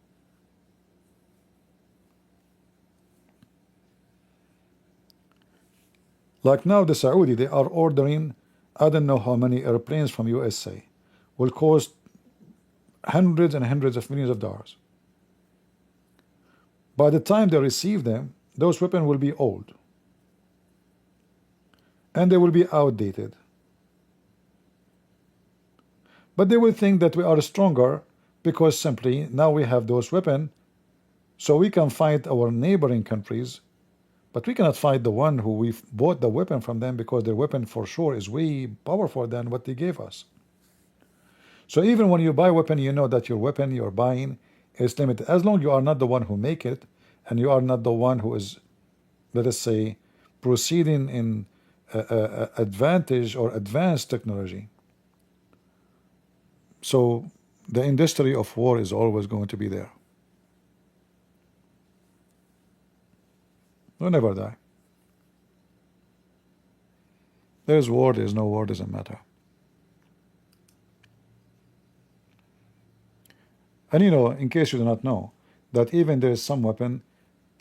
Like now the Saudi, they are ordering, I don't know how many airplanes from USA. Will cost hundreds and hundreds of millions of dollars. By the time they receive them, those weapons will be old. And they will be outdated. But they will think that we are stronger because simply now we have those weapons, so we can fight our neighboring countries, but we cannot fight the one who we've bought the weapon from them because their weapon for sure is way powerful than what they gave us. So even when you buy a weapon, you know that your weapon you're buying is limited. As long as you are not the one who make it, and you are not the one who is, let us say, proceeding in advantage or advanced technology. So the industry of war is always going to be there. We'll never die. There's war, there's no war, doesn't matter. And you know, in case you do not know, that even there is some weapon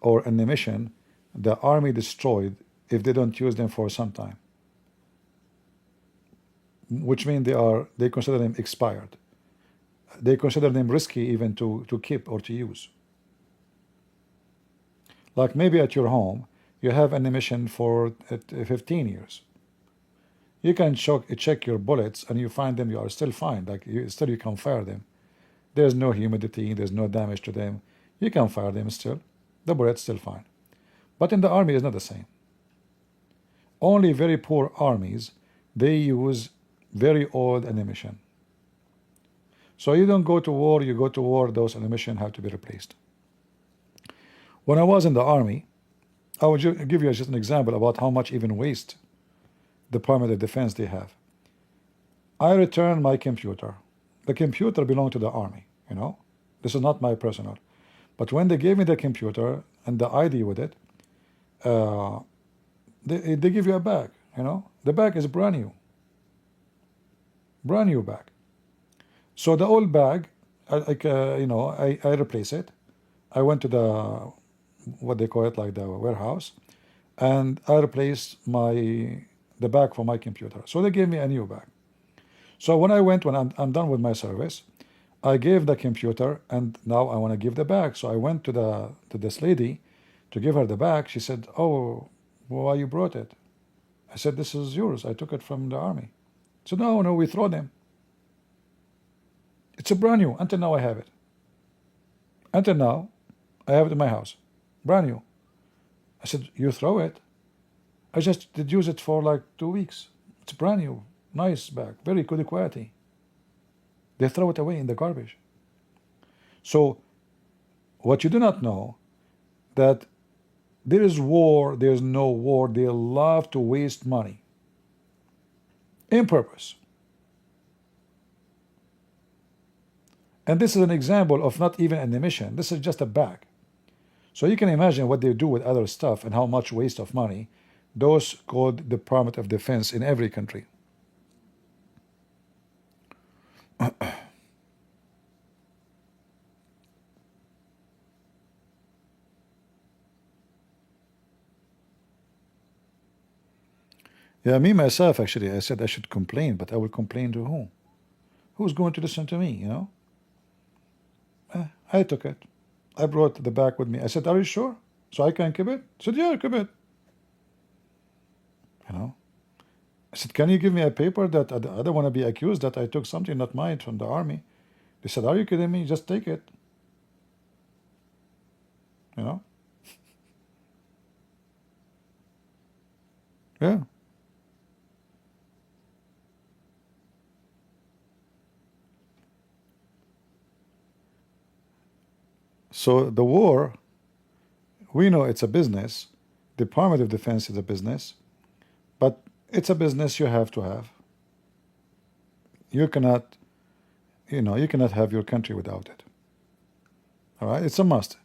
or ammunition the army destroyed if they don't use them for some time. Which means they consider them expired. They consider them risky even to keep or to use. Like maybe at your home, you have ammunition for 15 years. You can check your bullets and you find them, you are still fine. Like still you can fire them. There's no humidity, there's no damage to them. You can fire them still. The bullet's still fine. But in the army, it's not the same. Only very poor armies, they use very old ammunition. So you don't go to war, you go to war, those ammunition have to be replaced. When I was in the army, I will give you just an example about how much even waste Department of Defense they have. I returned my computer. The computer belonged to the army, you know. This is not my personal. But when they gave me the computer and the ID with it, they give you a bag, you know. The bag is brand new. Brand new bag. So the old bag, I replace it. I went to the, what they call it, like the warehouse, and I replaced the bag for my computer. So they gave me a new bag. So when I'm done with my service, I gave the computer, and now I want to give the bag. So I went to this lady to give her the bag. She said, "Oh, why you brought it?" I said, "This is yours. I took it from the army." So no, we throw them. It's a brand new. Until now, I have it. Until now, I have it in my house, brand new. I said, "You throw it?" I just did use it for like 2 weeks. It's brand new, nice bag, very good quality. They throw it away in the garbage. So what you do not know, that there is war, there's no war. They love to waste money in purpose. And this is an example of not even an emission. This is just a bag. So you can imagine what they do with other stuff and how much waste of money. Those called Department of Defense in every country. Yeah, me myself, actually, I said I should complain, but I will complain to whom? Who's going to listen to me, you know? I took it. I brought the bag with me. I said, "Are you sure? So I can keep it?" He said, "Yeah, keep it." You know? I said, "Can you give me a paper that I don't want to be accused that I took something not mine from the army?" They said, "Are you kidding me? Just take it." You know? Yeah. So the war, we know it's a business. Department of Defense is a business, but it's a business you have to have. You cannot, you cannot have your country without it. All right, it's a must.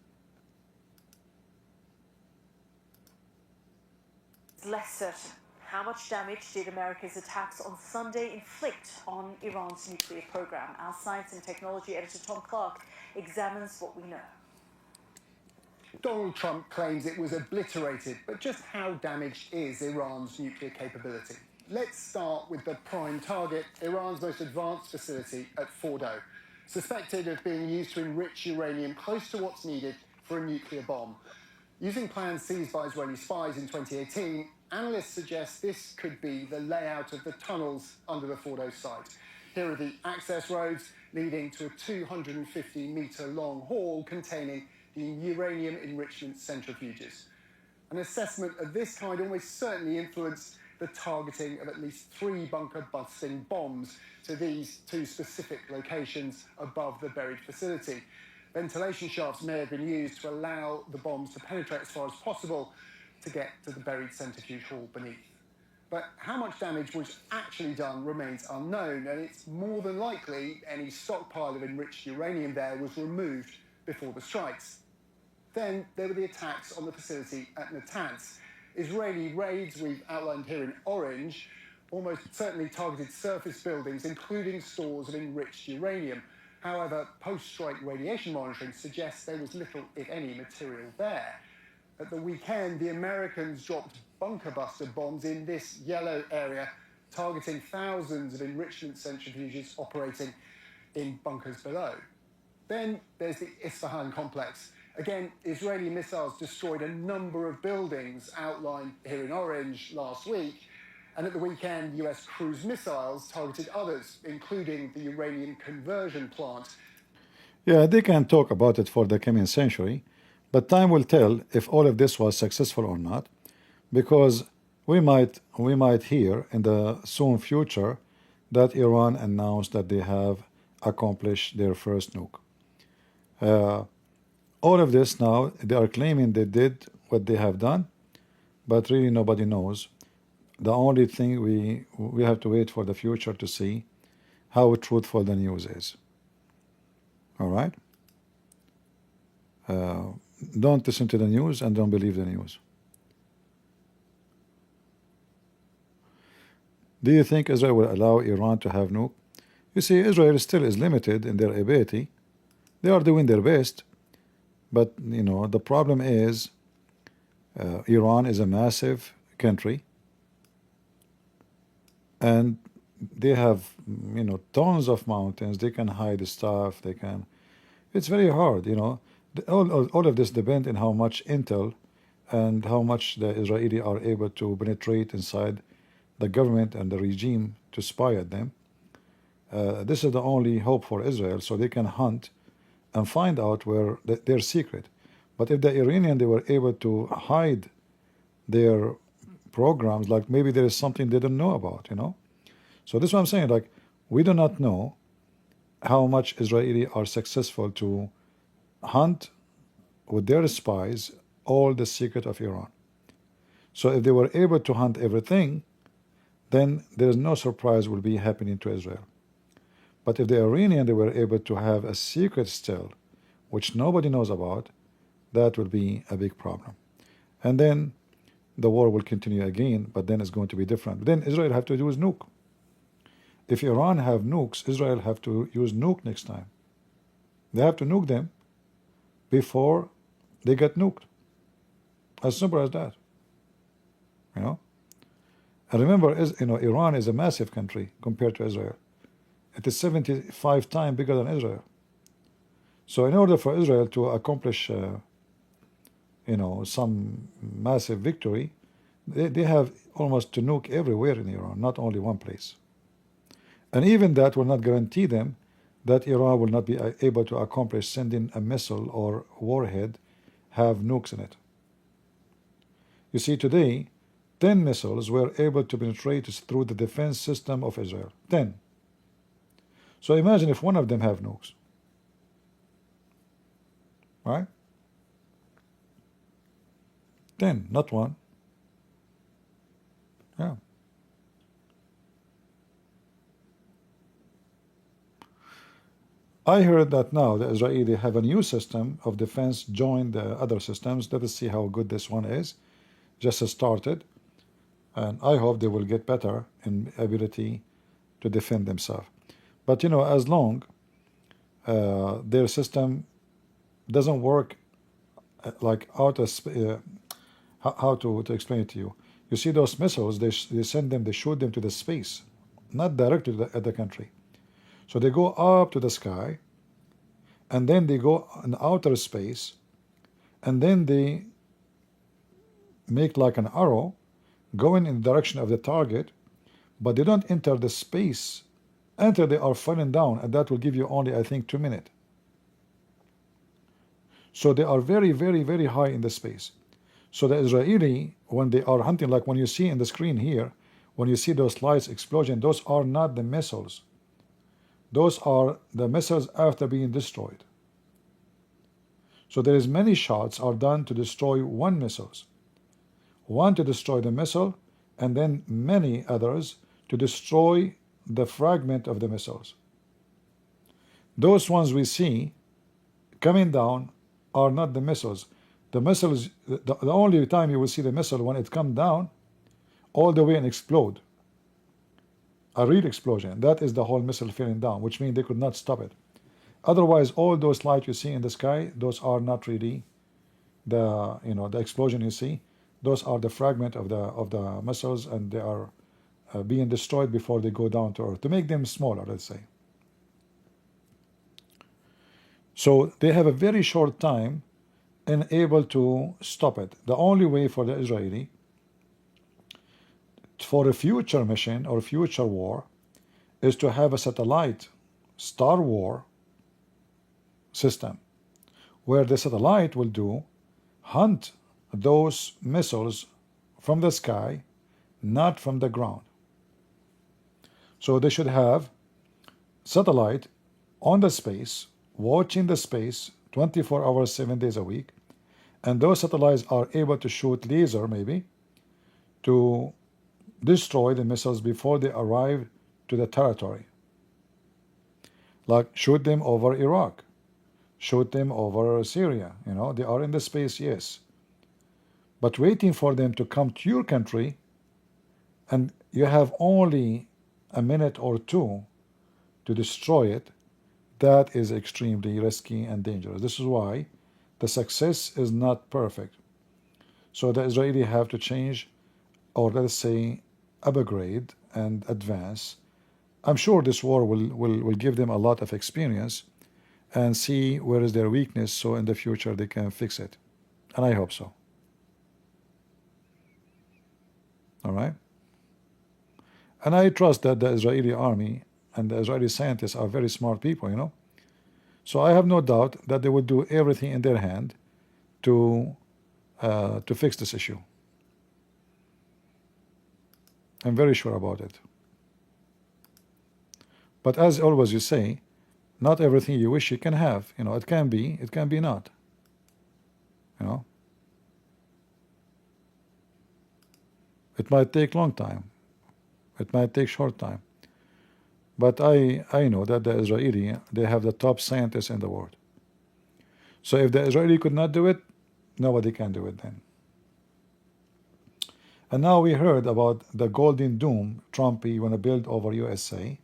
Less certain. How much damage did America's attacks on Sunday inflict on Iran's nuclear program? Our science and technology editor Tom Clark examines what we know. Donald Trump claims it was obliterated, but just how damaged is Iran's nuclear capability? Let's start with the prime target, Iran's most advanced facility at Fordo, suspected of being used to enrich uranium close to what's needed for a nuclear bomb. Using plans seized by Israeli spies in 2018, analysts suggest this could be the layout of the tunnels under the Fordo site. Here are the access roads leading to a 250-metre-long hall containing the uranium enrichment centrifuges. An assessment of this kind almost certainly influenced the targeting of at least 3 bunker-busting bombs to these 2 specific locations above the buried facility. Ventilation shafts may have been used to allow the bombs to penetrate as far as possible to get to the buried centrifuge hall beneath. But how much damage was actually done remains unknown, and it's more than likely any stockpile of enriched uranium there was removed before the strikes. Then there were the attacks on the facility at Natanz. Israeli raids we've outlined here in orange almost certainly targeted surface buildings, including stores of enriched uranium. However, post-strike radiation monitoring suggests there was little, if any, material there. At the weekend, the Americans dropped bunker buster bombs in this yellow area, targeting thousands of enrichment centrifuges operating in bunkers below. Then there's the Isfahan complex. Again, Israeli missiles destroyed a number of buildings outlined here in orange last week. And at the weekend, US cruise missiles targeted others, including the uranium conversion plant. Yeah, they can talk about it for the coming century, but time will tell if all of this was successful or not, because we might hear in the soon future that Iran announced that they have accomplished their first nuke. All of this now, they are claiming they did what they have done, but really nobody knows. The only thing we have to wait for the future to see how truthful the news is. All right? Don't listen to the news and don't believe the news. Do you think Israel will allow Iran to have nuke? You see, Israel still is limited in their ability. They are doing their best, but the problem is Iran is a massive country, and they have, tons of mountains. They can hide stuff. They can. It's very hard, All of this depends on how much intel and how much the Israeli are able to penetrate inside the government and the regime to spy at them. This is the only hope for Israel, so they can hunt and find out where their secret. But if the Iranian, they were able to hide their programs, like maybe there is something they don't know about, So this is what I'm saying, like, we do not know how much Israeli are successful to hunt with their spies all the secret of Iran. So if they were able to hunt everything, then there is no surprise will be happening to Israel. But if the Iranian, they were able to have a secret still, which nobody knows about, that will be a big problem. And then the war will continue again, but then it's going to be different. Then Israel have to use nuke. If Iran have nukes, Israel have to use nuke next time. They have to nuke them before they get nuked. As simple as that. And remember, Iran is a massive country compared to Israel. It is 75 times bigger than Israel. So in order for Israel to accomplish, some massive victory, they have almost to nuke everywhere in Iran, not only one place. And even that will not guarantee them that Iran will not be able to accomplish sending a missile or warhead have nukes in it. You see, today, 10 missiles were able to penetrate through the defense system of Israel. 10. So imagine if one of them have nukes. Right? 10, not one. Yeah. I heard that now the Israeli have a new system of defense join the other systems. Let us see how good this one is. Just started. And I hope they will get better in ability to defend themselves. But as long their system doesn't work like out of how to explain it to you. You see those missiles, they send them, they shoot them to the space, not directly at the country. So they go up to the sky, and then they go in outer space, and then they make like an arrow going in the direction of the target, but they don't enter the space until they are falling down, and that will give you only, I think, 2 minutes. So they are very, very, very high in the space. So the Israeli, when they are hunting, like when you see in the screen here, when you see those lights explosion, those are not the missiles. Those are the missiles after being destroyed. So there is many shots are done to destroy one missiles. One to destroy the missile, and then many others to destroy the fragment of the missiles. Those ones we see coming down are not the missiles. The missiles, the only time you will see the missile when it comes down all the way and explode. A real explosion. That is the whole missile falling down, which means they could not stop it. Otherwise, all those lights you see in the sky, those are not really the the explosion you see. Those are the fragment of the missiles, and they are being destroyed before they go down to earth to make them smaller, let's say. So they have a very short time and able to stop it. The only way for the Israeli for a future mission or future war is to have a satellite Star War system where the satellite will hunt those missiles from the sky, not from the ground. So they should have satellite on the space, watching the space 24 hours, 7 days a week, and those satellites are able to shoot laser maybe to destroy the missiles before they arrive to the territory. Like shoot them over Iraq, shoot them over Syria, they are in the space, yes. But waiting for them to come to your country, and you have only a minute or two to destroy it, that is extremely risky and dangerous. This is why the success is not perfect. So the Israeli have to change, or let's say upgrade and advance I'm sure this war will give them a lot of experience and see where is their weakness, so in the future they can fix it. And I hope so. All right? And I trust that the Israeli army and the Israeli scientists are very smart people, you know. So I have no doubt that they will do everything in their hand to fix this issue. I'm very sure about it. But as always you say, not everything you wish you can have. You know, it can be not. You know. It might take long time. It might take short time. But I know that the Israeli, they have the top scientists in the world. So if the Israeli could not do it, nobody can do it then. And now we heard about the Golden Dome Trump want to build over USA.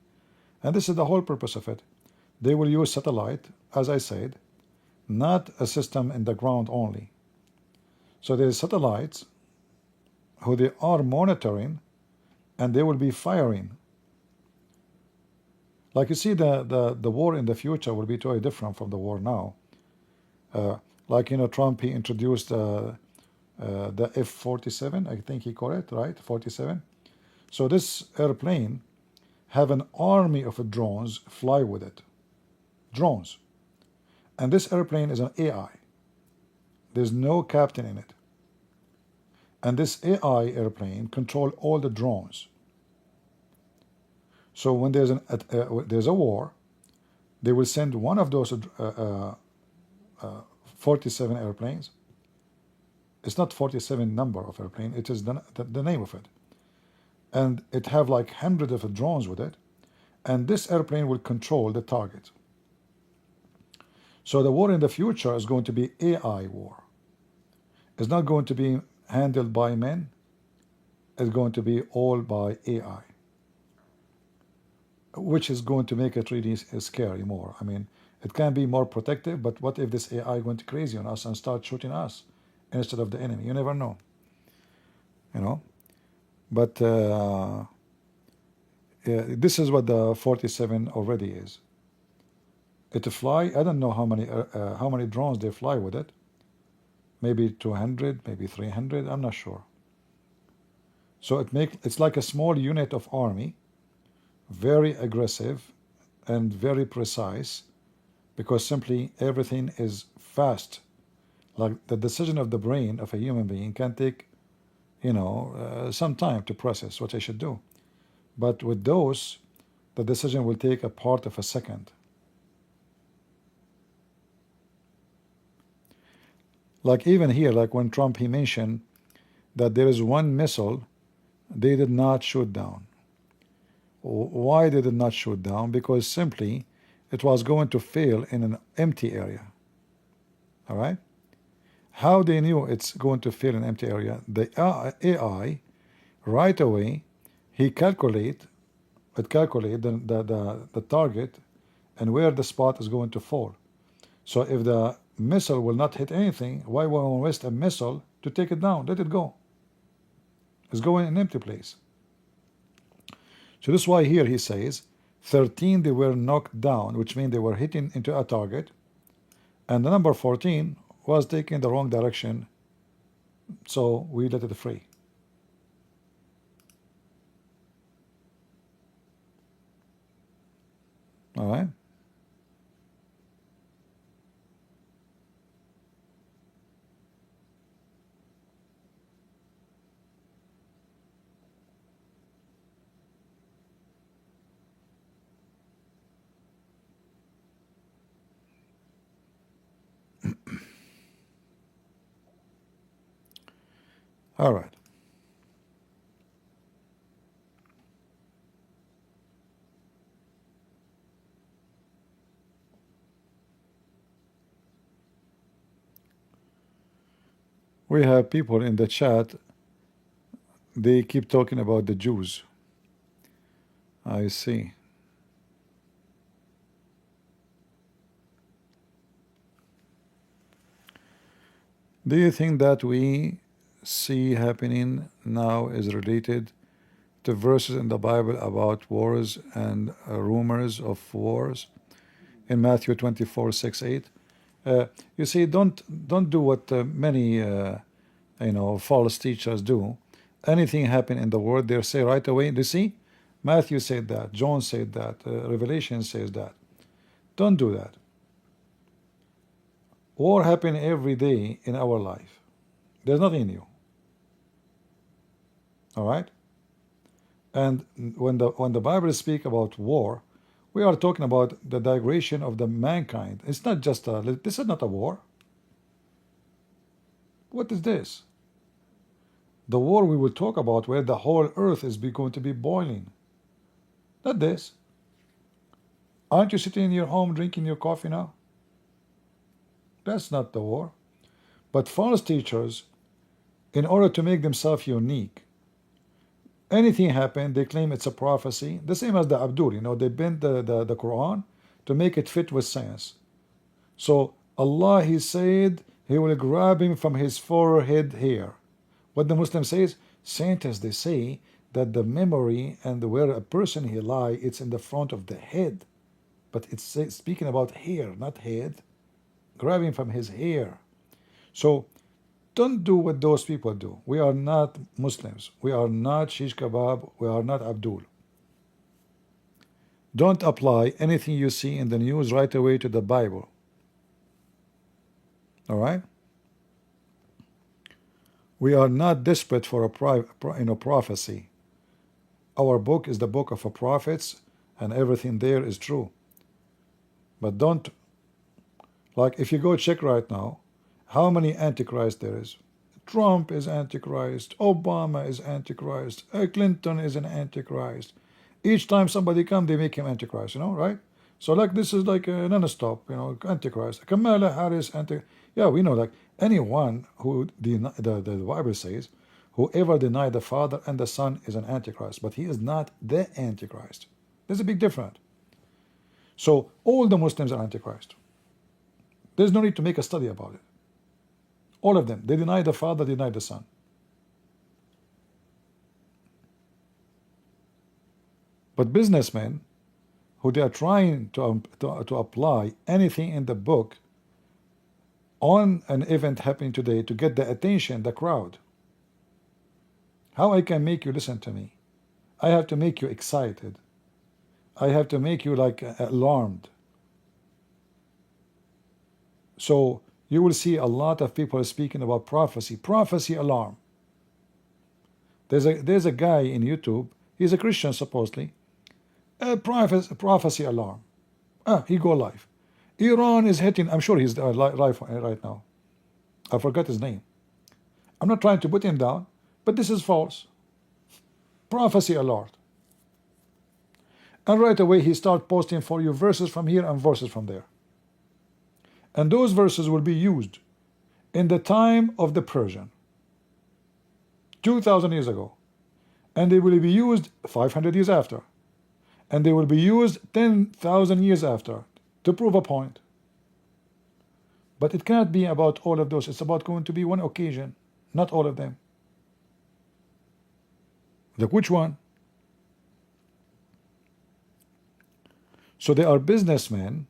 And this is the whole purpose of it. They will use satellite, as I said, not a system in the ground only. So there's satellites who they are monitoring, and they will be firing. Like you see, the war in the future will be totally different from the war now. Like, you know, Trump, he introduced the F-47, I think he called it, right? 47. So this airplane have an army of drones fly with it. Drones. And this airplane is an AI. There's no captain in it. And this AI airplane control all the drones. So when there's a war, they will send one of those 47 airplanes. It's not 47 number of airplane, it is the name of it. And it have like hundreds of drones with it. And this airplane will control the target. So the war in the future is going to be AI war. It's not going to be handled by men. It's going to be all by AI. Which is going to make it really scary more. I mean, it can be more protective, but what if this AI went crazy on us and start shooting us instead of the enemy? You never know. You know? But this is what the 47 already is. It fly, I don't know how many drones they fly with it. Maybe 200, maybe 300, I'm not sure. So it's like a small unit of army, very aggressive and very precise, because simply everything is fast. Like the decision of the brain of a human being can take, you know, some time to process what I should do. But with those, the decision will take a part of a second. Like even here, like when Trump, he mentioned that there is one missile they did not shoot down. Why they did not shoot down? Because simply it was going to fail in an empty area. All right? How they knew it's going to fail in an empty area? The AI, right away, it calculate the target and where the spot is going to fall. So if the missile will not hit anything, why will we waste a missile to take it down? Let it go. It's going in an empty place. So this is why here he says 13 they were knocked down, which means they were hitting into a target, and the number 14 was taking the wrong direction, so we let it free. All right. All right. We have people in the chat, they keep talking about the Jews. I see. Do you think that we see happening now is related to to verses in the Bible about wars and rumors of wars in Matthew 24, 6, 8. You see, don't do what many false teachers do. Anything happen in the world, they say right away. You see, Matthew said that, John said that, Revelation says that. Don't do that. War happen every day in our life. There's nothing new. All right. And when the Bible speaks about war, we are talking about the degradation of the mankind. It's not just this is not a war. What is this? The war we will talk about where the whole earth is going to be boiling. Not this. Aren't you sitting in your home drinking your coffee now? That's not the war. But false teachers, in order to make themselves unique, anything happen, they claim it's a prophecy. The same as the Abdul, they bend the Quran to make it fit with science. So Allah, He said He will grab him from his forehead hair. What the Muslim says, scientists, they say that the memory and where a person he lie, it's in the front of the head. But it's speaking about hair, not head. Grabbing from his hair. So don't do what those people do. We are not Muslims. We are not shish kebab. We are not Abdul. Don't apply anything you see in the news right away to the Bible. All right? We are not desperate for a prophecy. Our book is the book of the prophets, and everything there is true. But don't, like if you go check right now, how many Antichrist there is. Trump is Antichrist, Obama is Antichrist, Clinton is an Antichrist. Each time somebody comes, they make him Antichrist, right? So like this is like a non-stop, Antichrist. Kamala Harris, yeah, we know, like anyone who, the Bible says, whoever denies the Father and the Son is an Antichrist, but he is not the Antichrist. There's a big difference. So all the Muslims are Antichrist. There's no need to make a study about it. All of them. They deny the Father, they deny the Son. But businessmen, who they are trying to apply anything in the book on an event happening today to get the attention, the crowd. How I can make you listen to me? I have to make you excited. I have to make you like alarmed. So you will see a lot of people speaking about prophecy alarm. There's a guy in YouTube, he's a Christian supposedly, prophecy alarm. He go live. Iran is hitting, I'm sure he's live right now. I forgot his name. I'm not trying to put him down, but this is false. Prophecy alert. And right away he start posting for you verses from here and verses from there. And those verses will be used in the time of the Persian, 2,000 years ago. And they will be used 500 years after. And they will be used 10,000 years after to prove a point. But it cannot be about all of those. It's about going to be one occasion, not all of them. Like which one? So they are businessmen,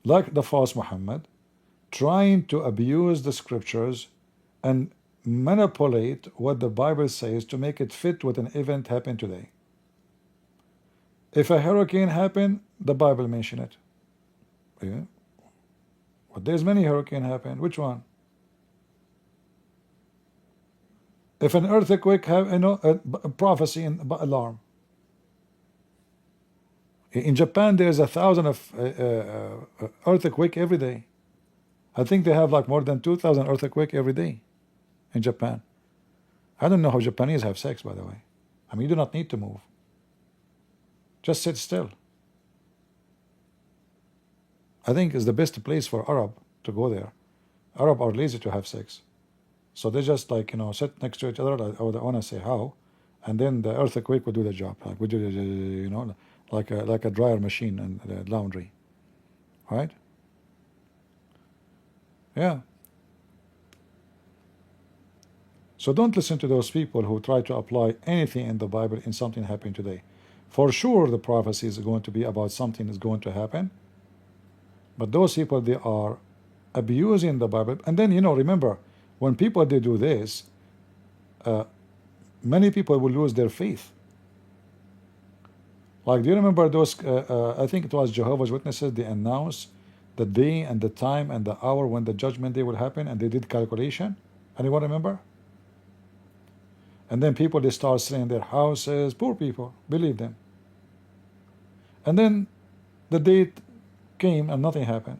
like the false Muhammad, trying to abuse the scriptures and manipulate what the Bible says to make it fit with an event happening today. If a hurricane happened, the Bible mentioned it. Yeah. But there's many hurricanes happen. Which one? If an earthquake have a prophecy and alarm. In Japan, there's 1,000 of earthquake every day. I think they have like more than 2,000 earthquake every day in Japan. I don't know how Japanese have sex, by the way. I mean, you do not need to move. Just sit still. I think it's the best place for Arab to go there. Arab are lazy to have sex. So they just like, sit next to each other. I would want to say how. And then the earthquake would do the job. Like, would do, like a dryer machine and laundry. Right? Yeah. So don't listen to those people who try to apply anything in the Bible in something happening today. For sure, the prophecy is going to be about something is going to happen. But those people, they are abusing the Bible. And then, remember, when people, they do this, many people will lose their faith. Like, do you remember those, I think it was Jehovah's Witnesses, they announced the day and the time and the hour when the judgment day will happen, and they did calculation? Anyone remember? And then people, they start selling their houses. Poor people, believe them. And then the date came and nothing happened.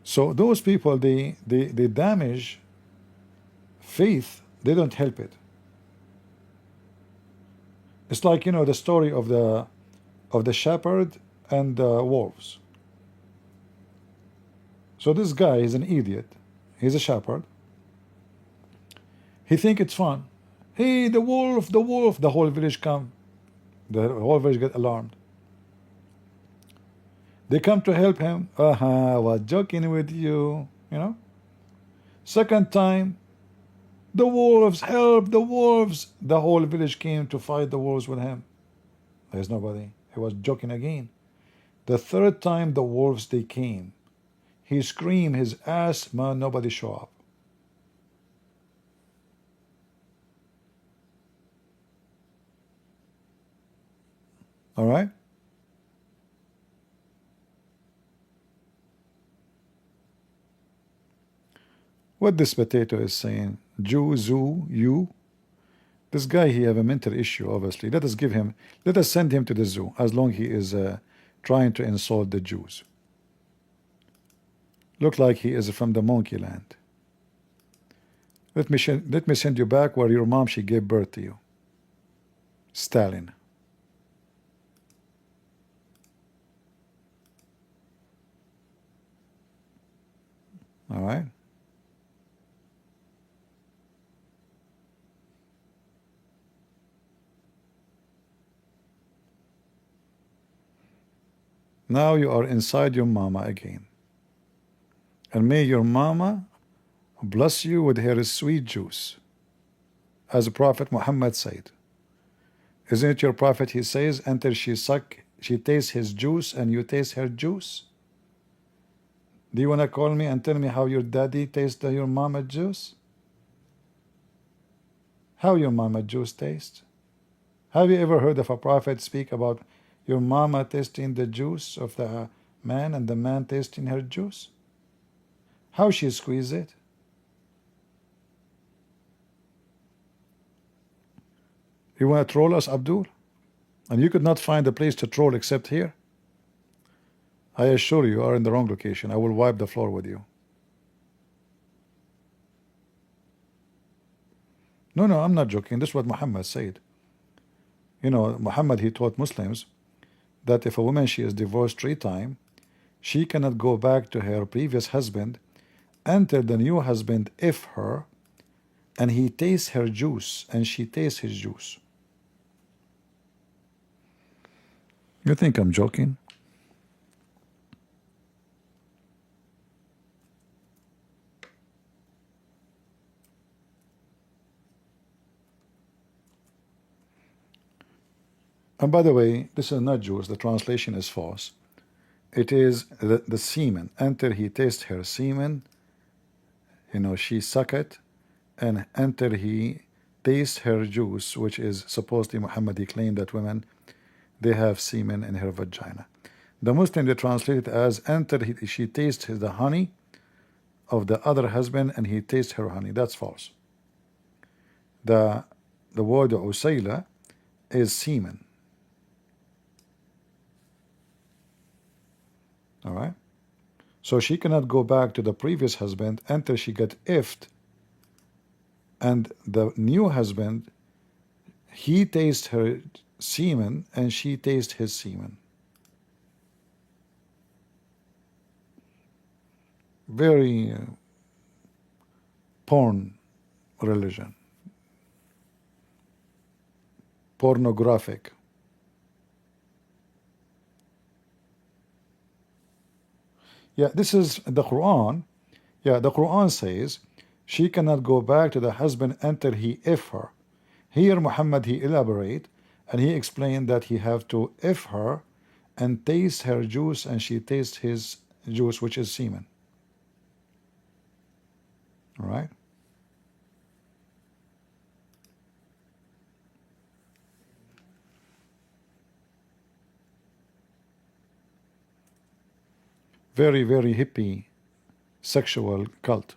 So those people, they damage faith. They don't help it. It's like, the story of the shepherd and the wolves. So this guy is an idiot. He's a shepherd. He think it's fun. Hey, the wolf, the wolf. The whole village come. The whole village get alarmed. They come to help him. I was joking with you. Second time, the wolves, help, the wolves. The whole village came to fight the wolves with him. There's nobody. He was joking again. The third time, the wolves, they came. He screamed his ass, man, nobody show up. All right? What this potato is saying, Jew, zoo, you. This guy, he have a mental issue, obviously. Let us send him to the zoo, as long he is trying to insult the Jews. Look like he is from the monkey land. Let me send you back where your mom, she gave birth to you. Stalin. All right? Now you are inside your mama again. And may your mama bless you with her sweet juice. As Prophet Muhammad said. Isn't it your prophet, he says, until she tastes his juice and you taste her juice? Do you want to call me and tell me how your daddy tastes your mama juice? How your mama juice tastes? Have you ever heard of a prophet speak about your mama tasting the juice of the man and the man tasting her juice? How she squeeze it? You want to troll us, Abdul? And you could not find a place to troll except here? I assure you are in the wrong location. I will wipe the floor with you. No, I'm not joking. This is what Muhammad said. Muhammad, he taught Muslims that if a woman, she is divorced 3 times, she cannot go back to her previous husband until the new husband if her, and he tastes her juice and she tastes his juice. You think I'm joking? And by the way, this is not juice. The translation is false. It is the semen. Until he tastes her semen, she suck it, and until he tastes her juice, which is supposedly Muhammad, he claimed that women, they have semen in her vagina. The Muslim, they translate it as until she tastes the honey of the other husband and he tastes her honey. That's false. The word usayla is semen. All right? So she cannot go back to the previous husband until she get ifed, and the new husband, he tastes her semen and she tastes his semen. Very porn religion. Pornographic. Yeah, this is the Quran. Yeah, the Quran says she cannot go back to the husband until he if her. Here Muhammad he elaborate and he explained that he have to if her and taste her juice and she tastes his juice, which is semen. All right. Very, very hippie sexual cult.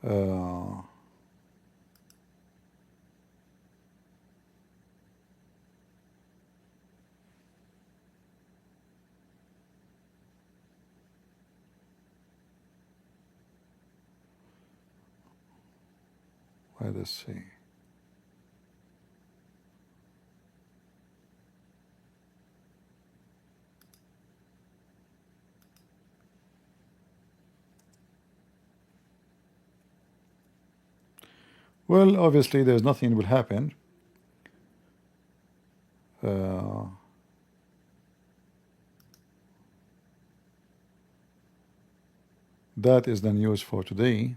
Uh, let us see. Well, obviously, there's nothing will happen. That is the news for today.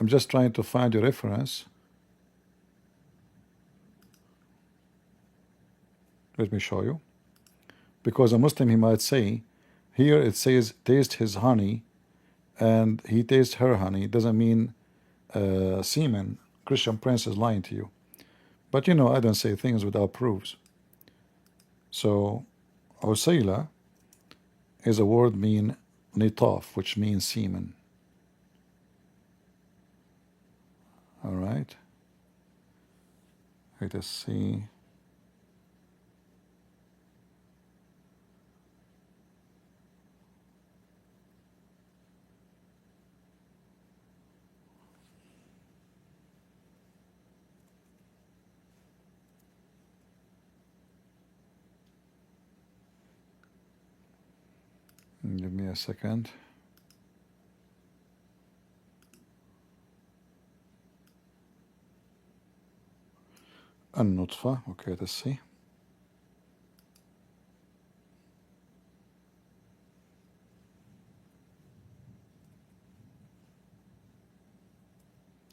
I'm just trying to find a reference. Let me show you. Because a Muslim, he might say, here it says, taste his honey, and he tastes her honey. It doesn't mean semen. Christian Prince is lying to you. But you know, I don't say things without proofs. So, Usayla is a word mean nitaf, which means semen. All right. Let us see. Give me a second. النطفة. Okay, let's see.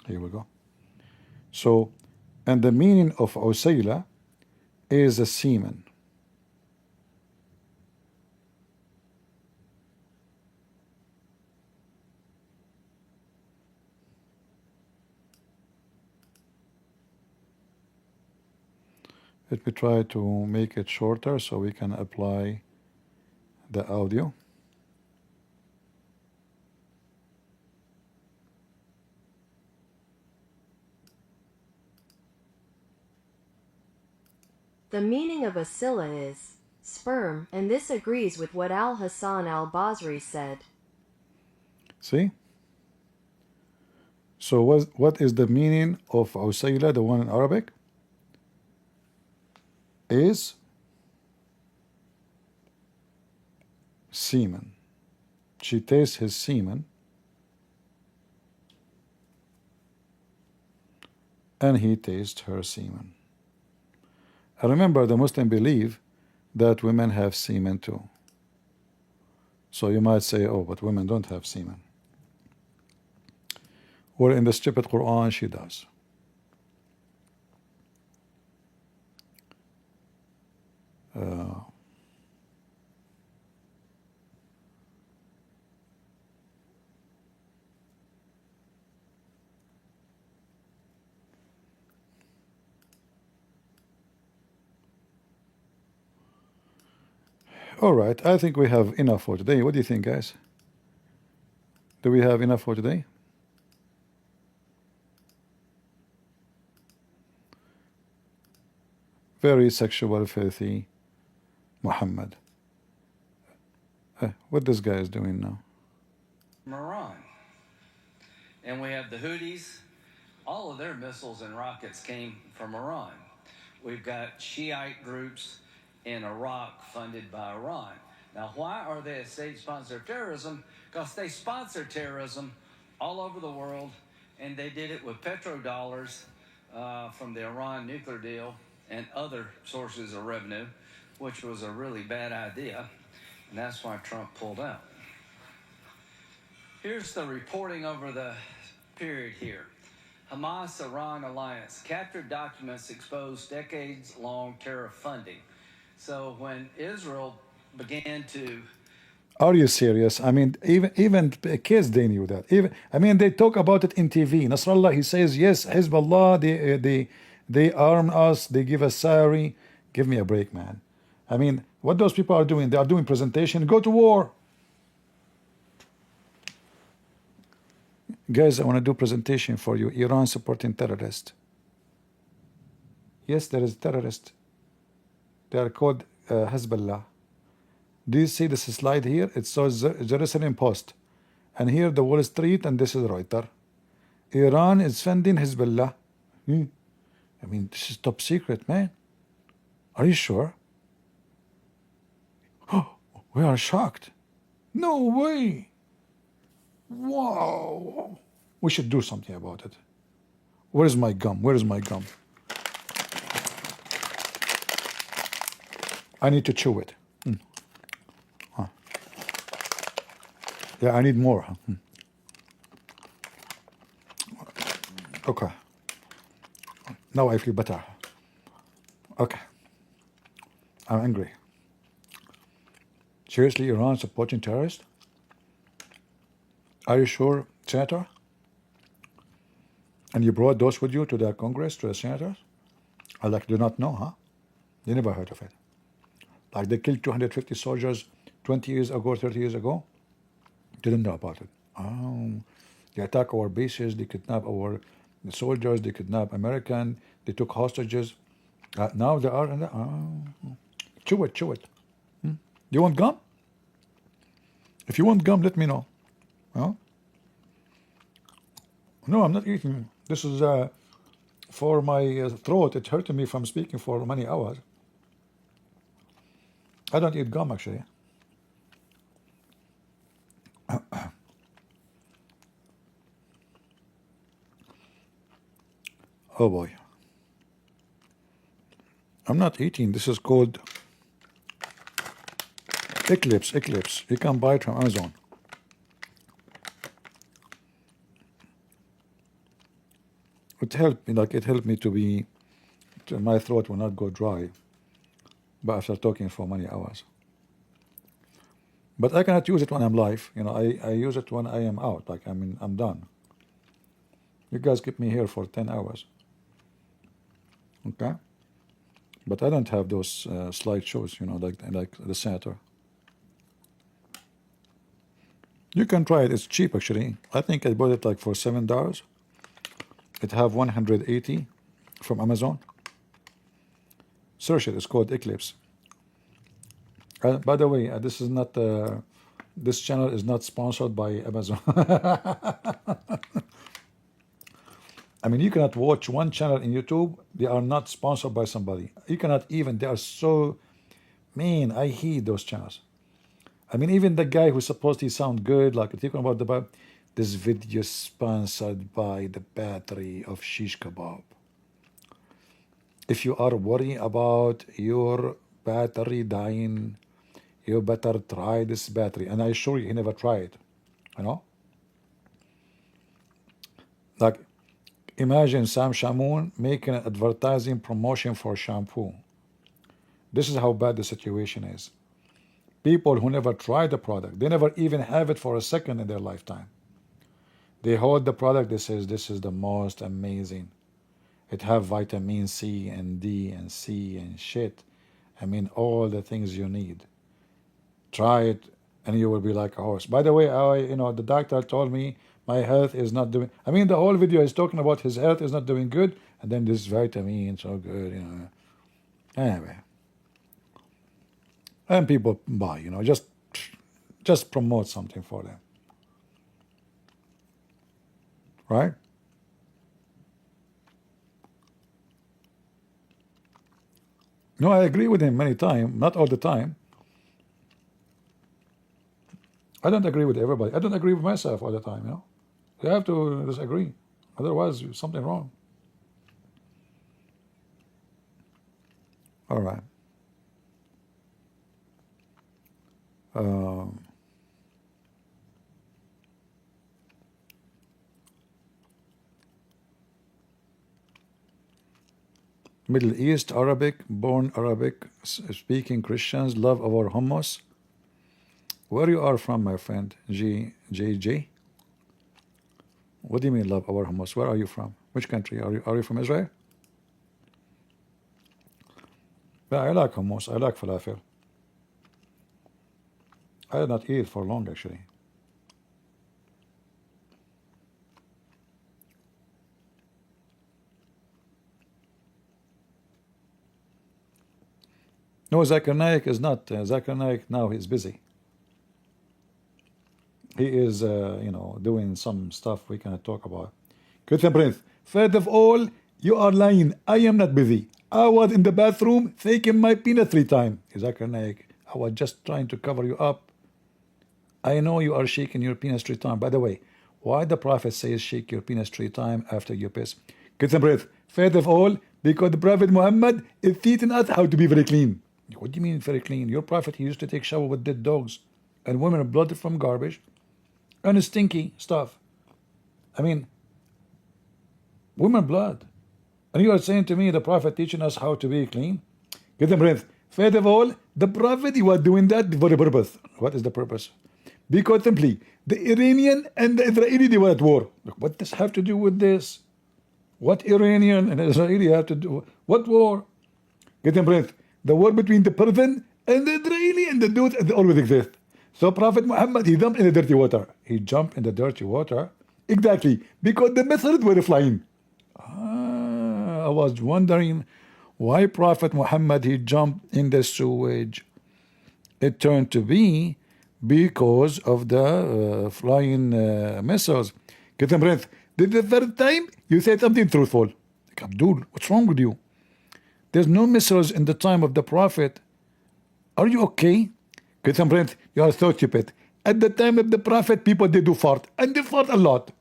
Here we go. So, and the meaning of Usayla is a semen. Let me try to make it shorter so we can apply the audio. The meaning of Asila is sperm, and this agrees with what Al-Hassan al-Basri said. See? So what is the meaning of Usayla, the one in Arabic? Is semen. She tastes his semen, and he tastes her semen. And remember, the Muslim believe that women have semen too. So you might say, oh, but women don't have semen. Well, in the stupid Quran, she does. All right, I think we have enough for today. What do you think, guys? Do we have enough for today? Very sexual, filthy Muhammad. What this guy is doing now? Iran. And we have the Houthis. All of their missiles and rockets came from Iran. We've got Shiite groups in Iraq funded by Iran. Now, why are they a state sponsor of terrorism? Because they sponsor terrorism all over the world, and they did it with petrodollars from the Iran nuclear deal and other sources of revenue, which was a really bad idea, and that's why Trump pulled out. Here's the reporting over the period here. Hamas-Iran alliance. Captured documents expose decades-long terror funding. So when Israel began to... Are you serious? I mean, even kids, they knew that. They talk about it in TV. Nasrallah, he says, yes, Hezbollah, they arm us, they give us salary. Give me a break, man. I mean, what those people are doing, they are doing presentation, go to war. Guys, I want to do presentation for you. Iran supporting terrorists. Yes, there is terrorists. They are called Hezbollah. Do you see this slide here? It shows Jerusalem Post. And here the Wall Street, and this is Reuters. Iran is funding Hezbollah. I mean, this is top secret, man. Are you sure? Oh, we are shocked. No way. Wow. We should do something about it. Where's my gum? Where's my gum? I need to chew it. Huh. Yeah, I need more. Okay. Now I feel better. Okay. I'm angry. Seriously, Iran supporting terrorists? Are you sure, Senator? And you brought those with you to the Congress, to the senators? I do not know, huh? They never heard of it. Like they killed 250 soldiers 20 years ago, 30 years ago. Didn't know about it. Oh, they attack our bases, they kidnap our soldiers, they kidnap American, they took hostages. Now they are in the... Chew it, chew it. You want gum? If you want gum, let me know. Huh? No, I'm not eating. This is for my throat. It hurting me from speaking for many hours. I don't eat gum, actually. Oh boy. I'm not eating. This is called Eclipse. Eclipse. You can buy it from Amazon. It helped me, it helped me my throat will not go dry. But after talking for many hours. But I cannot use it when I'm live. I use it when I am out. I'm done. You guys keep me here for 10 hours. Okay? But I don't have those slideshows, like the senator. You can try it. It's cheap, actually. I think I bought it for $7. It have 180 from Amazon. Search it. It's called Eclipse. By the way, this is not. This channel is not sponsored by Amazon. I mean, you cannot watch one channel in YouTube. They are not sponsored by somebody. You cannot even. They are so mean. I hate those channels. I mean, even the guy who's supposed to sound good, like talking about this video sponsored by the battery of shish kebab. If you are worried about your battery dying, you better try this battery. And I assure you, he never tried. Like, imagine Sam Shamoun making an advertising promotion for shampoo. This is how bad the situation is. People who never tried the product, they never even have it for a second in their lifetime. They hold the product, they say, this is the most amazing. It have vitamin C and D and C and shit. I mean, all the things you need. Try it, and you will be like a horse. By the way, the doctor told me my health is not doing... I mean, the whole video is talking about his health is not doing good, and then this vitamin so good, Anyway, and people buy, you know, just promote something for them, right? No, I agree with him many times, not all the time. I don't agree with everybody. I don't agree with myself all the time, you know. You have to disagree, otherwise there's something wrong. All right. Um, Middle East, Arabic, born Arabic speaking Christians love our hummus. Where you are from, my friend? J. What do you mean love our hummus? Where are you from? Which country? Are you from Israel? Yeah, I like hummus. I like falafel. I did not eat for long, actually. No, Zakir Naik is not. Zakir Naik now he's busy. He is, you know, doing some stuff we cannot talk about. Christian Prince, first of all, you are lying. I am not busy. I was in the bathroom taking my peanut 3 times. Zakir Naik, I was just trying to cover you up. I know you are shaking your penis 3 times. By the way, why the Prophet says shake your penis 3 times after you piss? Christian Prince, first of all, because the Prophet Muhammad is teaching us how to be very clean. What do you mean very clean? Your Prophet, he used to take shower with dead dogs and women blood from garbage and stinky stuff. I mean, women blood. And you are saying to me the Prophet teaching us how to be clean? Get them breath. First of all, the Prophet, he was doing that for a purpose. What is the purpose? Because simply, the Iranian and the Israeli, they were at war. Look, what does have to do with this? What Iranian and Israeli have to do? What war? Get them breath. The war between the Persian and the Israeli and the dudes, they always exist. So Prophet Muhammad, he jumped in the dirty water. He jumped in the dirty water. Exactly. Because the missiles were flying. I was wondering why Prophet Muhammad, he jumped in the sewage. It turned to be because of the flying missiles. Get them breath. This is the third time you said something truthful. Like, Abdul, what's wrong with you? There's no missiles in the time of the Prophet. Are you okay? Get some breath. You are so stupid. At the time of the Prophet, people, they do fart. And they fart a lot.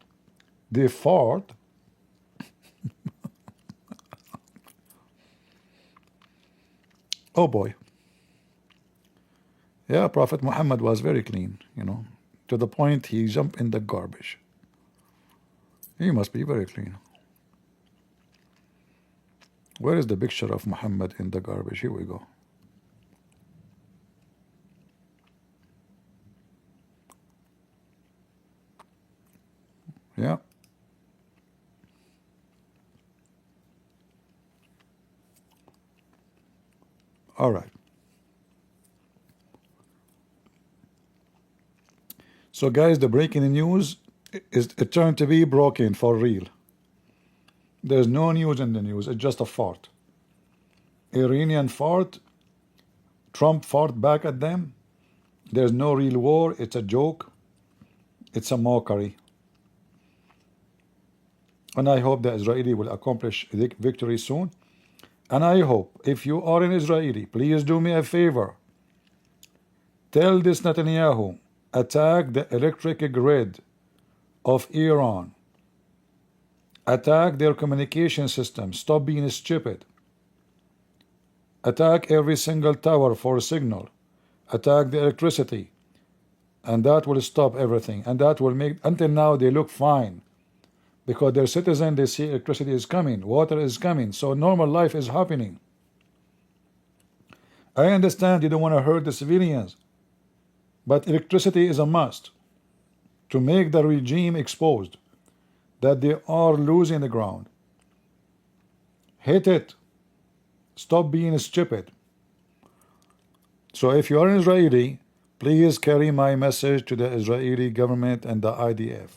They fart. Oh boy. Yeah, Prophet Muhammad was very clean, you know, to the point he jumped in the garbage. He must be very clean. Where is the picture of Muhammad in the garbage? Here we go. Yeah. All right. So guys, the breaking news is it turned to be broken for real. There's no news in the news. It's just a fart. Iranian fart. Trump fart back at them. There's no real war. It's a joke. It's a mockery. And I hope the Israeli will accomplish victory soon. And I hope if you are an Israeli, please do me a favor. Tell this Netanyahu, attack the electric grid of Iran. Attack their communication system. Stop being stupid. Attack every single tower for signal. Attack the electricity. And that will stop everything. And that will make, until now they look fine. Because their citizens, they see electricity is coming, water is coming, so normal life is happening. I understand you don't want to hurt the civilians, but electricity is a must to make the regime exposed, that they are losing the ground. Hit it. Stop being stupid. So if you are an Israeli, please carry my message to the Israeli government and the IDF.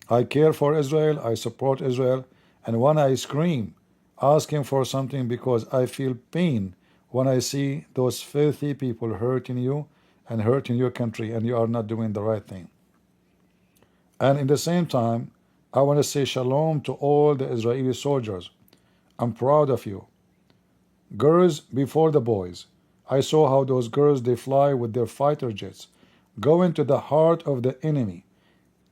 I care for Israel, I support Israel, and when I scream asking for something because I feel pain when I see those filthy people hurting you and hurting your country, and you are not doing the right thing. And in the same time, I want to say shalom to all the Israeli soldiers. I'm proud of you. Girls before the boys. I saw how those girls, they fly with their fighter jets, go into the heart of the enemy,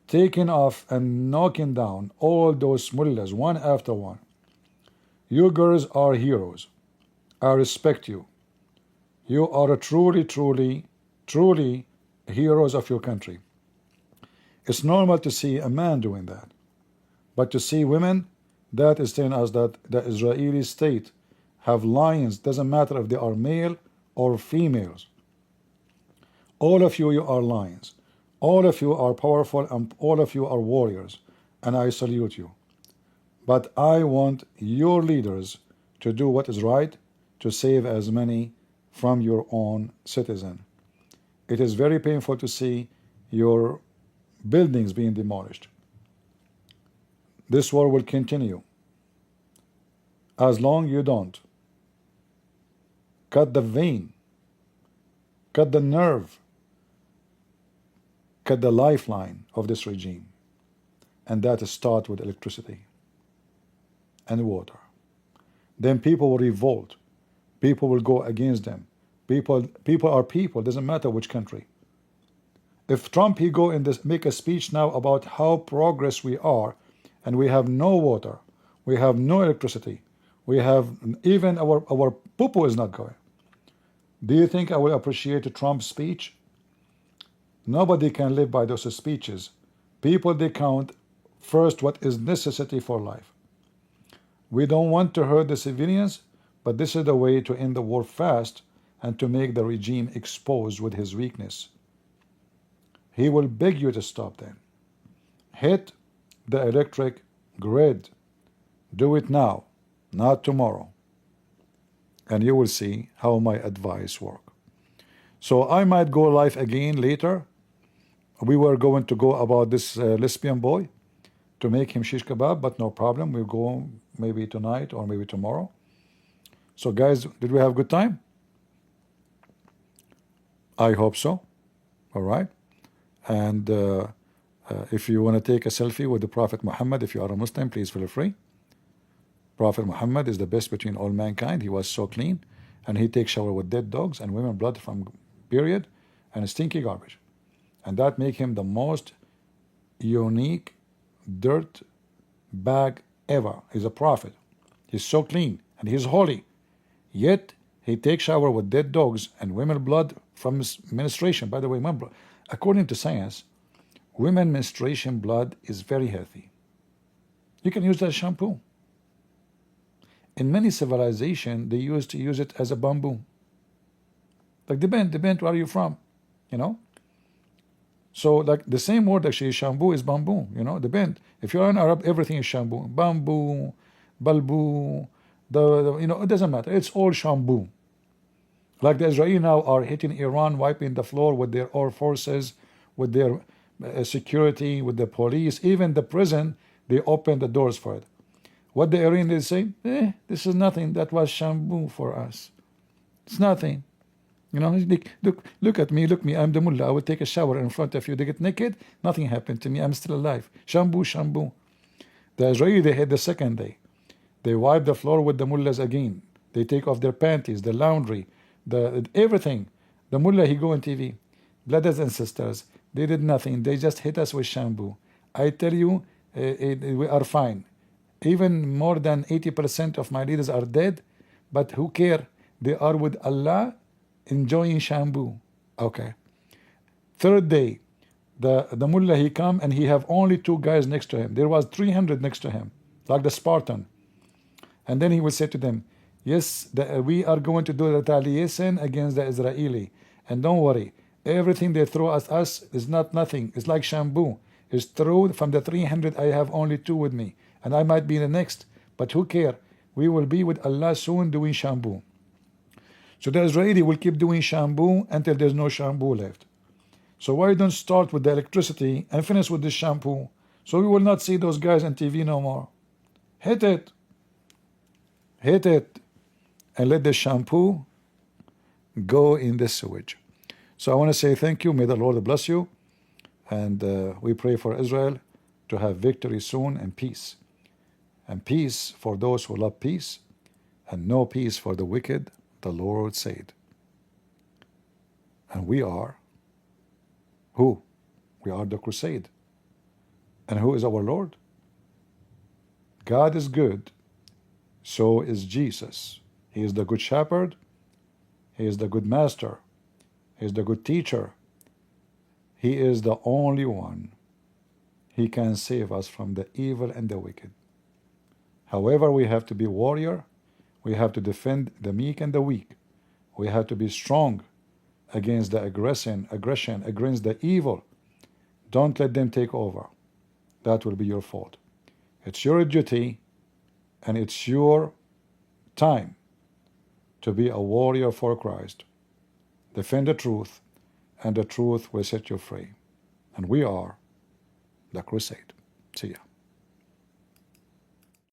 taking off and knocking down all those mullahs one after one. You girls are heroes. I respect you. You are truly, truly, truly heroes of your country. It's normal to see a man doing that. But to see women, that is telling us that the Israeli state have lions, doesn't matter if they are male or females. All of you, you are lions. All of you are powerful and all of you are warriors. And I salute you. But I want your leaders to do what is right to save as many from your own citizen. It is very painful to see your buildings being demolished. This war will continue as long you don't cut the vein, cut the nerve, cut the lifeline of this regime. And that is start with electricity and water. Then people will revolt. People will go against them. People are people, doesn't matter which country. If Trump, he go in this, make a speech now about how progress we are, and we have no water, we have no electricity, we have even our poo-poo is not going. Do you think I will appreciate Trump's speech? Nobody can live by those speeches. People, they count first what is necessity for life. We don't want to hurt the civilians, but this is the way to end the war fast and to make the regime exposed with his weakness. He will beg you to stop then. Hit the electric grid. Do it now, not tomorrow. And you will see how my advice works. So I might go live again later. We were going to go about this lesbian boy to make him shish kebab, but no problem. We'll go maybe tonight or maybe tomorrow. So guys, did we have a good time? I hope so. All right. And if you want to take a selfie with the Prophet Muhammad, if you are a Muslim, please feel free. Prophet Muhammad is the best between all mankind. He was so clean, and he takes shower with dead dogs and women blood from period and stinky garbage. And that make him the most unique dirt bag ever. He's a prophet. He's so clean and he's holy. Yet he takes shower with dead dogs and women blood from his menstruation. By the way, according to science, women menstruation blood is very healthy. You can use that as shampoo. In many civilizations, they used to use it as a bamboo. Like depend where are you from, you know? So like the same word actually, shampoo is bamboo, you know, depend. If you're an Arab, everything is shampoo. Bamboo, balboo, you know, it doesn't matter. It's all shampoo. Like the Israelis now are hitting Iran, wiping the floor with their air forces, with their security, with the police, even the prison, they open the doors for it. What the Iranians say, this is nothing. That was shampoo for us. It's nothing. You know, look at me, look me. I'm the mullah. I would take a shower in front of you. They get naked. Nothing happened to me. I'm still alive. Shampoo, shampoo. The Israeli, they hit the second day. They wipe the floor with the mullahs again. They take off their panties, the laundry, everything. The mullah, he go on TV. Brothers and sisters, they did nothing. They just hit us with shampoo. I tell you, we are fine. Even more than 80% of my leaders are dead, but who care? They are with Allah, enjoying shampoo. Okay. Third day, the mullah, he come and he have only 2 guys next to him. There was 300 next to him, like the Spartan. And then he will say to them, yes, we are going to do retaliation against the Israeli. And don't worry, everything they throw at us is not nothing. It's like shampoo. It's true, from the 300, I have only 2 with me. And I might be the next, but who care? We will be with Allah soon doing shampoo. So the Israeli will keep doing shampoo until there's no shampoo left. So why don't start with the electricity and finish with the shampoo? So we will not see those guys on TV no more. Hit it. Hit it and let the shampoo go in the sewage. So I want to say thank you. May the Lord bless you. And we pray for Israel to have victory soon and peace. And peace for those who love peace, and no peace for the wicked, the Lord said. And we are who? We are the crusade. And who is our Lord? God is good, so is Jesus. He is the good shepherd. He is the good master. He is the good teacher. He is the only one. He can save us from the evil and the wicked. However, we have to be warrior. We have to defend the meek and the weak. We have to be strong against the aggression, against the evil. Don't let them take over. That will be your fault. It's your duty and it's your time to be a warrior for Christ. Defend the truth, and the truth will set you free. And we are the crusade. See ya.